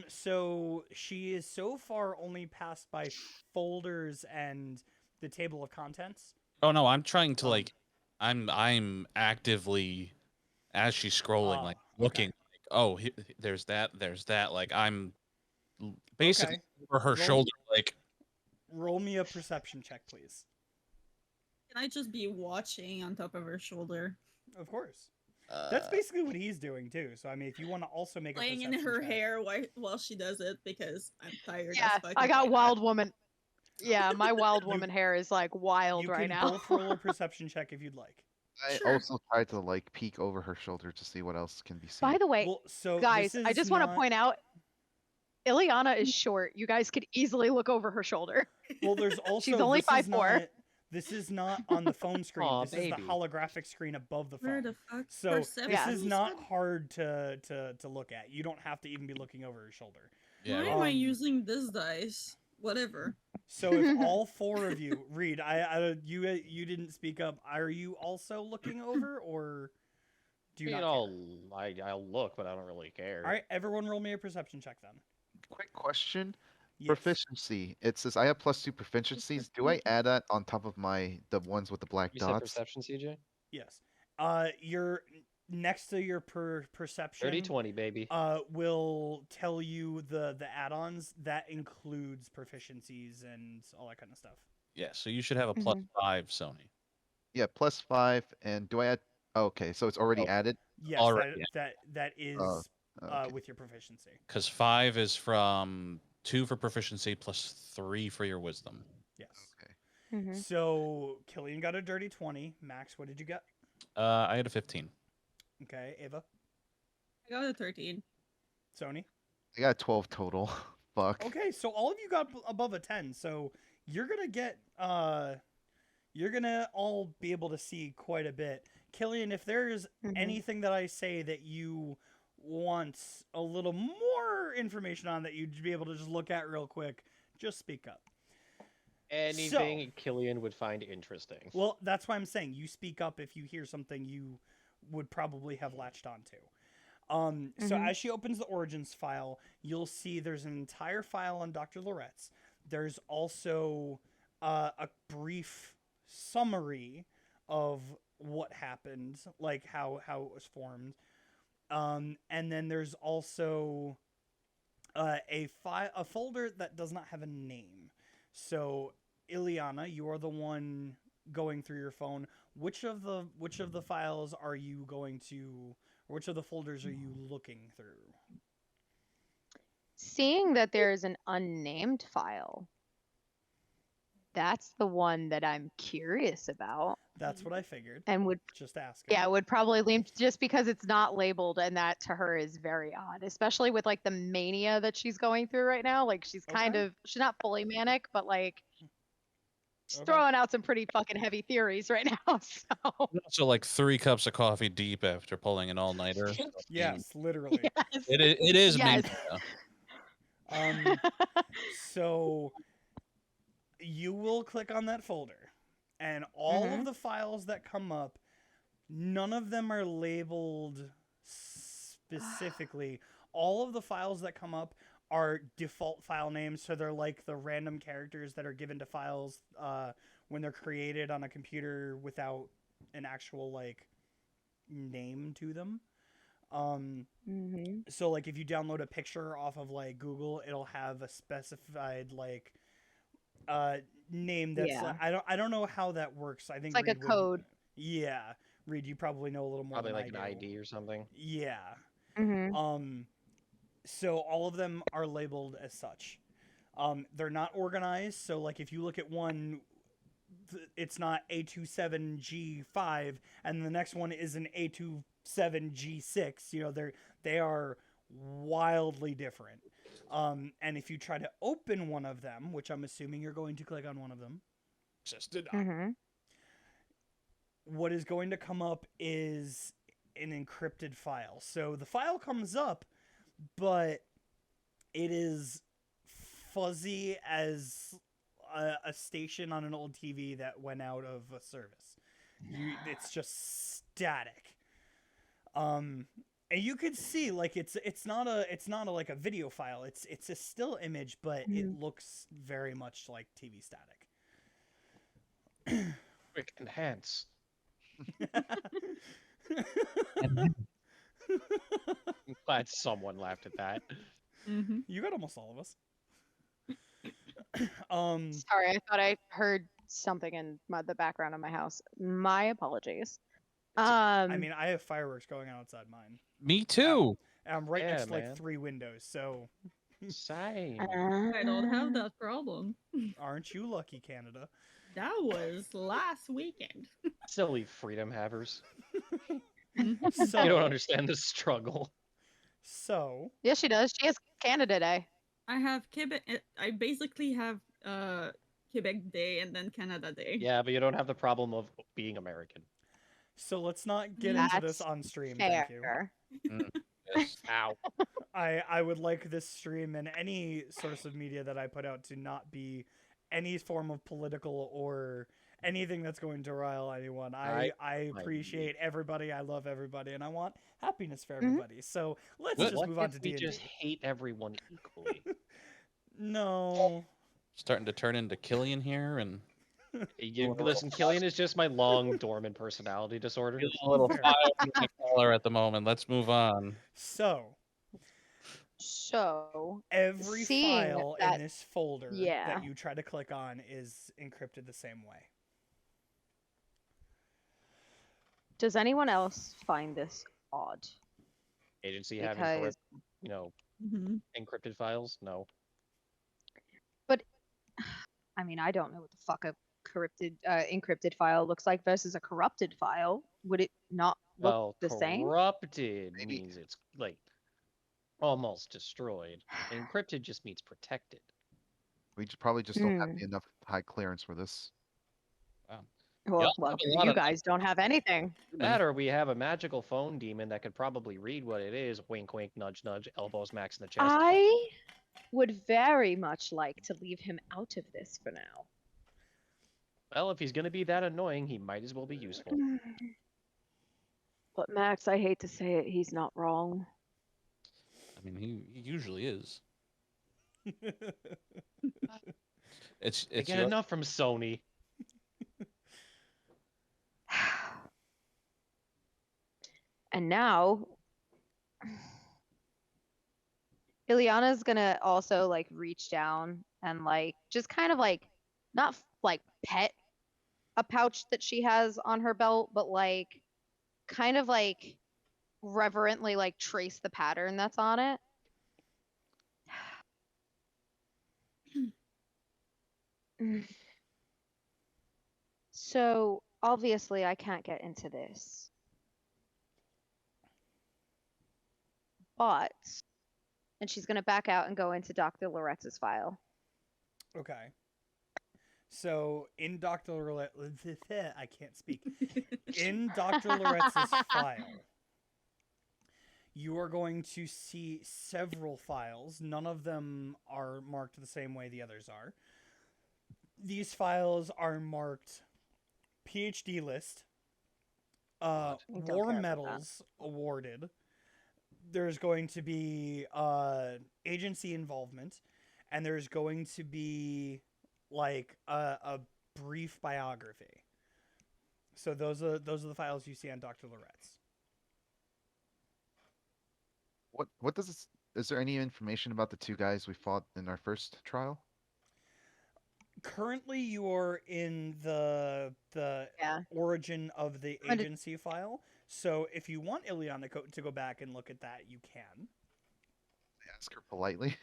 So she is so far only passed by folders and the table of contents. Oh no, I'm trying to Um, like, I'm actively, as she's scrolling, like looking, okay. like, oh, there's that, like I'm basically Okay. over her Roll- shoulder, like, Roll me a perception check, please. Can I just be watching on top of her shoulder? Of course. That's basically what he's doing too. So I mean, if you want to also make Playing a in perception her check. hair while she does it because I'm tired. Yeah, as fuck I of got it. wild woman. Yeah, my wild You- woman hair is like wild You right can now. both roll a perception check if you'd like. I Sure. also tried to like peek over her shoulder to see what else can be seen. By the way, Well, so guys, this I is just want to not- point out, Ileana is short. You guys could easily look over her shoulder. Well, there's also only this is 5'4". not- This is not on the phone screen. Aw, This is baby. the holographic screen above the Where phone. the fuck? So Perception, this Yeah. is you not said? hard to look at. You don't have to even be looking over her shoulder. yeah, Why am I Um, using this dice? Whatever. So if all four of you read, you didn't speak up. Are you also looking over, or do you You not? know, I'll look, but I don't really care. Care? All right, everyone, roll me a perception check then. Quick question. Yes. Proficiency. It says I have +2 proficiencies. Do I add that on top of the ones with the black You said dots? perception, CJ? Yes. You're next to your perception. 30-20, baby. Will tell you the add-ons that includes proficiencies and all that kind of stuff. yeah. So you should have a Mhm. +5, Sony. Yeah, +5. And do I add? Oh, okay, so it's already Oh. added. Yes, Already, that is Okay. with your proficiency. Because 5 is from 2 for proficiency +3 for your wisdom. Yes. Okay. Mhm. So Killian got a dirty 20. Max, what did you get? I had a 15. Okay, Ava, I got a 13. Sony. I got 12 total. Fuck. Okay, so all of you got above a 10. So you're gonna get you're gonna all be able to see quite a bit. Killian, if there's Mhm. anything that I say that you want a little more information on that you'd be able to just look at real quick, just speak up. Anything Killian would find interesting. Well, that's why I'm saying you speak up if you hear something you would probably have latched onto. So Mhm. as she opens the origins file, you'll see there's an entire file on Dr. Loretz. There's also a brief summary of what happened, like how it was formed. And then there's also a folder that does not have a name. So Ileana, you are the one going through your phone. Which of the files are you going to? Or which of the folders are you looking through? Seeing that there is an unnamed file, that's the one that I'm curious about That's what I figured. and would Just asking. yeah, would probably lean just because it's not labeled, and that to her is very odd, especially with like the mania that she's going through right now. Like she's kind Okay. of she's not fully manic, but like she's Okay. throwing out some pretty fucking heavy theories right now. So Also, like 3 cups of coffee deep after pulling an all-nighter. So, I mean, Yes, literally. yes. it is Yes. mania. So you will click on that folder, and all of Mhm. the files that come up, none of them are labeled specifically. All of the files that come up are default file names, so they're like the random characters that are given to files when they're created on a computer without an actual like name to them. Mhm. So like if you download a picture off of like Google, it'll have a specified like name that's Yeah. I don't know how that works. I think It's like a Reed would- code. Yeah, Reed, you probably know a little more Probably than like an I do. ID or something. Yeah. Mhm. So all of them are labeled as such. They're not organized. So like if you look at one, it's not A27G5, and the next one is an A27G6. You know, they are wildly different. And if you try to open one of them, which I'm assuming you're going to click on one of them, Just did not. Mhm. what is going to come up is an encrypted file. So the file comes up, but it is fuzzy as a station on an old TV that went out of a service. It's just static. And you could see like it's not a like a video file. It's a still image, but it looks very much like TV static. Quick, enhance. And I'm glad someone laughed at that. Mm-hmm. You got almost all of us. Sorry, I thought I heard something in the background of my house. My apologies. I mean, I have fireworks going on outside mine. me too. And I'm right Yeah, next to like man. 3 windows, so Same. I don't have that problem. aren't you lucky, Canada? That was last weekend. Silly freedom havers. So, You don't understand the struggle. so Yes, she does. She has Canada Day. I have Quebec. I basically have Quebec Day and then Canada Day. Yeah, but you don't have the problem of being American. let's not get into this That's on stream. Thank you. Fair. Yes. Ow. I would like this stream and any source of media that I put out to not be any form of political or anything that's going to rile anyone. I appreciate everybody. I love everybody, and I want happiness for everybody. So let's What- just What move on if to we D&D. just hate everyone equally? No. Starting to turn into Killian here, and Listen, Killian is just my long dormant personality disorder. feeling a little Fair. fire in my collar at the moment. Let's move on. So So, every Seeing file that- in this folder yeah. that you try to click on is encrypted the same way. does anyone else find this odd? Agency having Because- Mm-hmm. encrypted files? No. I mean, I don't know what the fuck a encrypted file looks like versus a corrupted file. Would it not look Well, the same? corrupted Maybe. means it's like almost destroyed. Encrypted just means protected. We probably just don't have enough high clearance for this. Well, have a lot you of guys don't have anything. that, or we have a magical phone demon that could probably read what it is. Wink, wink, nudge, nudge. Elbows Max in the chest. I would very much like to leave him out of this for now. Well, if he's gonna be that annoying, he might as well be useful. But Max, I hate to say it, he's not wrong. I mean, he usually is. It's I get enough from Sony. And now Ileana's gonna also like reach down and like just kind of like not like pet a pouch that she has on her belt, but like kind of like reverently like trace the pattern that's on it. So obviously I can't get into this. But, and she's going to back out and go into Dr. Loretta's file. Okay. So in Dr. Loretta, I can't speak. In Dr. Loretta's file, you are going to see several files. None of them are marked the same way the others are. These files are marked PhD list, don't war care about medals awarded. There's going to be agency involvement, and there's going to be like a brief biography. So those are the files you see on Dr. Loretz. What does this? Is there any information about the two guys we fought in our first trial? Currently, you are in the Yeah. origin of the Kind of- agency file. So if you want Ileana to go back and look at that, you can. Ask her politely.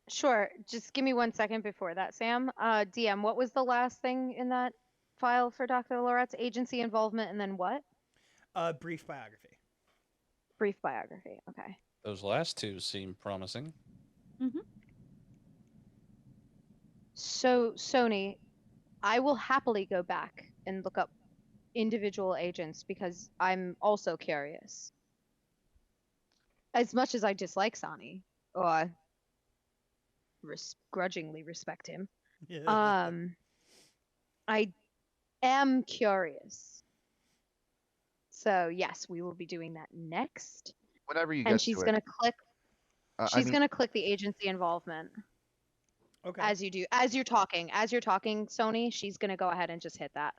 Sure. Just give me 1 second before that, Sam. DM, what was the last thing in that file for Dr. Loretz? Agency involvement and then what? Brief biography. Brief biography. Okay. Those last two seem promising. So, Sony, I will happily go back and look up individual agents because I'm also curious. As much as I dislike Sani, or grudgingly respect him, I am curious. So yes, we will be doing that next. Whenever you And get she's to gonna it. click. I She's mean, gonna click the agency involvement Okay. as you do. As you're talking, Sony, she's gonna go ahead and just hit that.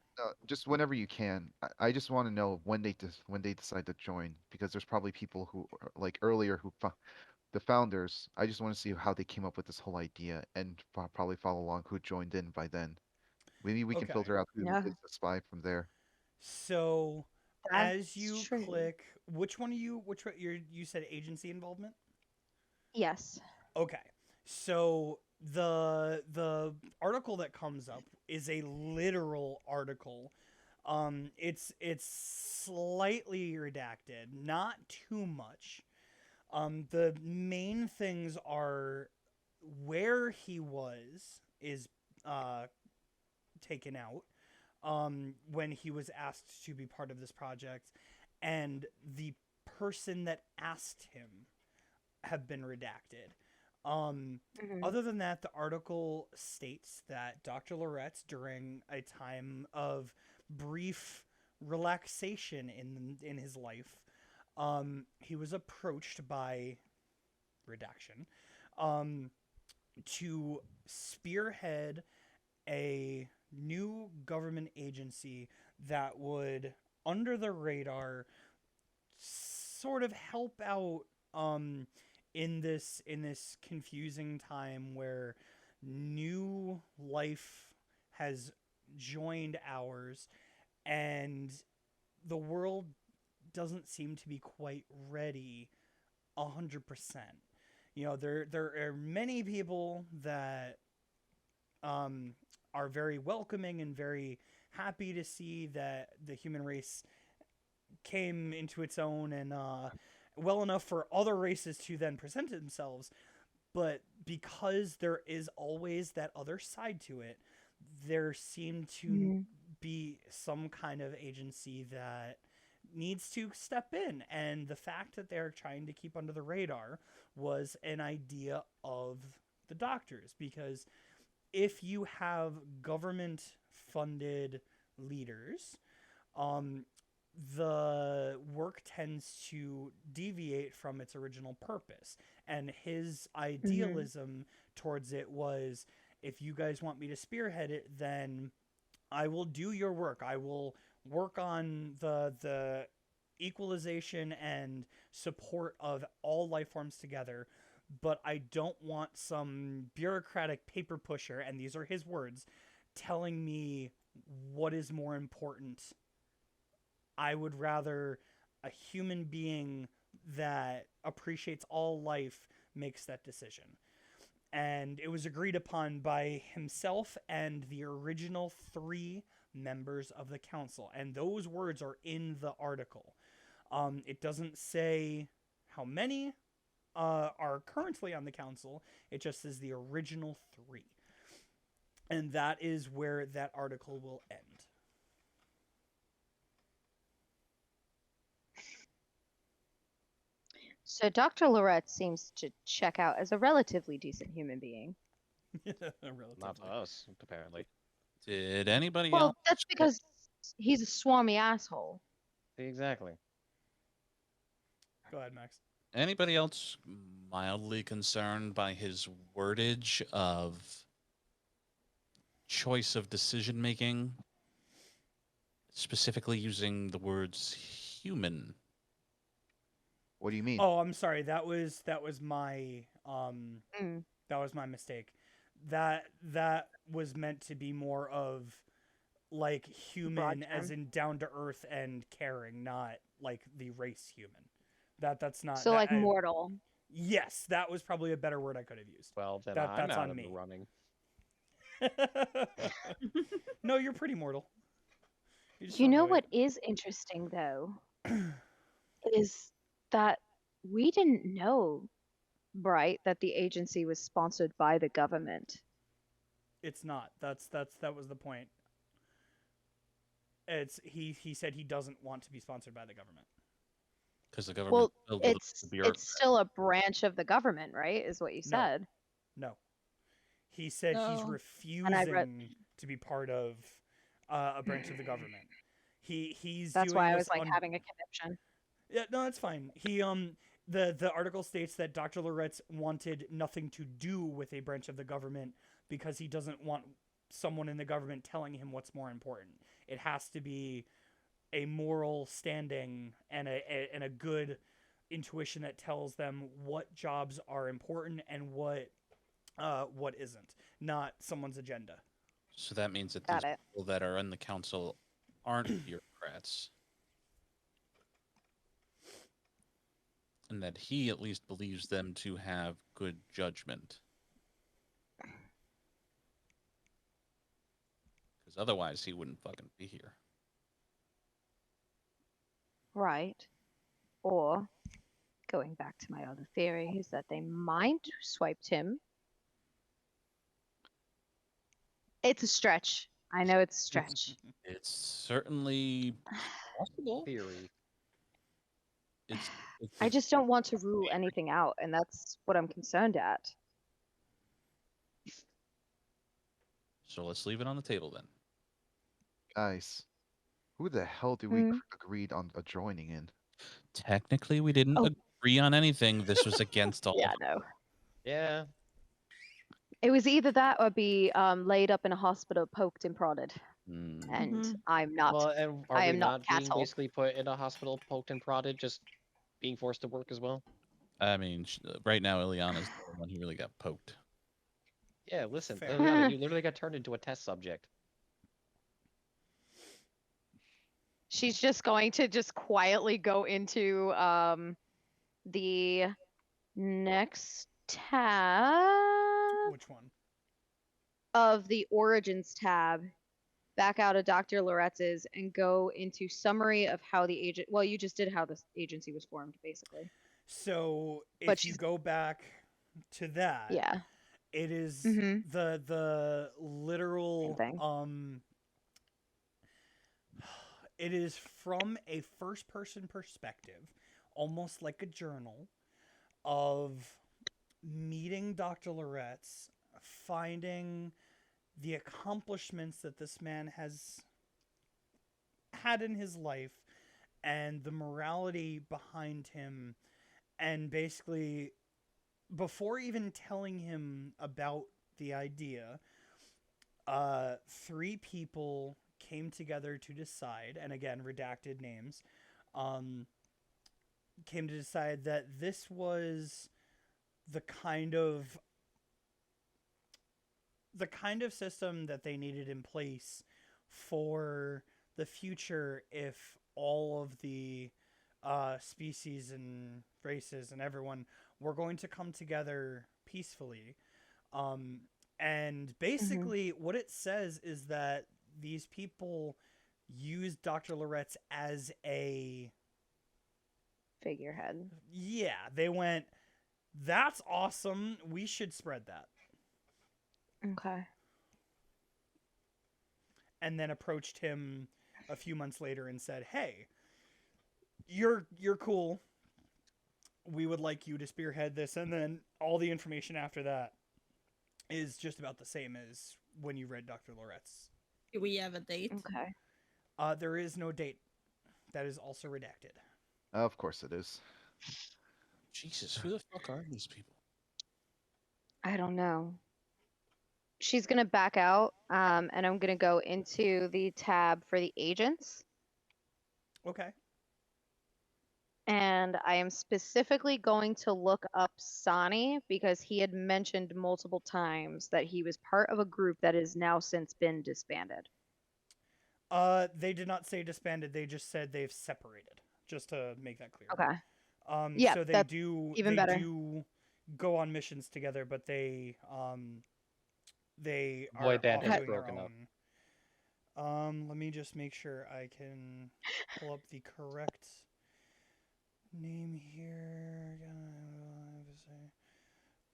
just whenever you can. I just want to know when they decide to join, because there's probably people who like earlier the founders. I just want to see how they came up with this whole idea and probably follow along who joined in by then. Maybe we can Okay. filter out who Yeah. is the spy from there. So as you That's true. click, which one you said agency involvement? Yes. Okay. So the article that comes up is a literal article. It's slightly redacted, not too much. The main things are where he is taken out when he was asked to be part of this project, and the person that asked him have been redacted. Other than that, the article states that Dr. Loretz, during a time of brief relaxation in his life, he was approached by redaction to spearhead a new government agency that would, under the radar, sort of help out in this confusing time where new life has joined ours and the world doesn't seem to be quite ready 100%. You know, there are many people that are very welcoming and very happy to see that the human race came into its own and well enough for other races to then present themselves. But because there is always that other side to it, there seem to be some kind of agency that needs to step in. And the fact that they're trying to keep under the radar was an idea of the doctors, because if you have government funded leaders, the work tends to deviate from its original purpose. And his idealism towards it was, if you guys want me to spearhead it, then I will do your work. I will work on the equalization and support of all life forms together, but I don't want some bureaucratic paper pusher, and these are his words, telling me what is more important. I would rather a human being that appreciates all life makes that decision. And it was agreed upon by himself and the original 3 members of the council. And those words are in the article. It doesn't say how many are currently on the council. It just says the original 3. And that is where that article will end. So Dr. Lorette seems to check out as a relatively decent human being. Not to us, apparently. Did anybody Well, else? that's because he's a swarmy asshole. Exactly. Go ahead, Max. Anybody else mildly concerned by his wordage of choice of decision making, specifically using the words human? What do you mean? Oh, I'm sorry. That was my Mm. that was my mistake. That was meant to be more of like human Broad as term. in down to earth and caring, not like the race human. That's not So that, like mortal. Yes, that was probably a better word I could have used. Well, then That- I'm that's out on of me. the running. No, you're pretty mortal. just You don't know it. what is interesting though is that we didn't know, Bright, that the agency was sponsored by the government. It's not. That was the point. It's he said he doesn't want to be sponsored by the government. Because the government Well, filled with it's bureaucrats. still a branch of the government, right? Is what you No. said. No. He said he's No. refusing to be part of a branch of the government. He's That's doing why I this was like on- having a connection. Yeah, no, that's fine. He the article states that Dr. Loretz wanted nothing to do with a branch of the government because he doesn't want someone in the government telling him what's more important. It has to be a moral standing and a good intuition that tells them what jobs are important and what isn't, not someone's agenda. So that means that Got these it. people that are in the council aren't bureaucrats. And that he at least believes them to have good judgment. Because otherwise he wouldn't fucking be here. Right. Or, going back to my other theory, is that they mind swiped him. It's a stretch. I know it's a stretch. It's certainly possible. Theory. It's I just don't want to rule anything out, and that's what I'm concerned at. So let's leave it on the table then. Guys, who the hell did we Hmm. agreed on joining in? Technically, we didn't Oh. agree on anything. This was against all. Yeah, no. Yeah. It was either that or be laid up in a hospital, poked and prodded. Hmm. And Mhm. I'm not. Well, and are I we am not being cattle. basically put in a hospital, poked and prodded, just being forced to work as well? I mean, right now, Ileana's the one who really got poked. Yeah, listen, Fair. Liliana, you literally got turned into a test subject. She's just going to just quietly go into the next tab Which one? of the Origins tab, back out of Dr. Loretz's, and go into summary of how the agent. Well, you just did how this agency was formed, basically. So But if you she's- go back to that, Yeah. it is Mhm. the literal thing. it is from a first-person perspective, almost like a journal of meeting Dr. Loretz, finding the accomplishments that this man has had in his life, and the morality behind him, and basically, before even telling him about the idea, 3 people came together to decide, and again, redacted names, came to decide that this was the kind of system that they needed in place for the future if all of the species and races and everyone were going to come together peacefully. And basically what it says is that these people used Dr. Loretz as a Figurehead. yeah, they went, that's awesome, we should spread that. Okay. And then approached him a few months later and said, hey, you're cool, we would like you to spearhead this. And then all the information after that is just about the same as when you read Dr. Loretz. Do we have a date? Okay. There is no date. That is also redacted. Of course it is. Jesus, who the fuck are these people? I don't know. She's gonna back out, and I'm gonna go into the tab for the agents, Okay. and I am specifically going to look up Sani because he had mentioned multiple times that he was part of a group that has now since been disbanded. They did not say disbanded. They just said they've separated. Just to make that clear. Okay. Yeah, Yeah, so they that's do. even they better. do go on missions together, but they Boy are band off has doing their broken up. own. Let me just make sure I can pull up the correct name here.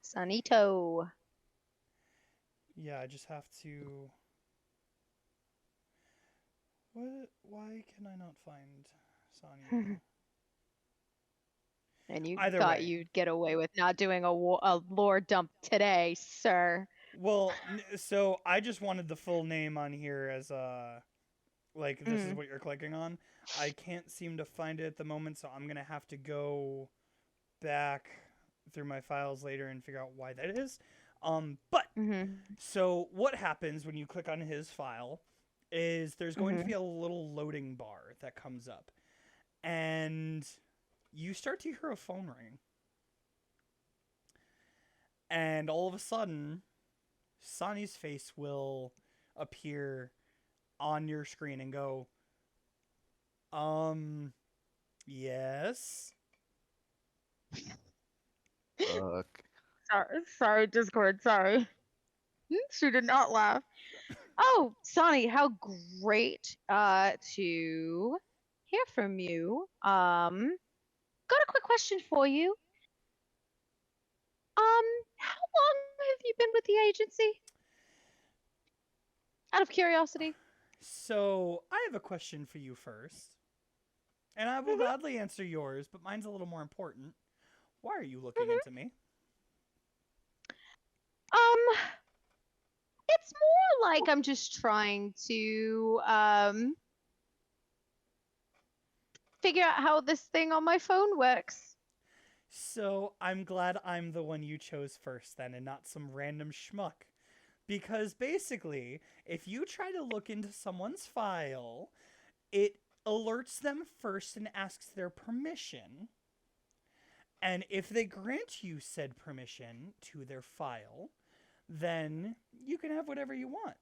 Sanito. Yeah, I just have to. What? Why can I not find Sonya? And you Either thought way. you'd get away with not doing a lore dump today, sir. Well, so I just wanted the full name on here as like this is Mm. what you're clicking on. I can't seem to find it at the moment, so I'm gonna have to go back through my files later and figure out why that is. But Mm-hmm. so what happens when you click on his file is there's going to be a little loading bar that comes up, and you start to hear a phone ring, and all of a sudden, Sonny's face will appear on your screen and go, yes. Fuck. Sorry, Discord. Sorry. She did not laugh. Oh, Sonny, how great to hear from you. Got a quick question for you. How long have you been with the agency? Out of curiosity. So I have a question for you first, and I will gladly answer yours, but mine's a little more important. Why are you looking into me? It's more like I'm just trying to figure out how this thing on my phone works. So I'm glad I'm the one you chose first then, and not some random schmuck. Because basically, if you try to look into someone's file, it alerts them first and asks their permission. And if they grant you said permission to their file, then you can have whatever you want.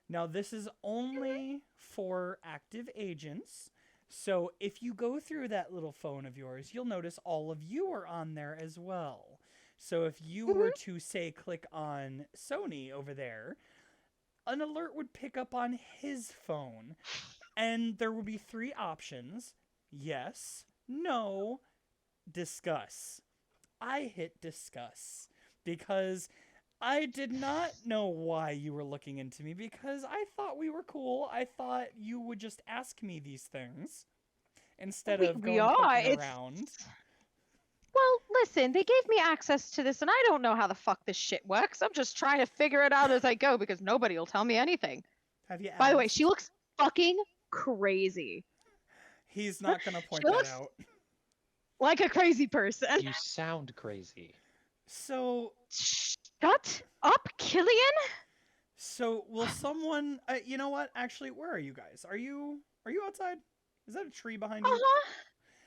Now, this is only for active agents. So if you go through that little phone of yours, you'll notice all of you are on there as well. So if you were to, say, click on Sony over there, an alert would pick up on his phone. And there would be 3 options. Yes, no, discuss. I hit discuss because I did not know why you were looking into me because I thought we were cool. I thought you would just ask me these things instead of we going are. poking It's around. well, listen. They gave me access to this, and I don't know how the fuck this shit works. I'm just trying to figure it out as I go because nobody will tell me anything. Have you By the way, asked? she looks fucking crazy, He's not gonna point She that looks- out. like a crazy person. You sound crazy. So, Shut up, Killian. will someone? You know what? Actually, where are you guys? Are you outside? Is that a tree behind you?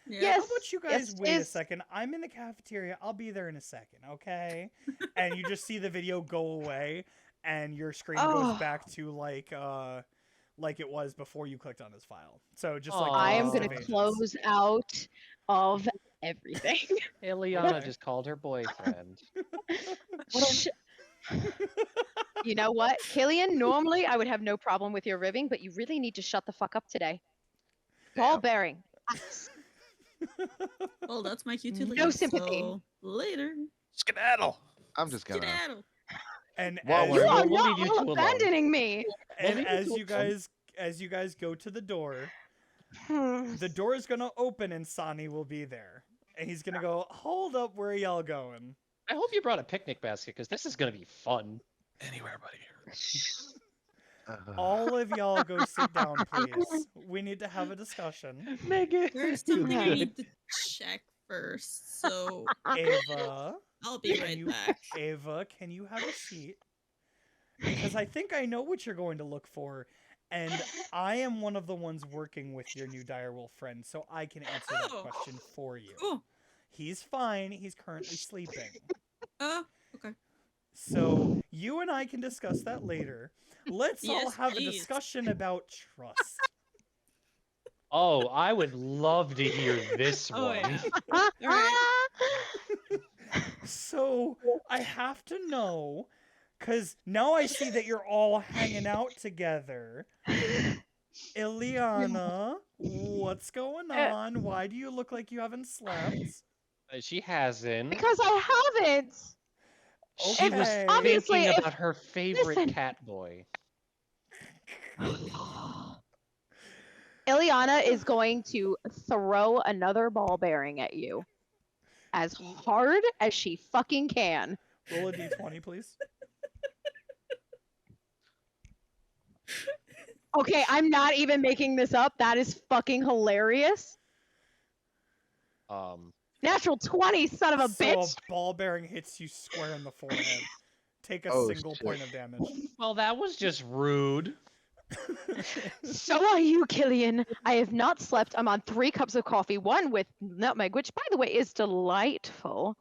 Yeah. Yes. How about you guys yes, wait a is- second? I'm in the cafeteria. I'll be there in a second, okay? And you just see the video go away, and your screen goes Oh. back to like it was before you clicked on this file. So just like Aw. the I am list gonna of agents. close out of everything. Ileana Okay. just called her boyfriend. Sh- you know what, Killian? Normally, I would have no problem with your ribbing, but you really need to shut the fuck up today. Ball Damn. bearing. Well, that's my cue to leave. No sympathy. So later. Skedaddle. I'm just gonna. Skedaddle. And While as, we're- You are we'll not leave you two alone. abandoning me. and leave as you you alone. guys go to the door, Hmm. the door is gonna open and Sani will be there. And he's gonna go, hold up, where are y'all going? I hope you brought a picnic basket because this is gonna be fun. Anywhere but here. All of y'all go sit down, please. We need to have a discussion. Megan. There's something I need to check first, so Ava, I'll be Can right you- back. Ava, can you have a seat? Because I think I know what you're going to look for, and I am one of the ones working with your new direwolf friend, so I can answer that Oh. question for you. Cool. He's fine. He's currently sleeping. Okay. So you and I can discuss that later. Let's all Yes, have a please. discussion about trust. Oh, I would love to hear this Oh, one. yeah. Alright. So I have to know, because now I see that you're all hanging out together. Ileana, what's going on? Why do you look like you haven't slept? She hasn't. Because I haven't. She was Okay. Obviously, thinking if- about her favorite listen. cat boy. Ileana is going to throw another ball bearing at you as hard as she fucking can. Roll a d20, please. Okay, I'm not even making this up. That is fucking hilarious. Natural 20, son of a So bitch. a ball bearing hits you square in the forehead. Take a Oh, single shit. point of damage. Well, that was just rude. So are you, Killian. I have not slept. I'm on 3 cups of coffee, one with nutmeg, which, by the way, is delightful.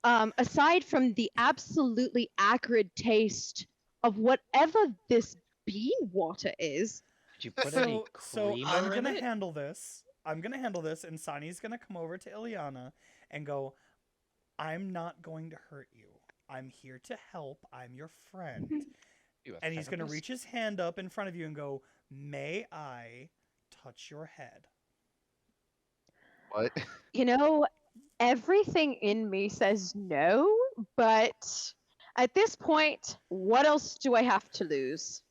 Aside from the absolutely acrid taste of whatever this bean water is. Did you put any So creamer I'm in gonna it? handle this. I'm gonna handle this, and Sani's gonna come over to Ileana and go, I'm not going to hurt you. I'm here to help. I'm your friend. You a And he's gonna therapist? reach his hand up in front of you and go, may I touch your head? What? You know, everything in me says no, but at this point, what else do I have to lose?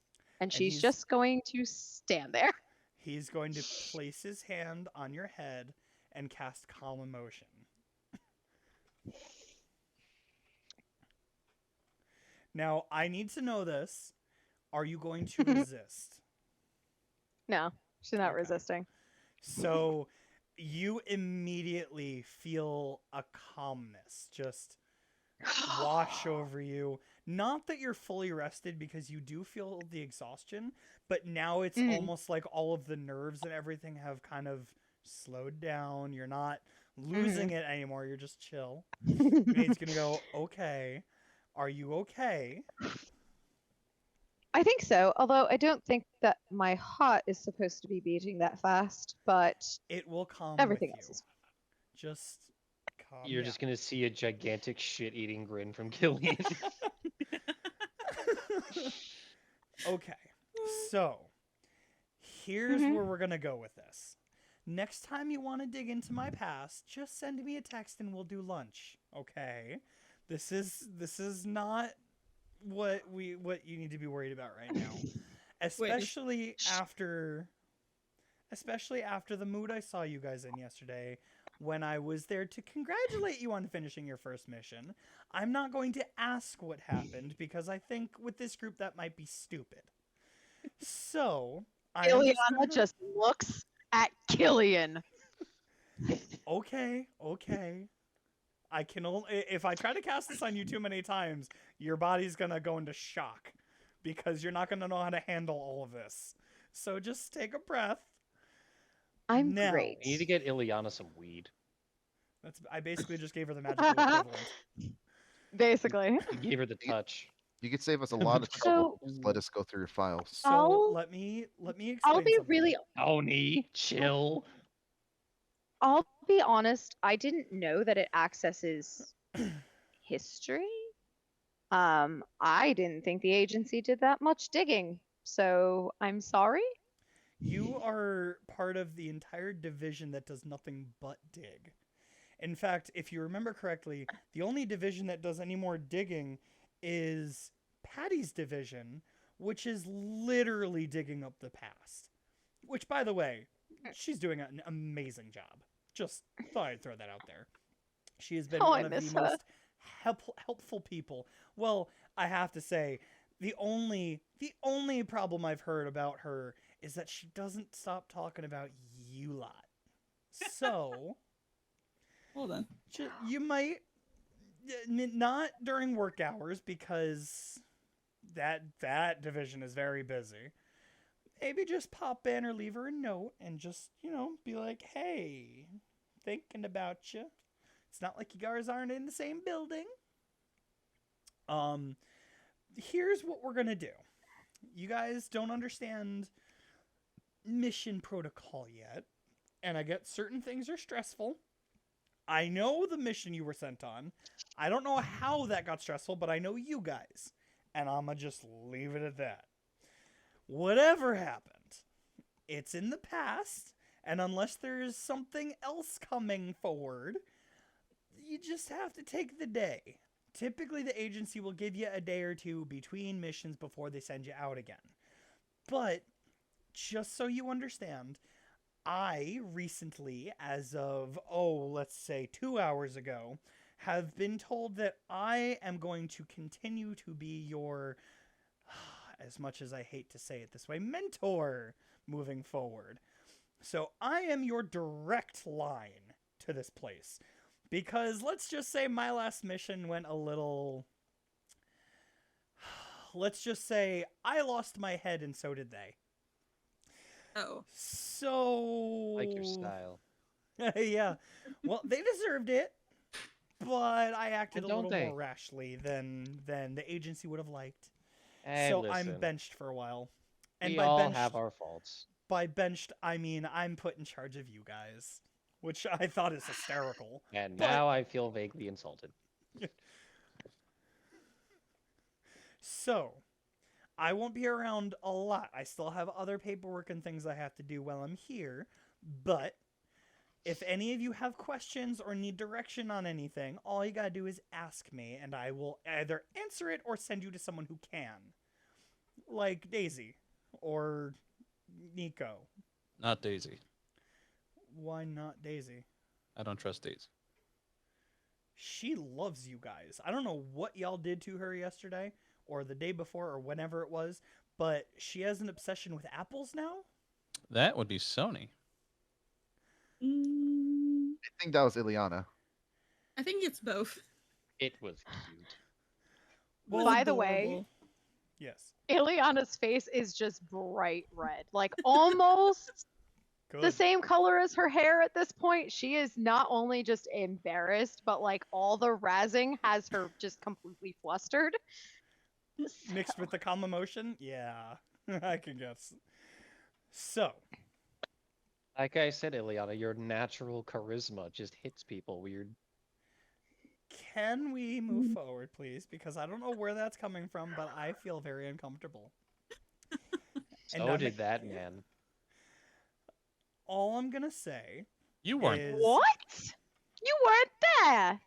And she's he's- just going to stand there. He's going to place his hand on your head and cast Calm Emotion. Now, I need to know this. Are you going to resist? No, she's not Okay. resisting. So you immediately feel a calmness just wash over you. Not that you're fully rested because you do feel the exhaustion, but now it's Mhm. almost like all of the nerves and everything have kind of slowed down. You're not losing it anymore. You're just chill. And he's going to go, okay, are you okay? I think so, although I don't think that my heart is supposed to be beating that fast, but It will calm everything with else you. is Just calm You're down. just gonna see a gigantic shit-eating grin from Killian. Okay, so here's Mhm. where we're gonna go with this. Next time you want to dig into my past, just send me a text and we'll do lunch. Okay, this is not what you need to be worried about right now, is- especially after the mood I saw you guys in yesterday when I was there to congratulate you on finishing your first mission. I'm not going to ask what happened because I think with this group that might be stupid. So, Ileana just looks at Killian. Okay. I can only if I try to cast this on you too many times, your body's gonna go into shock because you're not gonna know how to handle all of this. So just take a breath. I'm Now. great. You need to get Ileana some weed. I basically just gave her the magical equivalent. Basically. You gave her the touch. You could save us a lot of trouble. Just let us go through your files. So I'll- let me explain. I'll be something. really Tony, chill. I'll be honest, I didn't know that it accesses history. I didn't think the agency did that much digging. So I'm sorry. You are part of the entire division that does nothing but dig. In fact, if you remember correctly, the only division that does any more digging is Patty's division, which is literally digging up the past. Which, by the way, she's doing an amazing job. Just thought I'd throw that out there. She has been Oh, one I of miss the her. most helpful people. Well, I have to say, the only problem I've heard about her is that she doesn't stop talking about you lot. So, Hold on. you might not during work hours because that division is very busy. Maybe just pop in or leave her a note and just, be like, hey, thinking about you. It's not like you guys aren't in the same building. Here's what we're going to do. You guys don't understand mission protocol yet, and I get certain things are stressful. I know the mission you were sent on. I don't know how that got stressful, but I know you guys. And I'm going to just leave it at that. Whatever happened, it's in the past, and unless there's something else coming forward, you just have to take the day. Typically, the agency will give you a day or two between missions before they send you out again. But, just so you understand, I recently, as of, let's say 2 hours ago, have been told that I am going to continue to be your, as much as I hate to say it this way, mentor moving forward. So I am your direct line to this place. Because let's just say my last mission went a little... Let's just say I lost my head and so did they. Oh. So... Like your style. Yeah. Well, they deserved it. But I acted a Well, little don't more rashly than the agency would have liked. Hey, So listen, I'm benched for a while. And we by all benched, have our faults. by benched, I mean I'm put in charge of you guys. Which I thought is hysterical. And But- now I feel vaguely insulted. So, I won't be around a lot. I still have other paperwork and things I have to do while I'm here. But if any of you have questions or need direction on anything, all you gotta do is ask me, and I will either answer it or send you to someone who can. Like Daisy or Nico. Not Daisy. Why not Daisy? I don't trust Daisy. She loves you guys. I don't know what y'all did to her yesterday or the day before or whenever it was, but she has an obsession with apples now. That would be Sony. I think that was Ileana. I think it's both. It was cute. Well, By the way, adorable. Yes. Ileana's face is just bright red, like almost Good. the same color as her hair at this point. She is not only just embarrassed, but like all the razzing has her just completely flustered. Mixed with the calm emotion? Yeah. I can guess. So, Like I said, Ileana, your natural charisma just hits people weird. can we move forward, please? Because I don't know where that's coming from, but I feel very uncomfortable. And So I'm- did that man. All I'm going to say You weren't. is... What? You weren't there.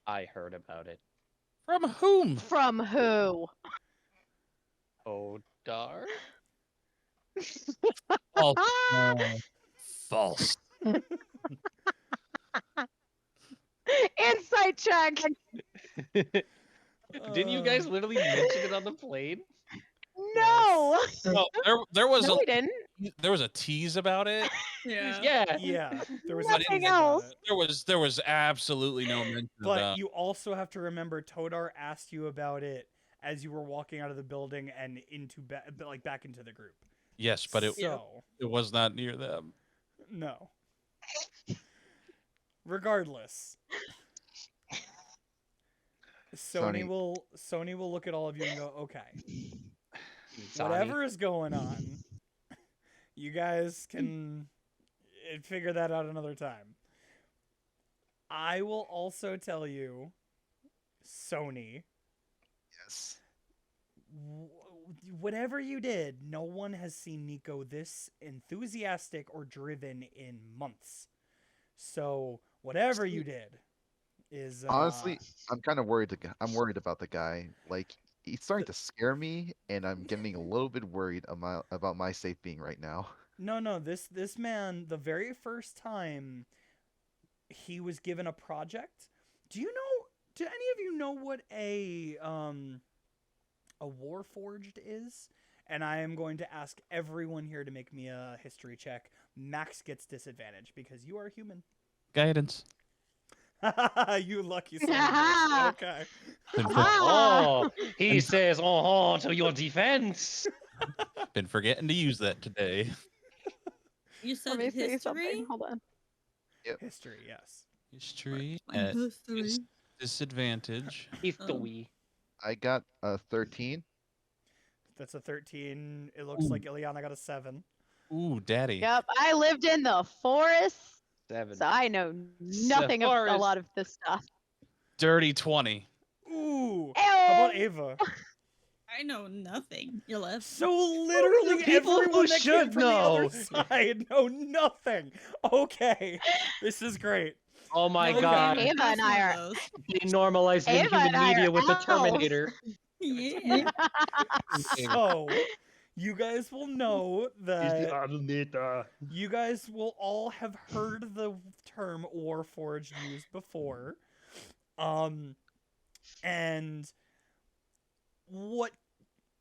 I heard about it. From whom? From who? Todar? False. Ah! False. Insight check. Didn't you guys literally mention it on the plane? No. No, there was No, we didn't. a tease about it. Yeah. Yeah. Yeah, there was Nothing tease about else. it. There was absolutely no mention But about. you also have to remember Todar asked you about it as you were walking out of the building and into back into the group. Yes, but so it was not near them. no. Regardless, Sony will look at all of you and go, okay, whatever is going on, you guys can figure that out another time. I will also tell you, Sony, Yes. whatever you did, no one has seen Nico this enthusiastic or driven in months. So whatever you did is Honestly, I'm kind of worried. I'm worried about the guy. Like, he's starting to scare me, and I'm getting a little bit worried about my safe being right now. no. This man, the very first time he was given a project. Do any of you know what a Warforged is? And I am going to ask everyone here to make me a history check. Max gets disadvantage because you are human. Guidance. You lucky son of a bitch. Okay. Oh, he says, to your defense. Been forgetting to use that today. You said Let me see history? something. Hold on. History, yes. History My at history. disadvantage. History. I got a 13. That's a 13. It looks like Ileana got a 7. Ooh, daddy. Yep, I lived in the forest, 7. so I know nothing of a Forest. lot of this stuff. Dirty 20. Ooh. How about Ava? I know nothing. You're left. So literally people who everyone that came should from know. the other side know nothing. Okay. This is great. Oh my Okay, god. Ava and I are- those. They normalized Ava human and I media are with the owls. Terminator. Yeah. So, you guys will know that Terminator. you guys will all have heard the term Warforged used before. And what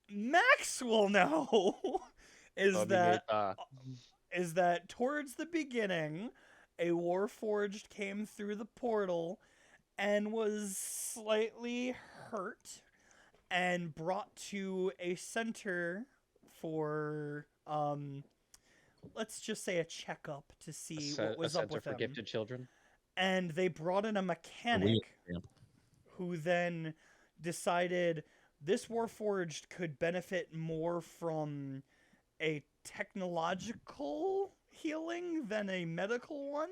Max will know is that towards the beginning, a Warforged came through the portal and was slightly hurt and brought to a center for let's just say a checkup to see what was up with for him. gifted children. And they brought in a mechanic who then decided this Warforged could benefit more from a technological healing than a medical one,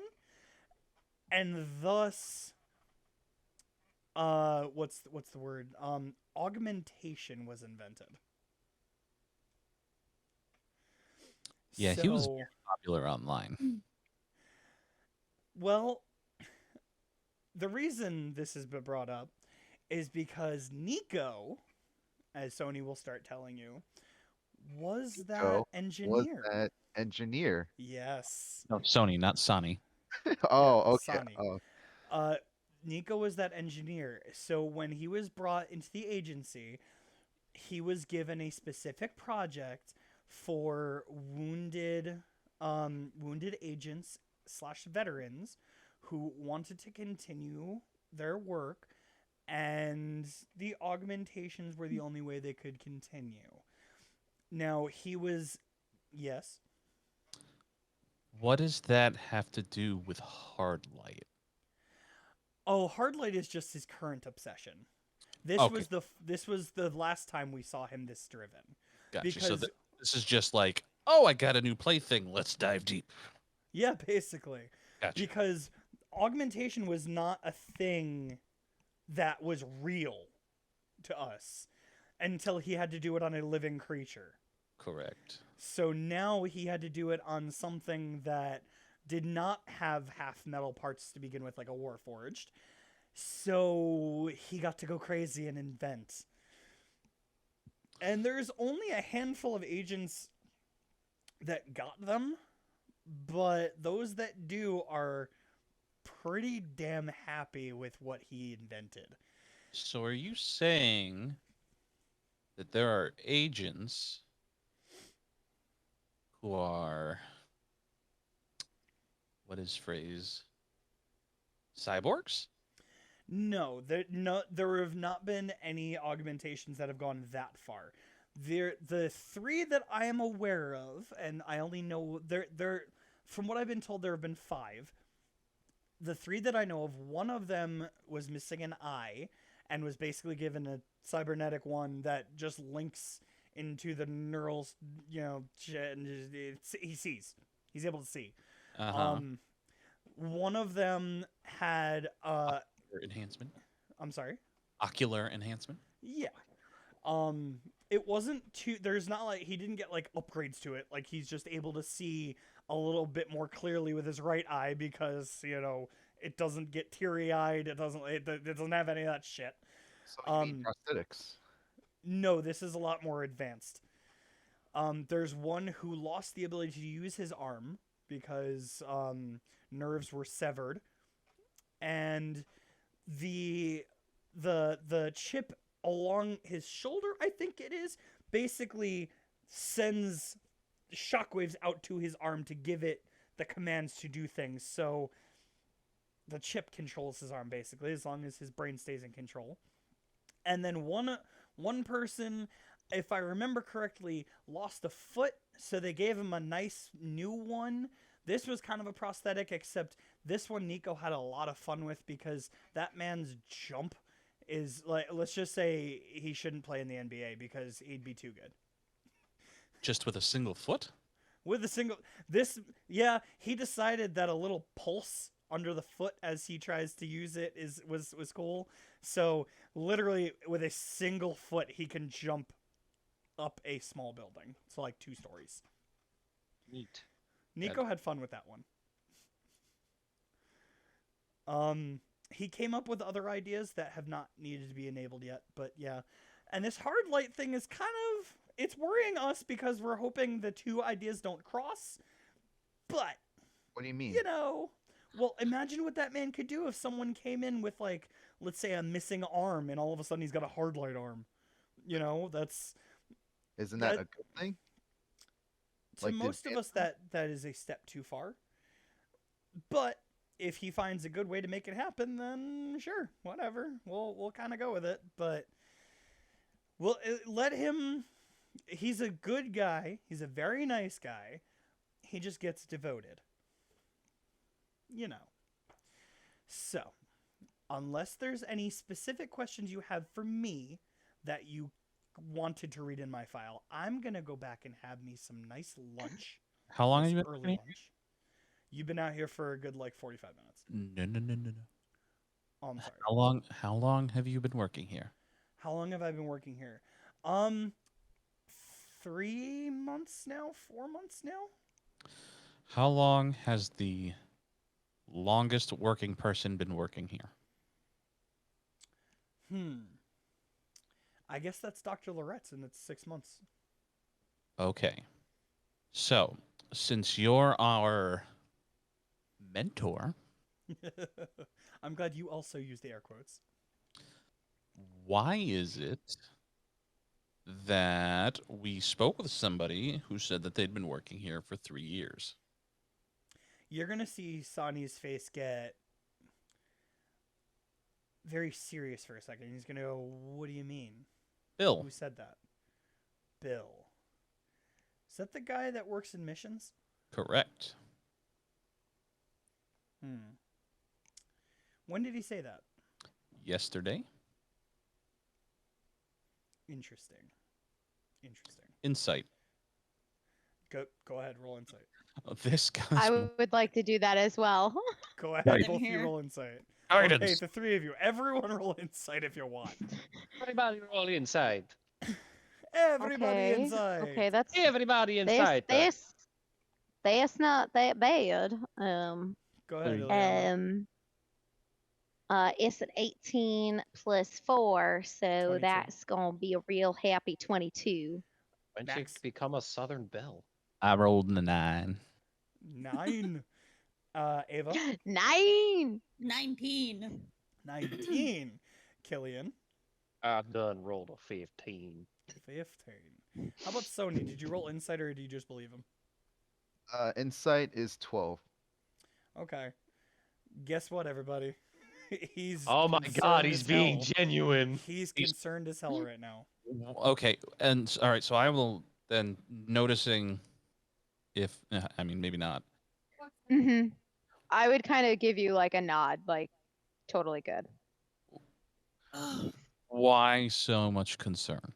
and thus what's the word, augmentation was invented. Yeah, he was So- popular online. Well, the reason this has been brought up is because Nico, as Sony will start telling you, was that Nico engineer. Was that engineer? Yes. No, Sony, not Sonny. Oh, okay. Sonny. Oh, Nico was that engineer. So when he was brought into the agency, he was given a specific project for wounded agents / veterans who wanted to continue their work, and the augmentations were the only way they could continue. Now, he was... Yes? What does that have to do with hard light? Oh, Hardlight is just his current obsession. This Okay. was the last time we saw him this driven. Gotcha. So Because this is just like, oh, I got a new plaything. Let's dive deep. yeah, basically. Gotcha. Because augmentation was not a thing that was real to us until he had to do it on a living creature. Correct. So now he had to do it on something that did not have half metal parts to begin with, like a Warforged. So he got to go crazy and invent. And there's only a handful of agents that got them, but those that do are pretty damn happy with what he invented. So are you saying that there are agents who are, what is phrase? Cyborgs? No, there have not been any augmentations that have gone that far. The three that I am aware of, and I only know there from what I've been told, there have been 5. The 3 that I know of, one of them was missing an eye and was basically given a cybernetic one that just links into the neural, shit, and he sees. He's able to see. Uh-huh. One of them had Enhancement? I'm sorry? Ocular enhancement? Yeah. It wasn't too, there's not like, he didn't get like upgrades to it. Like he's just able to see a little bit more clearly with his right eye because, it doesn't get teary-eyed. It doesn't have any of that shit. So you mean prosthetics? No, this is a lot more advanced. There's one who lost the ability to use his arm because nerves were severed, and the chip along his shoulder, I think it is, basically sends shockwaves out to his arm to give it the commands to do things. So the chip controls his arm basically, as long as his brain stays in control. And then one person, if I remember correctly, lost a foot, so they gave him a nice new one. This was kind of a prosthetic, except this one Nico had a lot of fun with because that man's jump is like, let's just say he shouldn't play in the NBA because he'd be too good. Just with a single foot? With a single, he decided that a little pulse under the foot as he tries to use it was cool. So literally with a single foot, he can jump up a small building. So like 2 stories. Neat. Nico had fun with that one. He came up with other ideas that have not needed to be enabled yet, but yeah. And this hard light thing is kind of, it's worrying us because we're hoping the 2 ideas don't cross. But What do you mean? Well, imagine what that man could do if someone came in with, like, let's say a missing arm, and all of a sudden he's got a hard light arm. That's... Isn't that a good thing? To Like, did most of us, that is a step too far. But if he finds a good way to make it happen, then sure, whatever. We'll kind of go with it. But we'll let him... He's a good guy. He's a very nice guy. He just gets devoted. So, unless there's any specific questions you have for me that you wanted to read in my file, I'm going to go back and have me some nice lunch. How long have you been Early working here? lunch. You've been out here for a good, 45 minutes. No. Oh, I'm sorry. How long have you been working here? How long have I been working here? 3 months now? 4 months now? How long has the longest working person been working here? I guess that's Dr. Loretz, and it's 6 months. Okay. So, since you're our mentor, I'm glad you also used the air quotes. why is it that we spoke with somebody who said that they'd been working here for 3 years? You're going to see Sonny's face get very serious for a second. He's going to go, what do you mean? Bill. Who said that? Bill. Is that the guy that works in missions? Correct. When did he say that? Yesterday. Interesting. Insight. Go ahead, roll insight. This guy's I would like to do that as well. Go ahead, Right. both of you Here. roll insight. Guidance. Okay, the 3 of you. Everyone roll insight if you want. Everybody roll inside. Everybody Okay. inside. Okay, that's Everybody inside. that's not that bad. Go ahead, Go Ileana. It's an 18 plus 4, so 22. that's gonna be a real happy 22. When'd you Max. become a Southern Belle? I rolled in a 9. 9. Ava. 9. 19. 19. Killian. I done rolled a 15. 15. How about Sony? Did you roll insight or do you just believe him? Insight is 12. Okay. Guess what, everybody? He's Oh my concerned god, he's as being hell. genuine. He's concerned as hell right now. Okay, and all right, so I will then noticing if I mean maybe not. Mm-hmm. I would kind of give you like a nod, like totally good. Why so much concern?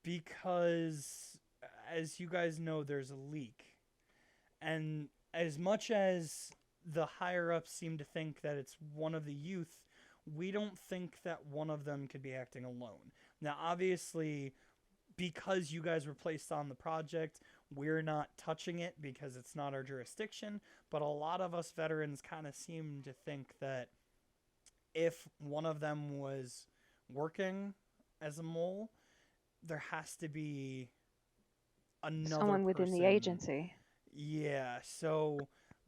Because, as you guys know, there's a leak. And as much as the higher ups seem to think that it's one of the youth, we don't think that one of them could be acting alone. Now, obviously, because you guys were placed on the project, we're not touching it because it's not our jurisdiction. But a lot of us veterans kind of seem to think that if one of them was working as a mole, there has to be another Someone within the person. agency. Yeah, so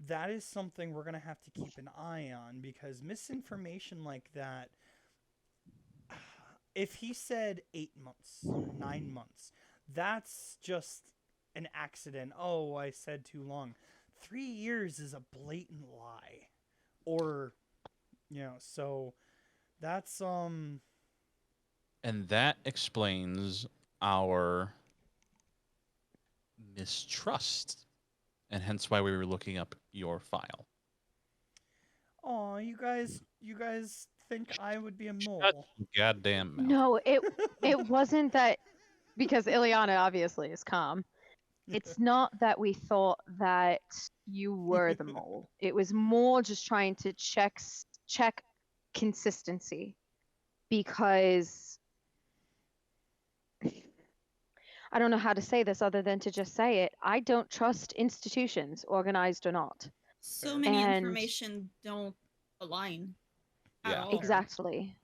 that is something we're going to have to keep an eye on because misinformation like that, if he said 8 months, 9 months, that's just an accident. Oh, I said too long. 3 years is a blatant lie. Or, so that's, And that explains our mistrust, and hence why we were looking up your file. oh, you guys think I would be a Shut mole. your goddamn mouth. No, it wasn't that, because Ileana obviously is calm. It's not that we thought that you were the mole. It was more just trying to check consistency, because I don't know how to say this other than to just say it. I don't trust institutions, organized or not. So many And- information don't align at Yeah. all. Exactly.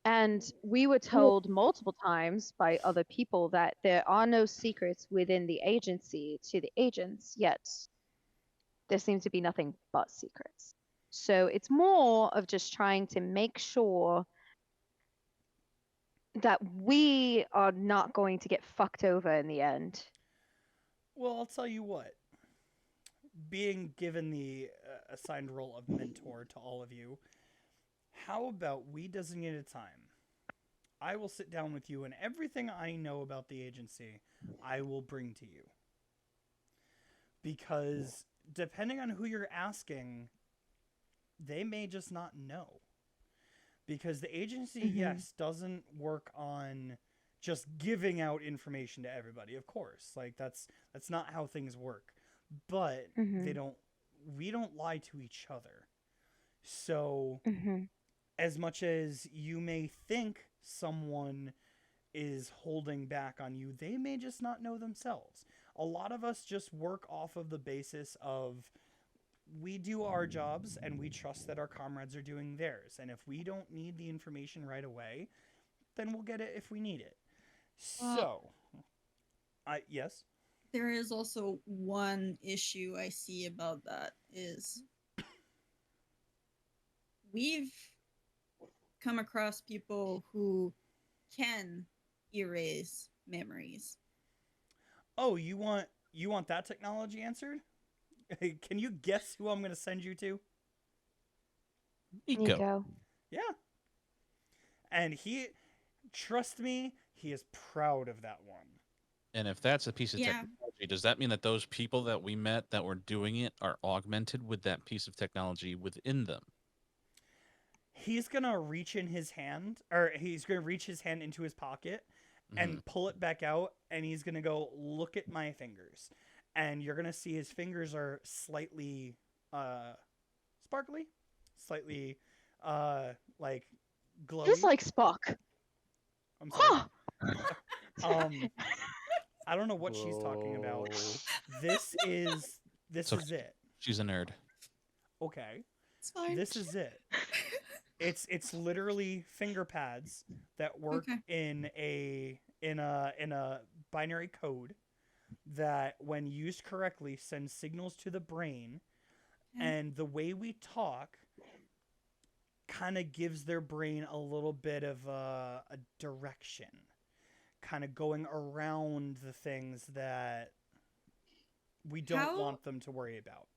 And we were told multiple times by other people that there are no secrets within the agency to the agents, yet there seems to be nothing but secrets. So it's more of just trying to make sure that we are not going to get fucked over in the end. Well, I'll tell you what. Being given the assigned role of mentor to all of you, how about we designate a time? I will sit down with you and everything I know about the agency, I will bring to you. Because depending on who you're asking, they may just not know. Because the agency, yes, doesn't work on just giving out information to everybody. Of course, like that's not how things work. But we don't lie to each other. So as much as you may think someone is holding back on you, they may just not know themselves. A lot of us just work off of the basis of we do our jobs and we trust that our comrades are doing theirs. And if we don't need the information right away, then we'll get it if we need it. So, yes? There is also one issue I see about that is we've come across people who can erase memories. Oh, you want that technology answered? Can you guess who I'm going to send you to? Nico. Yeah. And trust me, he is proud of that one. And if that's a piece of Yeah. technology, does that mean that those people that we met that were doing it are augmented with that piece of technology within them? He's going to reach in his hand, or he's going to reach his hand into his pocket and pull it back out, and he's going to go, look at my fingers. And you're going to see his fingers are slightly sparkly, slightly like glowy. He's like Spock. I'm sorry. I don't know what she's talking about. This is it. She's a nerd. Okay. It's fine. This is it. It's literally finger pads that work Okay. in a binary code that, when used correctly, sends signals to the brain, Okay. and the way we talk kind of gives their brain a little bit of a direction, kind of going around the things that we don't How- want them to worry about.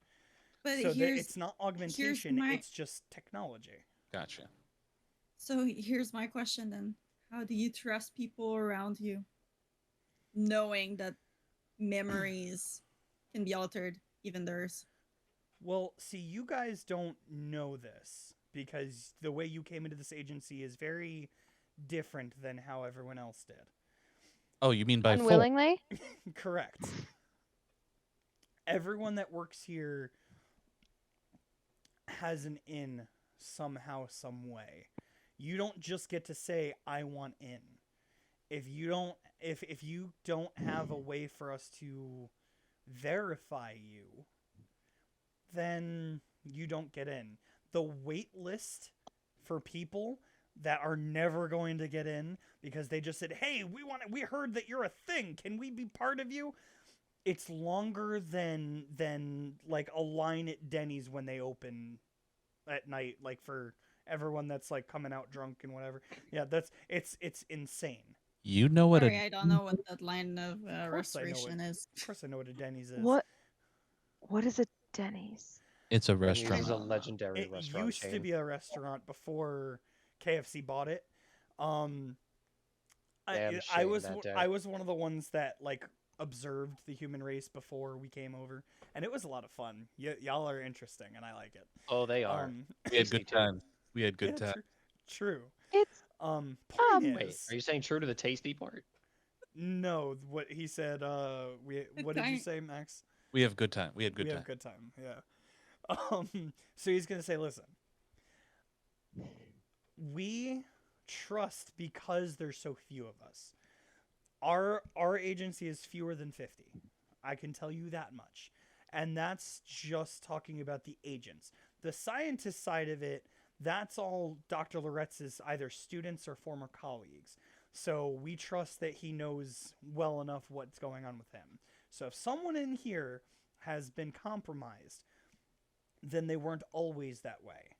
But So that here's it's not augmentation, my- it's just technology. Gotcha. so here's my question then. How do you trust people around you, knowing that memories can be altered, even theirs? Well, see, you guys don't know this because the way you came into this agency is very different than how everyone else did. Oh, you mean by full? Unwillingly? Correct. Everyone that works here has an in somehow, some way. You don't just get to say, I want in. If you don't have a way for us to verify you, then you don't get in. The wait list for people that are never going to get in because they just said, "Hey, we heard that you're a thing. Can we be part of you?" It's longer than like a line at Denny's when they open at night, like for everyone that's like coming out drunk and whatever. Yeah, it's insane. You know what Sorry, a I don't know what that line of course I know restoration is. Of course I know what a Denny's is. What is a Denny's? it's a Denny's restaurant. is a legendary It restaurant used chain. to be a restaurant before KFC bought it. Damn I shame was that day. I was one of the ones that like observed the human race before we came over, and it was a lot of fun. Y'all are interesting, and I like it. Oh, they are. We had Tasty good too. times. We had good yeah, times. True. It's Point Wait, is, are you saying true to the tasty part? no, what he said. What did you time. say, Max? We have good time. We had good we time. have good time. Yeah. So he's gonna say, listen, we trust because there's so few of us. Our agency is fewer than 50. I can tell you that much. And that's just talking about the agents. The scientist side of it, that's all Dr. Loretz's either students or former colleagues. So we trust that he knows well enough what's going on with him. So if someone in here has been compromised, then they weren't always that way.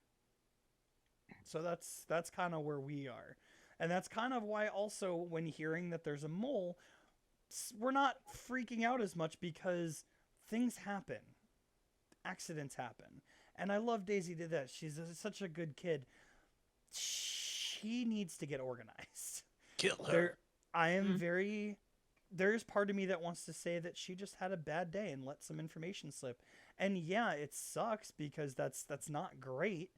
So that's kind of where we are. And that's kind of why also when hearing that there's a mole, we're not freaking out as much because things happen. Accidents happen. And I love Daisy did that. She's such a good kid. She needs to get organized. Kill her. I am Mhm. very... There's part of me that wants to say that she just had a bad day and let some information slip. And yeah, it sucks because that's not great.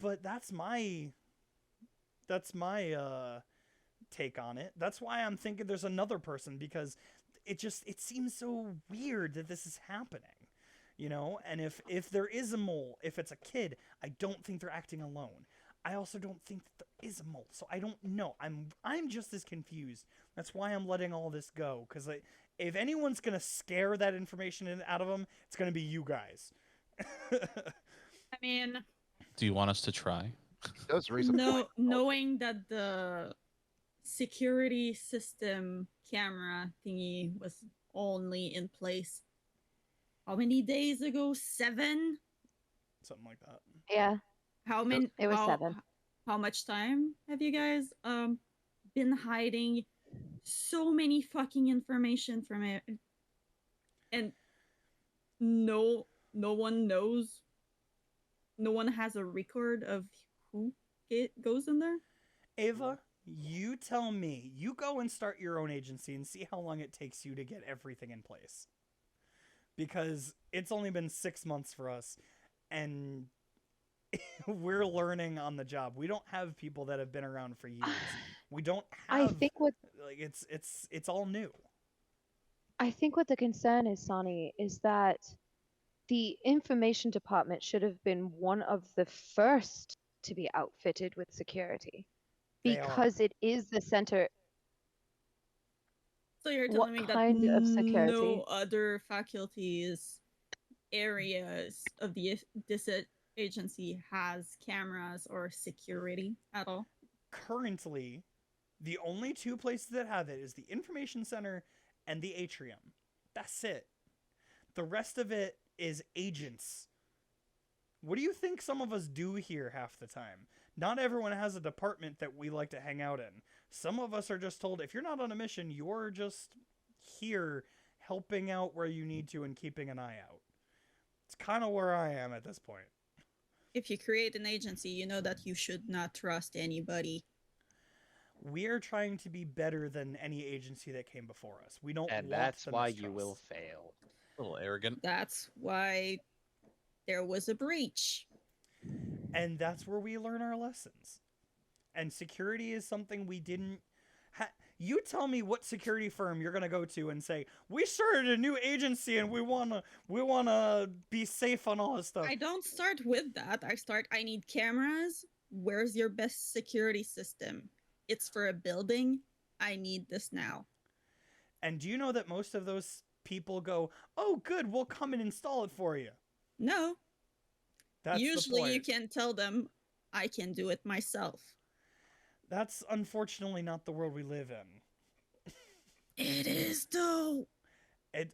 But that's my take on it. That's why I'm thinking there's another person, because it seems so weird that this is happening. You know, and if there is a mole, if it's a kid, I don't think they're acting alone. I also don't think that there is a mole, so I don't know. I'm just as confused. That's why I'm letting all this go, because if anyone's gonna scare that information out of them, it's gonna be you guys. I mean, Do you want us to try? It does raise a point. knowing that the security system camera thingy was only in place how many days ago? 7? Something like that. Yeah. How many? It was 7. How much time have you guys been hiding so many fucking information from it? And no one knows. No one has a record of who goes in there. Ava, you tell me. You go and start your own agency and see how long it takes you to get everything in place. Because it's only been 6 months for us, and we're learning on the job. We don't have people that have been around for years. We don't I have think what like it's all new. the concern is, Sonny, is that the information department should have been one of the first to be outfitted with security, They are. because it is the center. So you're What telling me kind that of security? no other faculties, areas of the agency has cameras or security at all? Currently, the only two places that have it is the information center and the atrium. That's it. The rest of it is agents. What do you think some of us do here half the time? Not everyone has a department that we like to hang out in. Some of us are just told, if you're not on a mission, you're just here helping out where you need to and keeping an eye out. It's kind of where I am at this point. If you create an agency, you know that you should not trust anybody. We are trying to be better than any agency that came before us. We don't And want that's the why mistrust. you will fail. A little arrogant. That's why there was a breach. And that's where we learn our lessons. And security is something we didn't... You tell me what security firm you're going to go to and say, we started a new agency and we wanna be safe on all this stuff. I don't start with that. I need cameras. Where's your best security system? It's for a building. I need this now. And do you know that most of those people go, oh, good, we'll come and install it for you? No. That's Usually the you point. can tell them, I can do it myself. That's unfortunately not the world we live in. It is though.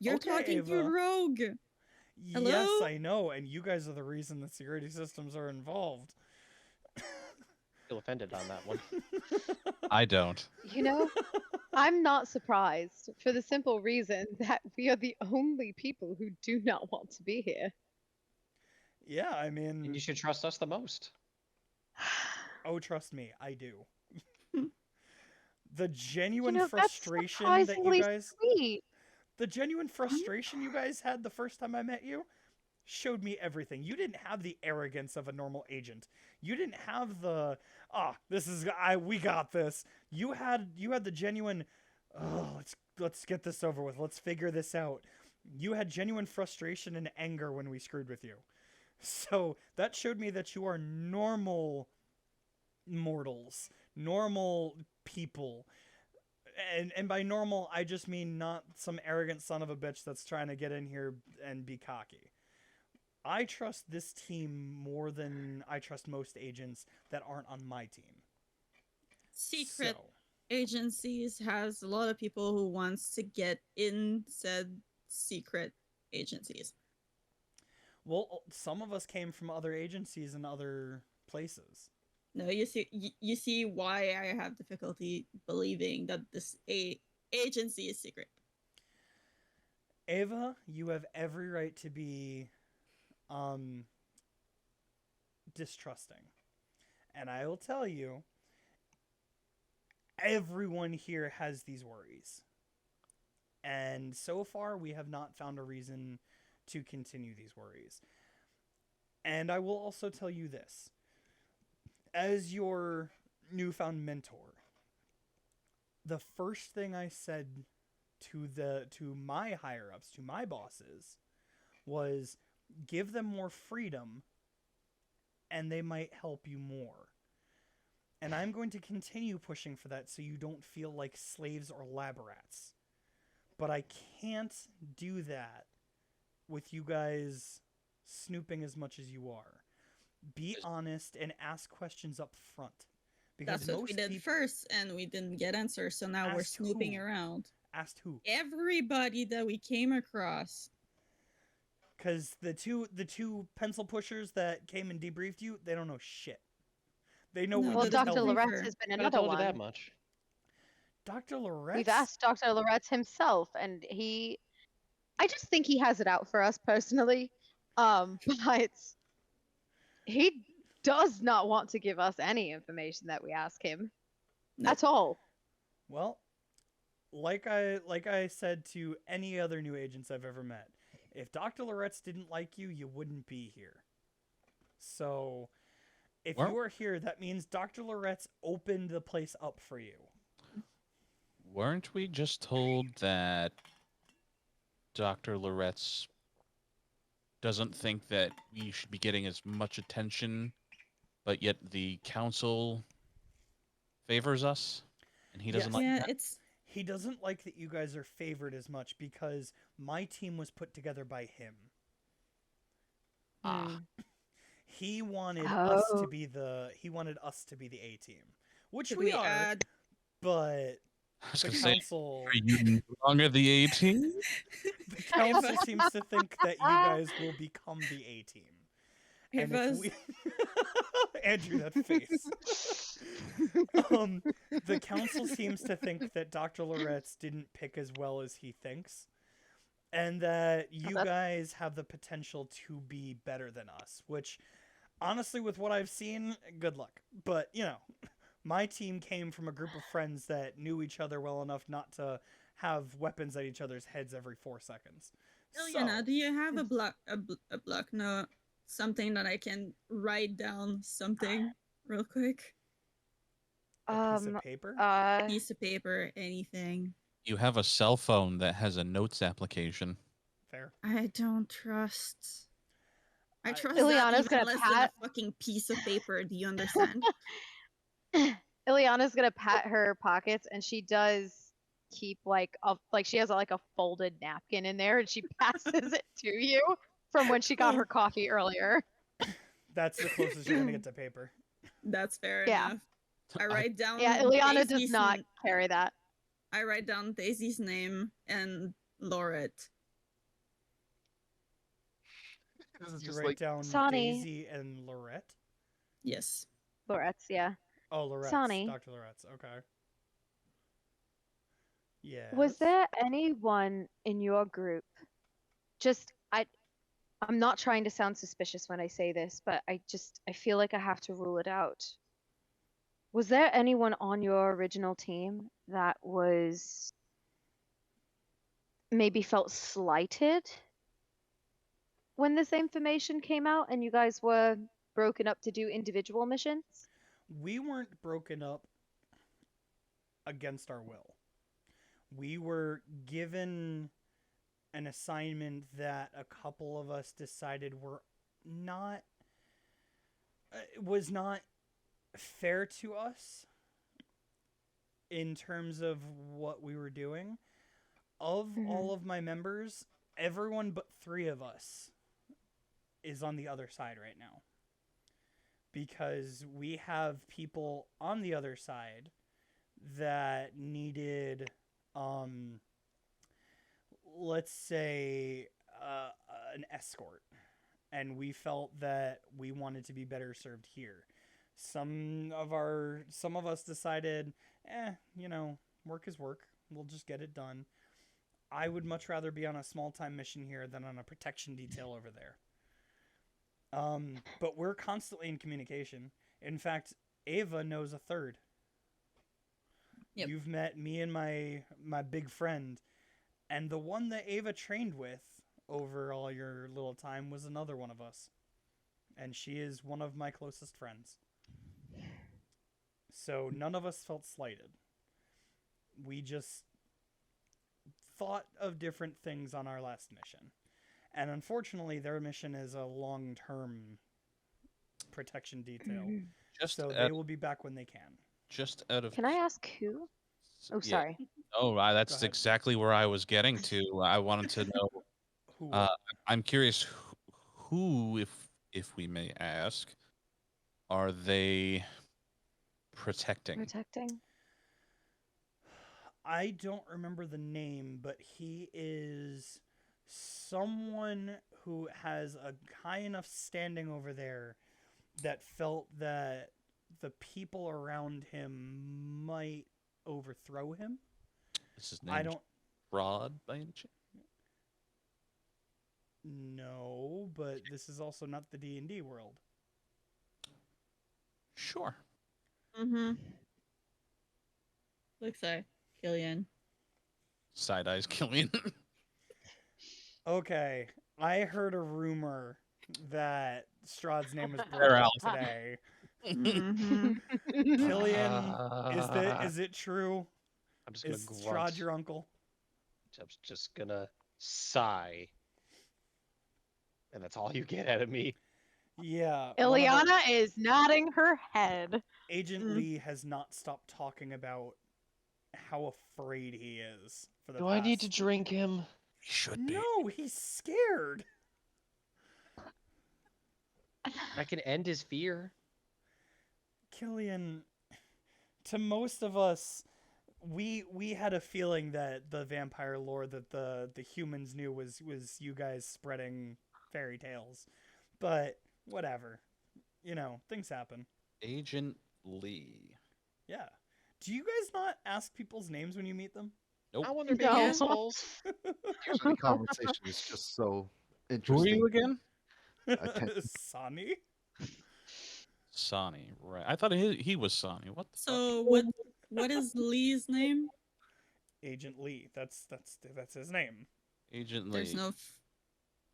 You're Okay, talking to Ava. Rogue. Yes, Hello? I know, and you guys are the reason the security systems are involved. Feel offended on that one. I don't. You know, I'm not surprised for the simple reason that we are the only people who do not want to be here. Yeah, I And mean, you should trust us the most. oh, trust me, I do. The genuine That's frustration that surprisingly you guys, sweet. the genuine frustration you guys had the first time I met you, showed me everything. You didn't have the arrogance of a normal agent. You didn't have the we got this. You had the genuine, oh, let's get this over with. Let's figure this out. You had genuine frustration and anger when we screwed with you. So that showed me that you are normal mortals, normal people. And by normal, I just mean not some arrogant son of a bitch that's trying to get in here and be cocky. I trust this team more than I trust most agents that aren't on my team. Secret So, agencies has a lot of people who wants to get in said secret agencies. well, some of us came from other agencies and other places. No, you see why I have difficulty believing that this agency is secret. Ava, you have every right to be distrusting. And I will tell you, everyone here has these worries. And so far, we have not found a reason to continue these worries. And I will also tell you this. As your newfound mentor, the first thing I said to my higher ups, to my bosses, was give them more freedom and they might help you more. And I'm going to continue pushing for that so you don't feel like slaves or lab rats. But I can't do that with you guys snooping as much as you are. Be honest and ask questions up front. Because That's what we did first, and we didn't get answers, so now we're Asked snooping who? around. Asked who? Everybody that we came across. Because the two pencil pushers that came and debriefed you, they don't know shit. They know No, what Well, that the doesn't Dr. hell. help. Loretz has been But I another told you that one. much. Dr. Loretz? We've asked Dr. Loretz himself, and I just think he has it out for us personally. But he does not want to give us any information that we ask him No. at all. Well, like I said to any other new agents I've ever met, if Dr. Loretz didn't like you, you wouldn't be here. So, if Well- you are here, that means Dr. Loretz opened the place up for you. Weren't we just told that Dr. Loretz doesn't think that we should be getting as much attention, but yet the council favors us? And he doesn't Yes. like Yeah, that? it's He doesn't like that you guys are favored as much because my team was put together by him. Ah. He wanted us Oh. to be the A team, which Should we we are. add? But I was the gonna say, council, are you no longer the 18? the council seems to think that you guys will become the A team. If And if us, we, Andrew, that face. The council seems to think that Dr. Loretz didn't pick as well as he thinks, and that you that's- guys have the potential to be better than us. Which, honestly, with what I've seen, good luck. But my team came from a group of friends that knew each other well enough not to have weapons at each other's heads every 4 seconds. Ilyana, do you have a block note, something that I can write down something real quick? A piece of paper? Piece of paper, anything. You have a cell phone that has a notes application. Fair. I don't trust. I I- trust Ilyana's that even gonna less pat- than a fucking piece of paper. Do you understand? Ileana's gonna pat her pockets, and she does keep like she has like a folded napkin in there, and she passes it to you from when she got her coffee earlier. That's the closest you're gonna get to paper. That's fair Yeah. enough. I write down. Yeah, Ileana does Daisy's not carry that. I write down Daisy's name and Lauret. This is You just write like down Sonny. Daisy and Lorette. Yes. Loretz, yeah. Oh, Loretz. Sonny. Dr. Loretz. Okay. Yeah. Was there anyone in your group? I'm not trying to sound suspicious when I say this, but I feel like I have to rule it out. Was there anyone on your original team that was maybe felt slighted when this information came out and you guys were broken up to do individual missions? We weren't broken up against our will. We were given an assignment that a couple of us decided was not fair to us in terms of what we were doing. Of all of my members, everyone but 3 of us is on the other side right now. Because we have people on the other side that needed, let's say, an escort. And we felt that we wanted to be better served here. Some of us decided, work is work. We'll just get it done. I would much rather be on a small-time mission here than on a protection detail over there. But we're constantly in communication. In fact, Ava knows a third. Yep. You've met me and my big friend, and the one that Ava trained with over all your little time was another one of us. And she is one of my closest friends. So none of us felt slighted. We just thought of different things on our last mission. And unfortunately, their mission is a long-term protection detail. So they will be back when they can. Just out of Can I ask who? Oh, yeah. sorry. Oh, that's ahead. exactly where I was getting to. I wanted to know. Who? I'm curious who, if we may ask, are they protecting? Protecting? I don't remember the name, but he is someone who has a high enough standing over there that felt that the people around him might overthrow him. Is his I name don't Rod by any chance? know, but this is also not the D&D world. Sure. Mm-hmm. Looks like Killian. Side eyes Killian. Okay, I heard a rumor that Strahd's name was They're brought up out. today. Mm-hmm. Killian, is it true? I'm just gonna Is grunt. Strahd your uncle? I'm just gonna sigh. And that's all you get out of me. Yeah. Ileana is nodding her head. Agent Mm. Lee has not stopped talking about how afraid he is for the Do I need to past- drink him? He should be. No, he's scared. That can end his fear. Killian, to most of us, we had a feeling that the vampire lore that the humans knew was you guys spreading fairy tales, but whatever, things happen. Agent Lee. Yeah. Do you guys not ask people's names when you meet them? Nope. Not when they're big No. assholes. Usually the conversation is just so Who are interesting. you again? Sani? Sonny, right. I thought he was Sonny. What the fuck? So what is Lee's name? Agent Lee. That's his name. Agent Lee. There's no.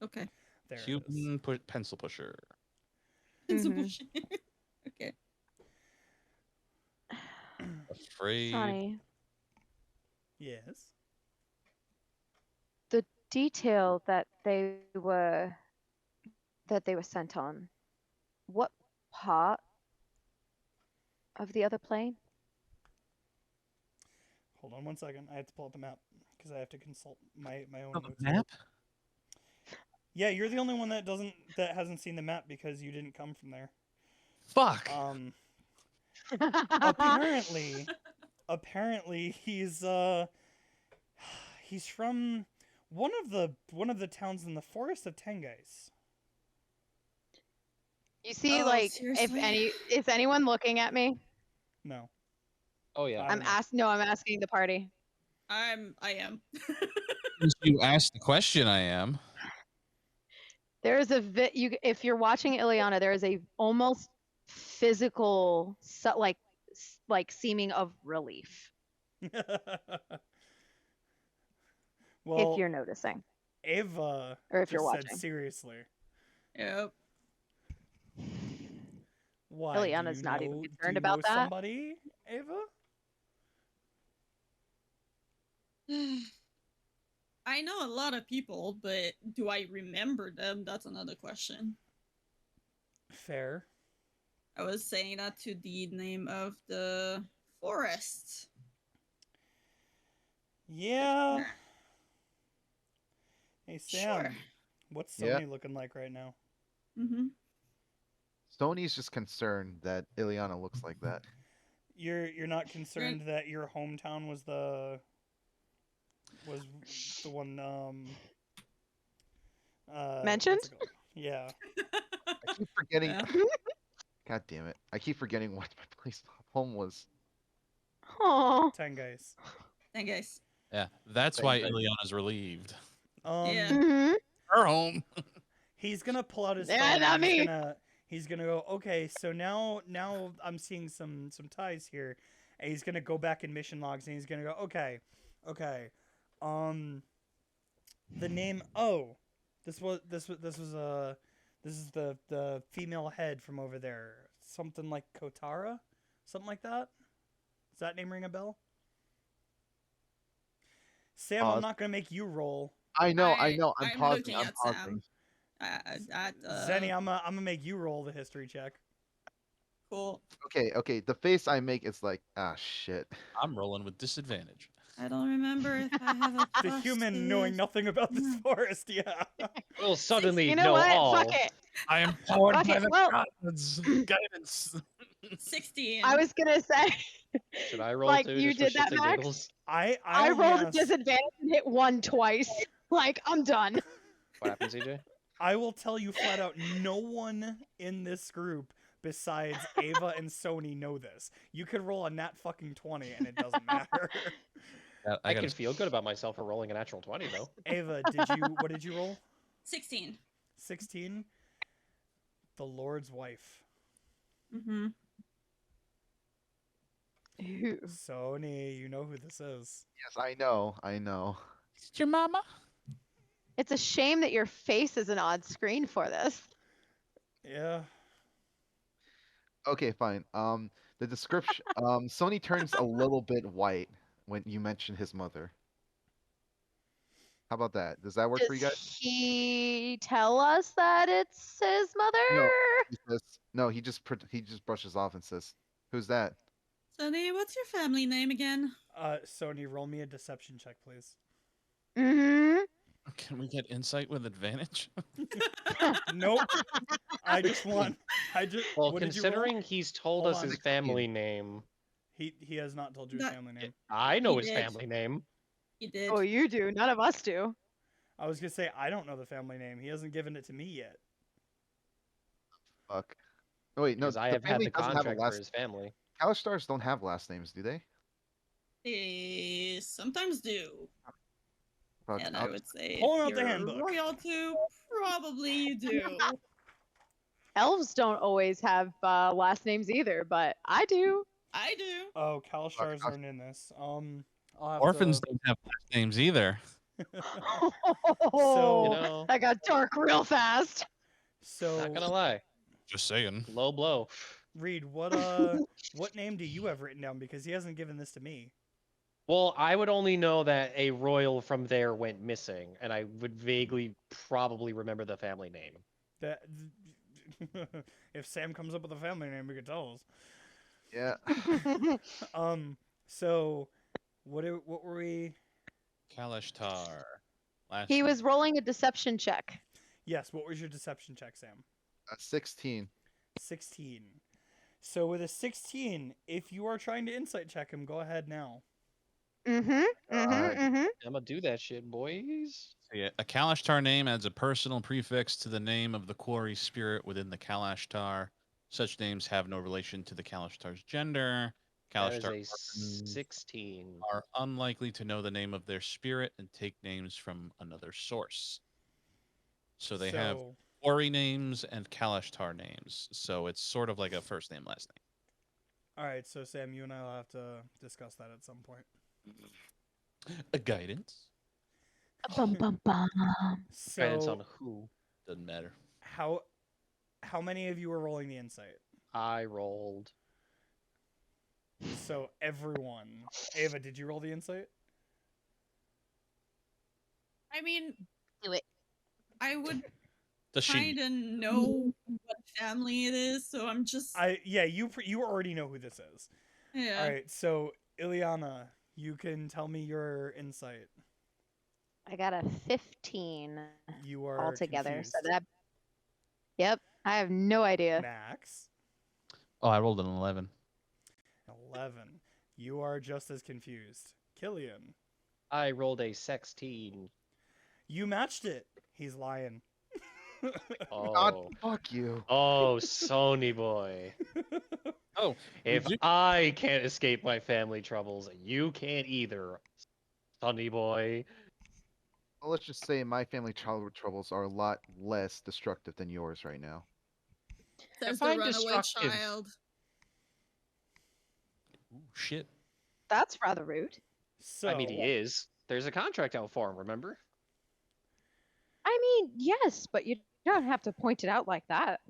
Okay. There it is. Human pencil pusher. It's a Mhm. bullshit. Okay. Afraid. Sonny, Yes. the detail that they were sent on, what part of the other plane? Hold on one second. I have to pull up the map because I have to consult my own Oh, notes. map? Yeah, you're the only one that hasn't seen the map because you didn't come from there. Fuck. Apparently he's from one of the towns in the forest of Tengais. You see, Oh, like, seriously? is anyone looking at me? No. Oh yeah. I- I'm asking the party. I am. Since you asked the question, I am. There is if you're watching Ileana, there is a almost physical, like seeming of relief, Well, if you're noticing, Ava or if you're just said watching. seriously. Yep. Why? Ileana's not even concerned about that. Somebody, Ava? I know a lot of people, but do I remember them? That's another question. Fair. I was saying that to the name of the forest. Yeah. Hey Sam, Sure. what's Yeah. Sony looking like right now? Mm-hmm. Sony's just concerned that Ileana looks like that. You're not concerned that your hometown was the one what's Mentioned? it called? Yeah. I keep forgetting. Yeah. God damn it! I keep forgetting what my place of home was. Oh, Tengais. Thank guys. Yeah, that's Same why thing. Ileana's relieved. Yeah. mhm. Her home. He's gonna pull out his Yeah, phone. not And he's me. gonna go. Okay, so now I'm seeing some ties here, and he's gonna go back in mission logs, and he's gonna go. Okay. The name. Oh, this is the female head from over there. Something like Kotara, something like that. Does that name ring a bell? Sam, I'm not gonna make you roll. I know. I'm I'm pausing. looking I'm at pausing. Sam. Zenny, I'm gonna make you roll the history check. Cool. Okay. The face I make is like, ah, shit. I'm rolling with disadvantage. I don't remember if I have a The plus human to knowing this. nothing about this No. forest, yeah. We'll suddenly You know know what? all. Fuck it. I am powered Okay, by the well- gods. Guidance. 16. I was gonna say, Should I roll like too? you just for did that, shits and Max. giggles? I I only rolled a asked- disadvantage and hit 1 twice. Like I'm done. What happens, CJ? I will tell you flat out, no one in this group besides Ava and Sony know this. You could roll a nat fucking 20 and it doesn't matter. I can feel good about myself for rolling a natural 20 though. Ava, what did you roll? 16. 16? The Lord's wife. Mm-hmm. Ew. Sony, you know who this is. Yes, I know. Is it your mama? It's a shame that your face isn't on screen for this. Yeah. Okay, fine. The description. Sony turns a little bit white when you mention his mother. How about that? Does that work for you Does guys? he tell us that it's his mother? He says, no. He just brushes off and says, "Who's that?" Sonny, what's your family name again? Sony, roll me a deception check, please. Mm-hmm. Can we get insight with advantage? Nope. I just want. I just. Well, what did you roll? considering he's told Hold us on. his family name, He has not told you his That- family name. I know He his did. family name. He did. Oh, you do. None of us do. I was gonna say I don't know the family name. He hasn't given it to me yet. Fuck. Oh wait, no. Because I the have had family the doesn't have a contract for last. his family. Kalistars don't have last names, do they? They sometimes do. Fuck, And I'll I would say Pulling if out the you're handbook. Royal too, probably you do. Elves don't always have last names either, but I do. I do. Oh, Kalistars I'll- aren't in this. I'll have Orphans to. don't have last names either. Oh, You know, that got dark real fast. So not gonna lie, Just saying. low blow. Reed, what name do you have written down? Because he hasn't given this to me. Well, I would only know that a royal from there went missing, and I would vaguely probably remember the family name. That if Sam comes up with a family name, we could tell us. Yeah. So what were we? Kalishtar. Last He name. was rolling a deception check. Yes. What was your deception check, Sam? 16. 16. So with a 16, if you are trying to insight check him, go ahead now. Alright. Mm-hmm. I'm gonna do that shit, boys. So yeah, a Kalishtar name adds a personal prefix to the name of the quarry spirit within the Kalashtar. Such names have no relation to the Kalishtar's gender. That is Kalishtar a orphans 16. are unlikely to know the name of their spirit and take names from another source. So they have So, quarry names and Kalishtar names. So it's sort of like a first name, last name. all right. So Sam, you and I will have to discuss that at some point. A guidance? Bum bum bum. Guidance on So who? Doesn't matter. how many of you are rolling the insight? I rolled. So everyone. Ava, did you roll the insight? I mean, Do it. I would Does she? kind of know what family it is, so I'm just You already know who this is. yeah. All right. So Ileana, you can tell me your insight. I got a 15 You are altogether. confused. So that. Yep. I have no idea. Max, Oh, I rolled an 11. 11. You are just as confused. Killian, I rolled a 16. you matched it. He's lying. God, Oh. fuck you. Oh, Sony boy. Oh, If you- I can't escape my family troubles, you can't either, Sonny boy. Well, let's just say my family childhood troubles are a lot less destructive than yours right now. Says If the I'm runaway destructive- child. Ooh, shit. That's rather rude. So I mean, he is. There's a contract out for him, remember? I mean, yes, but you don't have to point it out like that.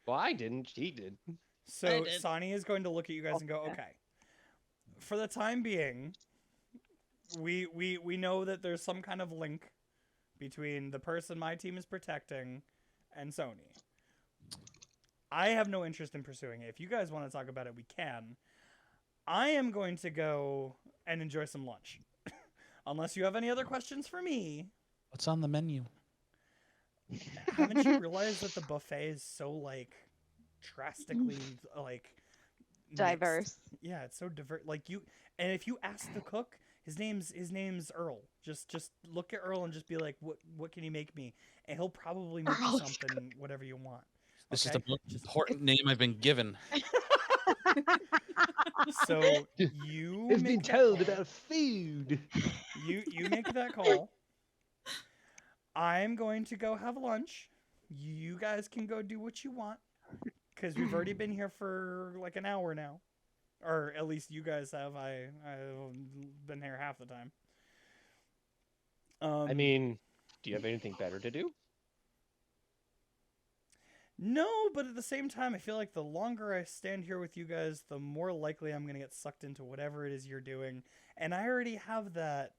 Well, I didn't. He did. So did. Sani is going to look at you guys and go, Okay. okay. For the time being, we know that there's some kind of link between the person my team is protecting and Sony. I have no interest in pursuing it. If you guys want to talk about it, we can. I am going to go and enjoy some lunch. Unless you have any other questions for me. What's on the menu? Haven't you realized that the buffet is so like drastically like mixed? Diverse. Yeah, it's so diverse. Like you, and if you ask the cook, his name's Earl. Just look at Earl and just be like, what can you make me? And he'll probably make you Earl, he's something, whatever you want. This Okay? is the most Just- important name I've been given. So you make that call. food. You make that call. I'm going to go have lunch. You guys can go do what you want because we've already been here for like an hour now, or at least you guys have. I've been here half the time. I mean, do you have anything better to do? no, but at the same time, I feel like the longer I stand here with you guys, the more likely I'm gonna get sucked into whatever it is you're doing, and I already have that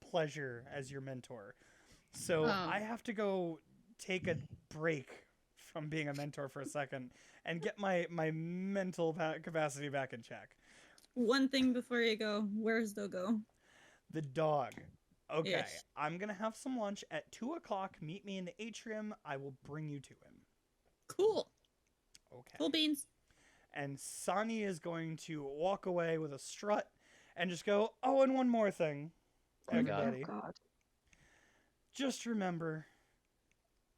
pleasure as your mentor. So I have to go take a break from being a mentor for a second and get my mental capacity back in check. One thing before you go, where's Dogo? The dog. Okay, Yes. I'm gonna have some lunch at 2 o'clock. Meet me in the atrium. I will bring you to him. Cool. Okay. Cool beans. And Sani is going to walk away with a strut and just go, oh, and one more thing, Oh my God. everybody. God. Just remember,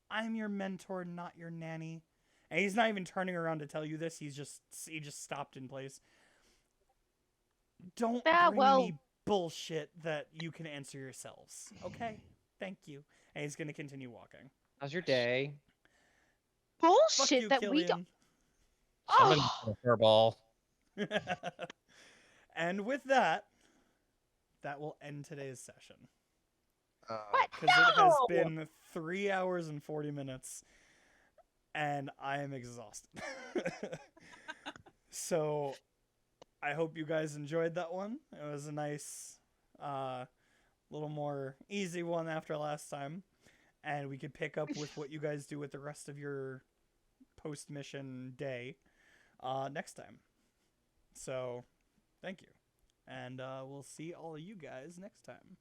I'm your mentor, not your nanny. And he's not even turning around to tell you this. He just stopped in place. Don't Yeah, bring well- me bullshit that you can answer yourselves. Okay? Thank you. And he's going to continue walking. How's your day? Fuck Bullshit you, that we don't. Killian. I'm Oh, gonna a furball. And with that, that will end today's session. what? Because it has No! been 3 hours and 40 minutes, and I am exhausted. So, I hope you guys enjoyed that one. It was a nice, little more easy one after last time, and we could pick up with what you guys do with the rest of your post-mission day next time. So, thank you, and we'll see all of you guys next time.